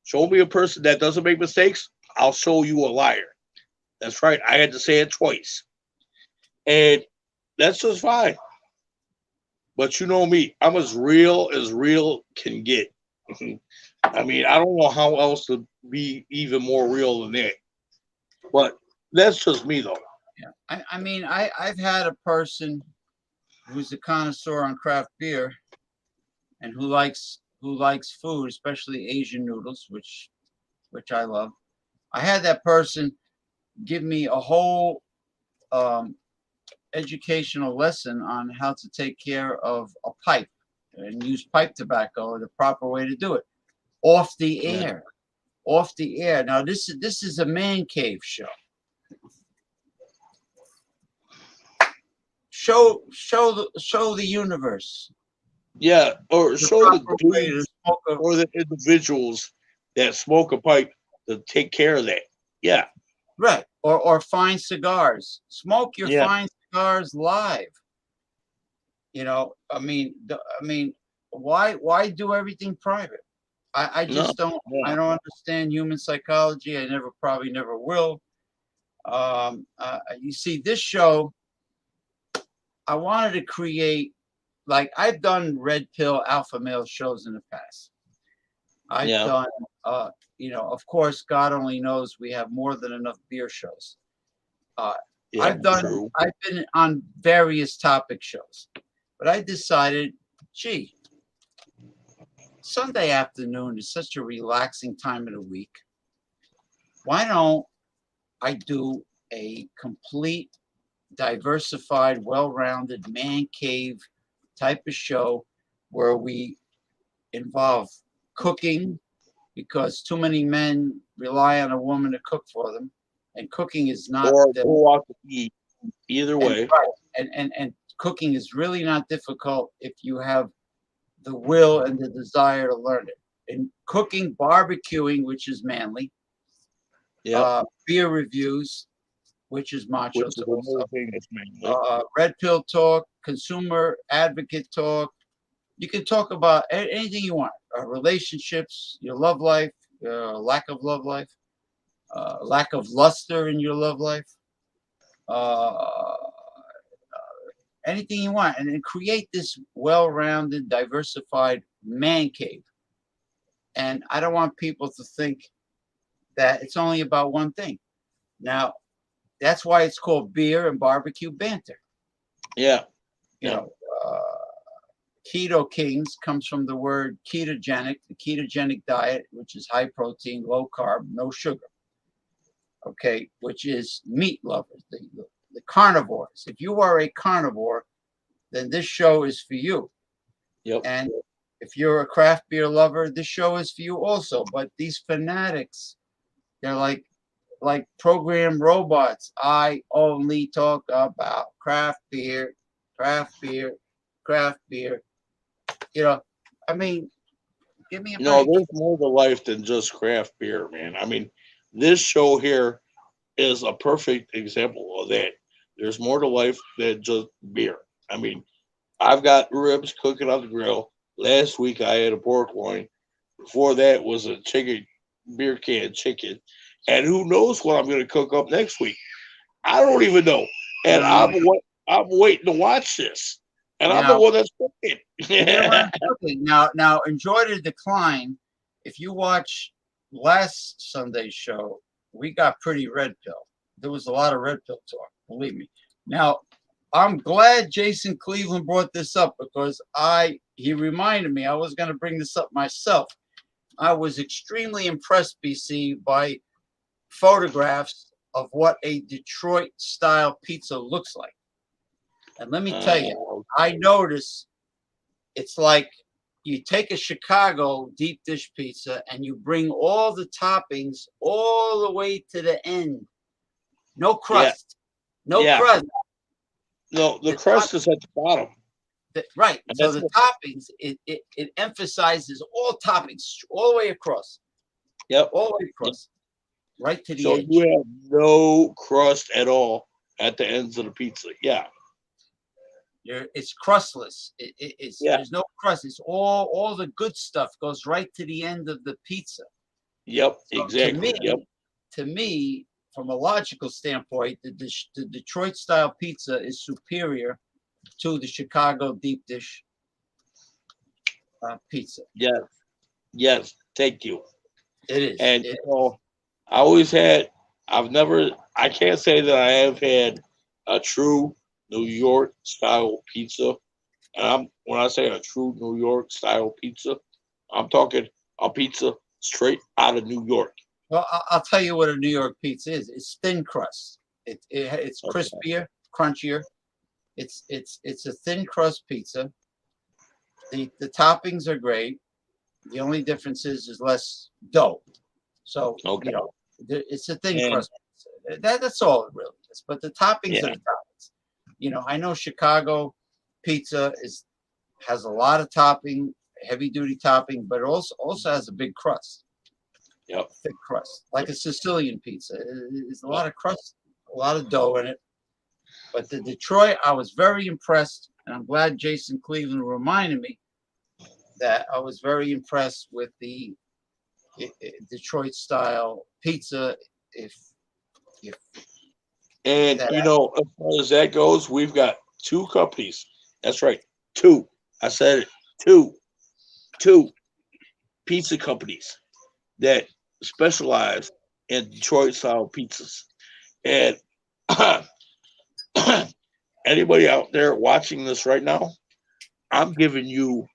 Show me a person that doesn't make mistakes, I'll show you a liar. That's right. I had to say it twice. And that's just fine. But you know me, I'm as real can get. I mean, I don't know how else to be even more real than that. But that's just me, though. Yeah. I mean, I've had a person who's a connoisseur on craft beer and who likes food, especially Asian noodles, which I love. I had that person give me a whole um, educational lesson on how to take care of a pipe and use pipe tobacco, the proper way to do it off the Yeah. air. Off the air. Now this is a man cave show. Show the universe Yeah, or the show the proper way to dudes smoke a or the individuals that smoke a pipe to take care of that. Yeah, right or fine cigars. Smoke your yeah, fine cigars live. I mean, why do everything private? I no, just don't. I no, don't understand human psychology. I probably never will. You see, this show, I wanted to create, like I've done red pill alpha male shows in the past. I've yeah, done, of course, God only knows we have more than enough beer shows. Uh, yeah, true. I've been on various topic shows, but I decided, gee, Sunday afternoon is such a relaxing time of the week. Why don't I do a complete, diversified, well-rounded man cave type of show where we involve cooking because too many men rely on a woman to cook for them, and cooking is not Or them. go out to eat. Either And, way. right, and cooking is really not difficult if you have the will and the desire to learn it. In cooking, barbecuing, which is manly, Yep. beer reviews, which is macho Which is also, another thing that's mainly. red pill talk, consumer advocate talk. You can talk about anything you want, relationships, your love life, lack of love life, lack of luster in your love life, uh, anything you want, and then create this well-rounded, diversified man cave. And I don't want people to think that it's only about one thing. Now, that's why it's called beer and barbecue banter. Yeah. You know, Keto Kings comes from the word ketogenic, the ketogenic diet, which is high protein, low carb, no sugar. Okay, which is meat lovers, the carnivores. If you are a carnivore, then this show is for you. Yep. And if you're a craft beer lover, this show is for you also. But these fanatics, they're like programmed robots. I only talk about craft beer, craft beer, craft beer. You know, I mean, give me a No, break. there's more to life than just craft beer, man. I mean, this show here is a perfect example of that. There's more to life than just beer. I mean, I've got ribs cooking on the grill. Last week I had a pork loin. Before that was a chicken beer can chicken. And who knows what I'm going to cook up next week? I don't even know. And I'm waiting to watch this. And I'm the Now, one that's cooking. you're on cooking. Now, enjoy the decline. If you watch last Sunday's show, we got pretty red pill. There was a lot of red pill talk, believe me. Now, I'm glad Jason Cleveland brought this up because he reminded me I was going to bring this up myself. I was extremely impressed, BC, by photographs of what a Detroit style pizza looks like. And let me tell you, I noticed it's like you take a Chicago deep dish pizza and you bring all the toppings all the way to the end. No crust. Yeah. No crust. No, the crust is at the bottom. Right. So the toppings, it emphasizes all toppings all the way across. Yep. All the way across. Right to the so edge. You have no crust at all at the ends of the pizza. Yeah. It's crustless. There's no crust. It's all the good stuff goes right to the end of the pizza. Yep, So exactly. To me, from a logical standpoint, the Detroit style pizza is superior to the Chicago deep dish pizza. Yes. Thank you. It is. And I can't say that I have had a true New York style pizza. And when I say a true New York style pizza, I'm talking a pizza straight out of New York. Well, I'll tell you what a New York pizza is. It's thin crust. It's crispier, crunchier. It's a thin crust pizza. The toppings are great. The only difference is less dough. So it's a thin crust pizza. That's all it really is. But the toppings are the toppings. I know Chicago pizza has a lot of topping, heavy duty topping, but it also has a big crust. Yep. Thick crust, like a Sicilian pizza. There's a lot of crust, a lot of dough in it. But the Detroit, I was very impressed, and I'm glad Jason Cleveland reminded me that I was very impressed with the Detroit style pizza. As far as that goes, we've got two companies. That's right, two. I said it. Two pizza companies that specialize in Detroit style pizzas. And anybody out there watching this right now, I'm giving you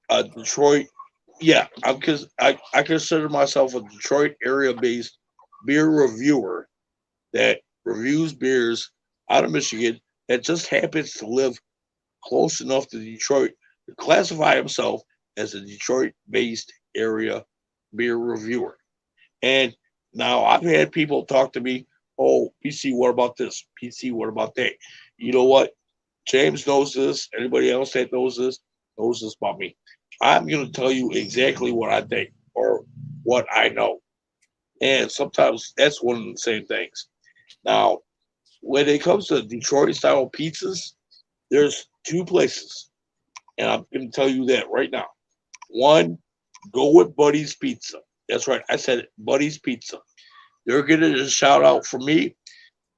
a Detroit yeah, I'm because I consider myself a Detroit area based beer reviewer that reviews beers out of Michigan that just happens to live close enough to Detroit to classify himself as a Detroit based area beer reviewer. And now I've had people talk to me, oh, PC, what about this? PC, what about that? You know what? James knows this. Anybody else that knows this about me. I'm going to tell you exactly what I think or what I know. And sometimes that's one of the same things. Now, when it comes to Detroit style pizzas, there's two places. And I'm going to tell you that right now. One, go with Buddy's Pizza. That's right. I said it, Buddy's Pizza. They're getting a shout out from me,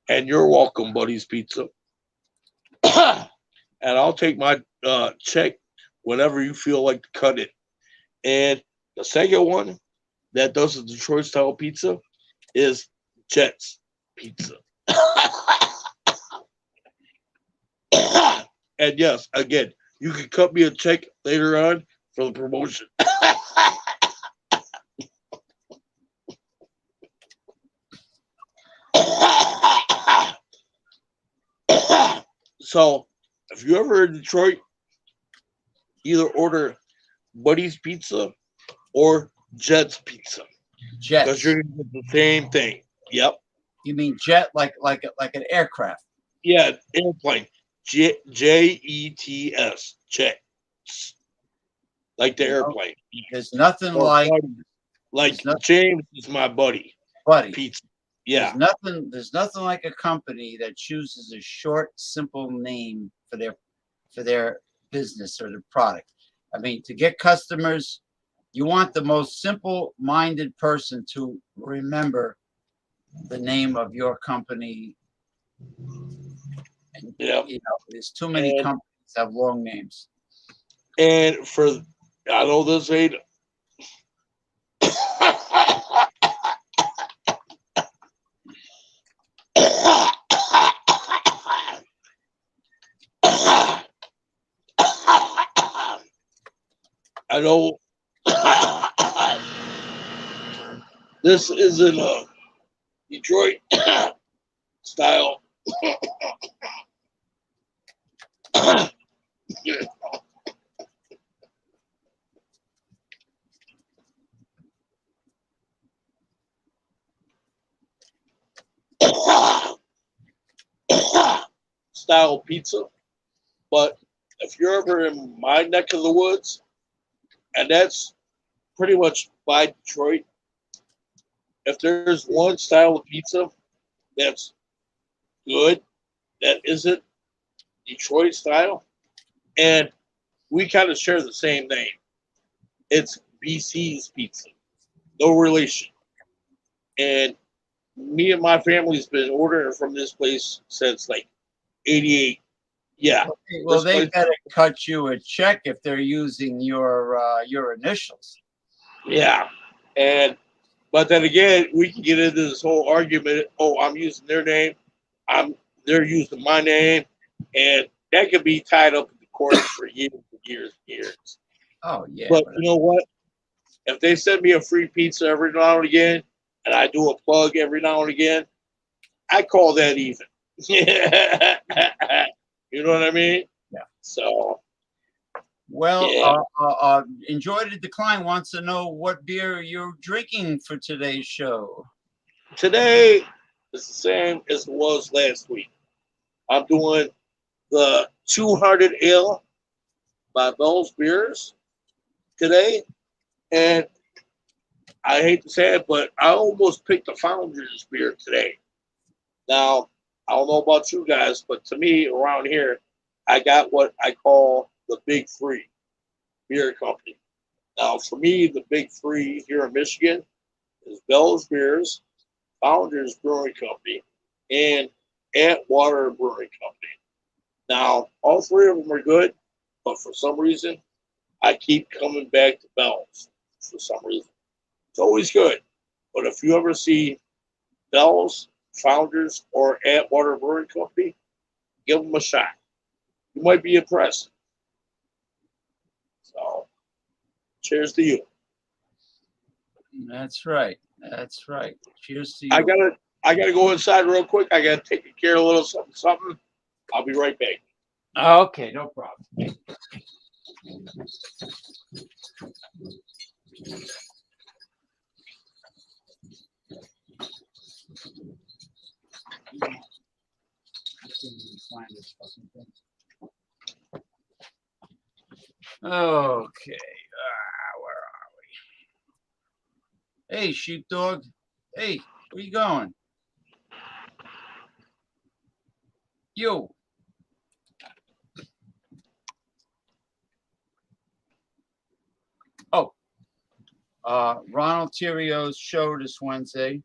and you're welcome, Buddy's Pizza. And I'll take my check whenever you feel like to cut it. And the second one that does the Detroit style pizza is Jets Pizza. And yes, again, you can cut me a check later on for the promotion. So, if you ever in Detroit, either order Buddy's Pizza or Jet's Pizza because Jets. you're gonna get the same thing. Yep. You mean jet like an aircraft? Yeah, airplane. Jets. Jets. Like the You know, airplane. there's nothing Or like buddy. Like there's not, James is my buddy. buddy. Pizza. There's Yeah. nothing like a company that chooses a short, simple name for their business or their product. I mean, to get customers, you want the most simple-minded person to remember the name of your company. And Yeah. there's too many And companies that have long names. and for I know this ain't I know this isn't a Detroit style. Style pizza, but if you're ever in my neck of the woods, and that's pretty much by Detroit, if there's one style of pizza that's good, that isn't Detroit style, and we kind of share the same name. It's BC's Pizza, no relation. And me and my family's been ordering from this place since like '88. Yeah, Well, this they place. better cut you a check if they're using your initials. Yeah, and but then again, we can get into this whole argument. Oh, I'm using their name. I'm they're using my name, and that could be tied up in the courts for years and years and years. Oh yeah, But you know what? If they send me a free pizza every now and again, and I do a plug every now and again, I call that even. You know what I mean? yeah. So Well, yeah, Enjoy the Decline wants to know what beer you're drinking for today's show. today is the same as it was last week. I'm doing the 200 ale by Bell's Beers today, and I hate to say it, but I almost picked the Founders beer today. Now, I don't know about you guys, but to me, around here, I got what I call the Big Three beer company. Now, for me, the Big Three here in Michigan is Bell's Beers, Founders Brewing Company, and Atwater Brewing Company. Now, all three of them are good, but for some reason, I keep coming back to Bell's for some reason. It's always good. But if you ever see Bell's, Founders, or Atwater Brewing Company, give them a shot. You might be impressed. So, cheers to you. That's right. That's right. Cheers to I you. gotta go inside real quick. I gotta take care of a little something. I'll be right back. Okay, no problem. Okay. Where are we? Hey, sheepdog. Hey, where you going? You. Oh, Ronald Terrio's show this Wednesday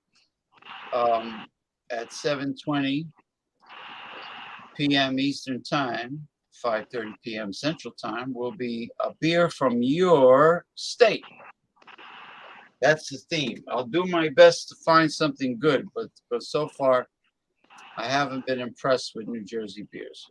at 7:20 p.m. Eastern Time, 5:30 p.m. Central Time will be a beer from your state. That's the theme. I'll do my best to find something good, but so far I haven't been impressed with New Jersey beers.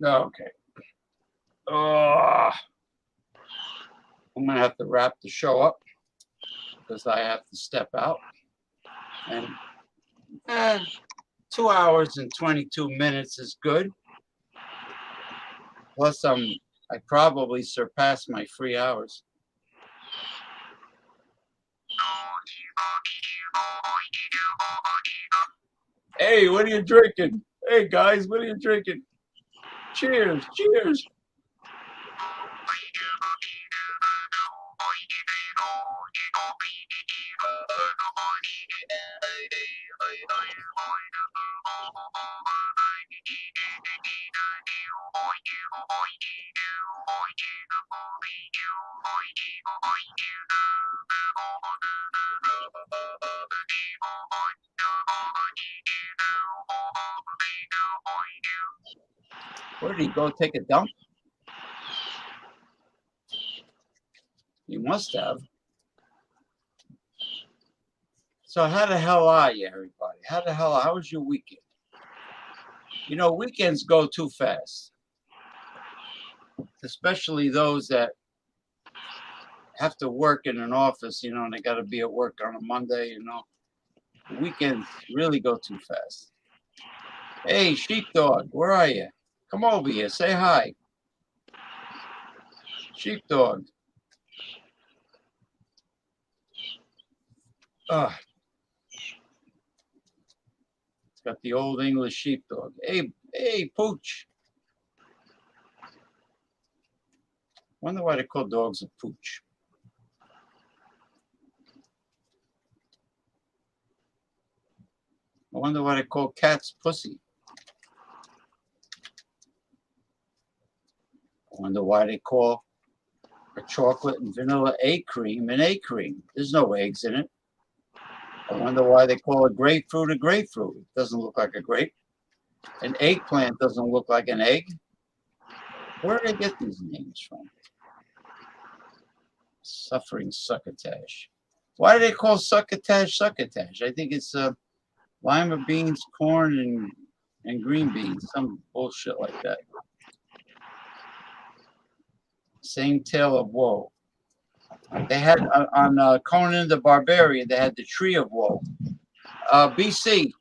Okay. I'm gonna have to wrap the show up because I have to step out. And 2 hours and 22 minutes is good. Plus, I probably surpassed my 3 hours. Hey, what are you drinking? Hey, guys, what are you drinking? Cheers, cheers. Where did he go take a dump? He must have. So how the hell are you, everybody? How was your weekend? You know, weekends go too fast. Especially those that have to work in an office, you know, and they got to be at work on a Monday, you know. Weekends really go too fast. Hey, sheepdog, where are you? Come over here. Say hi. Sheepdog. Ah, it's got the old English sheepdog. Hey, Pooch. Wonder why they call dogs a pooch. I wonder why they call cats pussy. I wonder why they call a chocolate and vanilla egg cream an egg cream. There's no eggs in it. I wonder why they call a grapefruit a grapefruit. It doesn't look like a grape. An eggplant doesn't look like an egg. Where do they get these names from? Suffering succotash. Why do they call succotash succotash? I think it's lima beans, corn, and green beans. Some bullshit like that. Same tale of woe. They had on Conan the Barbarian, they had the Tree of Woe. BC,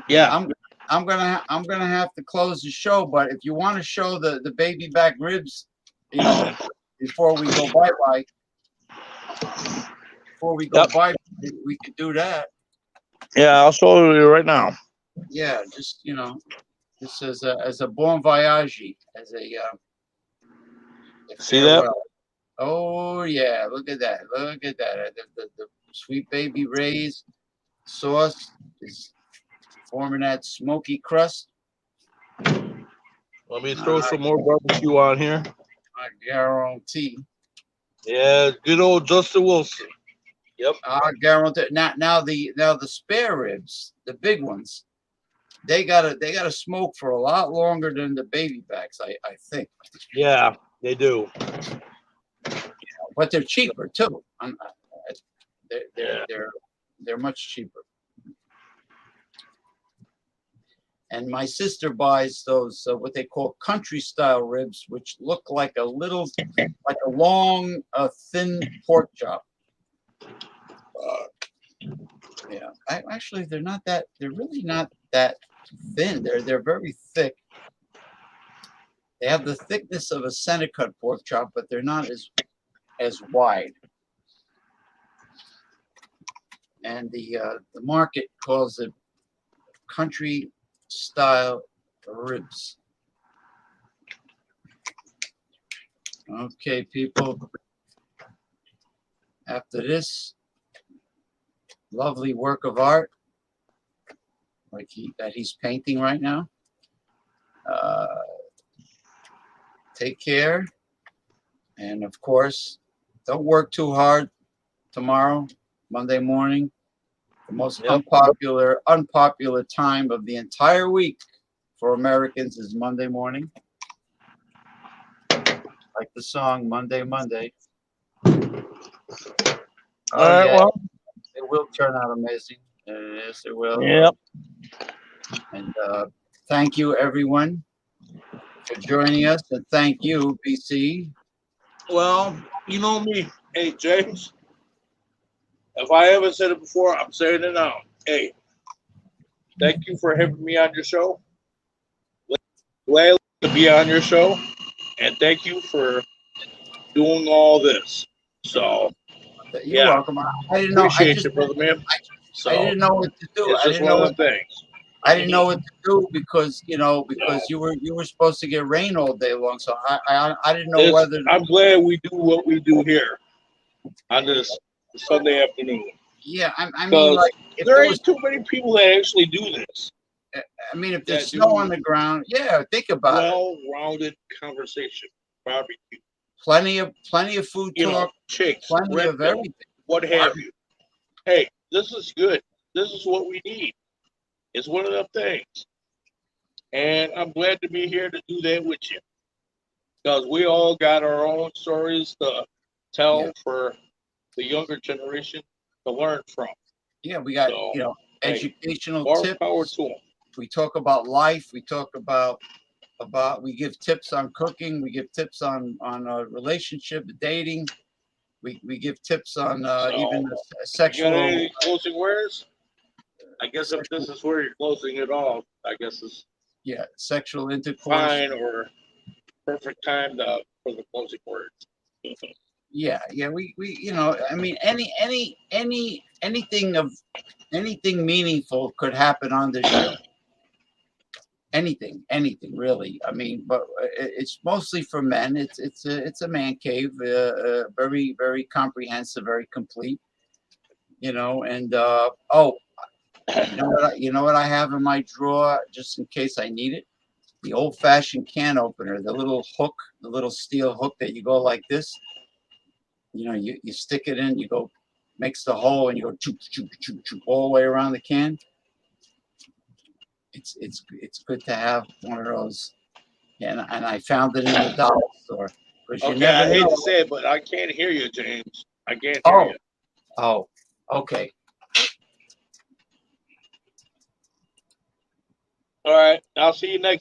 Yeah. I'm gonna have to close the show. But if you want to show the baby back ribs, you know, before we go bye, Yep. we could do that. Yeah, I'll show you right now. Yeah, just just as a bon voyage, as a See that? farewell. Oh yeah, look at that! Look at that! The sweet baby Ray's sauce is forming that smoky crust. Let me throw some more barbecue on here. I guarantee. Yeah, good old Justin Wilson. Yep. I guarantee. Now the spare ribs, the big ones, they gotta smoke for a lot longer than the baby backs. I think. Yeah, they do. But they're cheaper too. They're Yeah. they're much cheaper. And my sister buys those what they call country style ribs, which look like a long, thin pork chop. Yeah, actually, they're not that. They're really not that thin. They're very thick. They have the thickness of a center cut pork chop, but they're not as wide. And the market calls it country style ribs. Okay, people. After this lovely work of art, like he's painting right now, take care, and of course, don't work too hard tomorrow, Monday morning. The most unpopular time of the entire week for Americans is Monday morning. Like the song Monday, Monday. All right, well, it will turn out amazing. Yes, it will. Yep. And thank you, everyone, for joining us. And thank you, BC. Well, you know me. Hey, James. If I ever said it before, I'm saying it now. Hey, thank you for having me on your show. Glad to be on your show. And thank you for doing all this. So, You're welcome. I didn't know. Appreciate you, brother man. I didn't know what to do. It's just one of the things. I didn't know what to do because you were supposed to get rain all day long, so I didn't know whether. I'm glad we do what we do here on this Sunday afternoon. Yeah, I mean, like if there ain't too many people that actually do this. I mean, if there's snow on the ground, yeah, think about it. Well-rounded conversation, barbecue, plenty of food talk, chicks, plenty of everything, what have you. Hey, this is good. This is what we need. It's one of them things, and I'm glad to be here to do that with you, because we all got our own stories to tell for the younger generation to learn from. Yeah, we got educational tips. Power to them. We talk about life. We talk about we give tips on cooking. We give tips on relationship, dating. We give tips on even sexual. You got any closing words? I guess if this is where you're closing it off, I guess it's sexual intercourse. Fine or perfect time for the closing words. Yeah, we I mean anything meaningful could happen on this show. Anything really. I mean, but it's mostly for men. It's a man cave, very very comprehensive, very complete. And you know what I have in my drawer just in case I need it? The old-fashioned can opener, the little hook, the little steel hook that you go like this. You stick it in, you go, makes the hole, and you go choop, choop, choop, choop all the way around the can. It's good to have one of those. And I found it in the dollar store. Okay, I hate to say it, but I can't hear you, James. I can't hear you. Oh, okay. All right, I'll see you next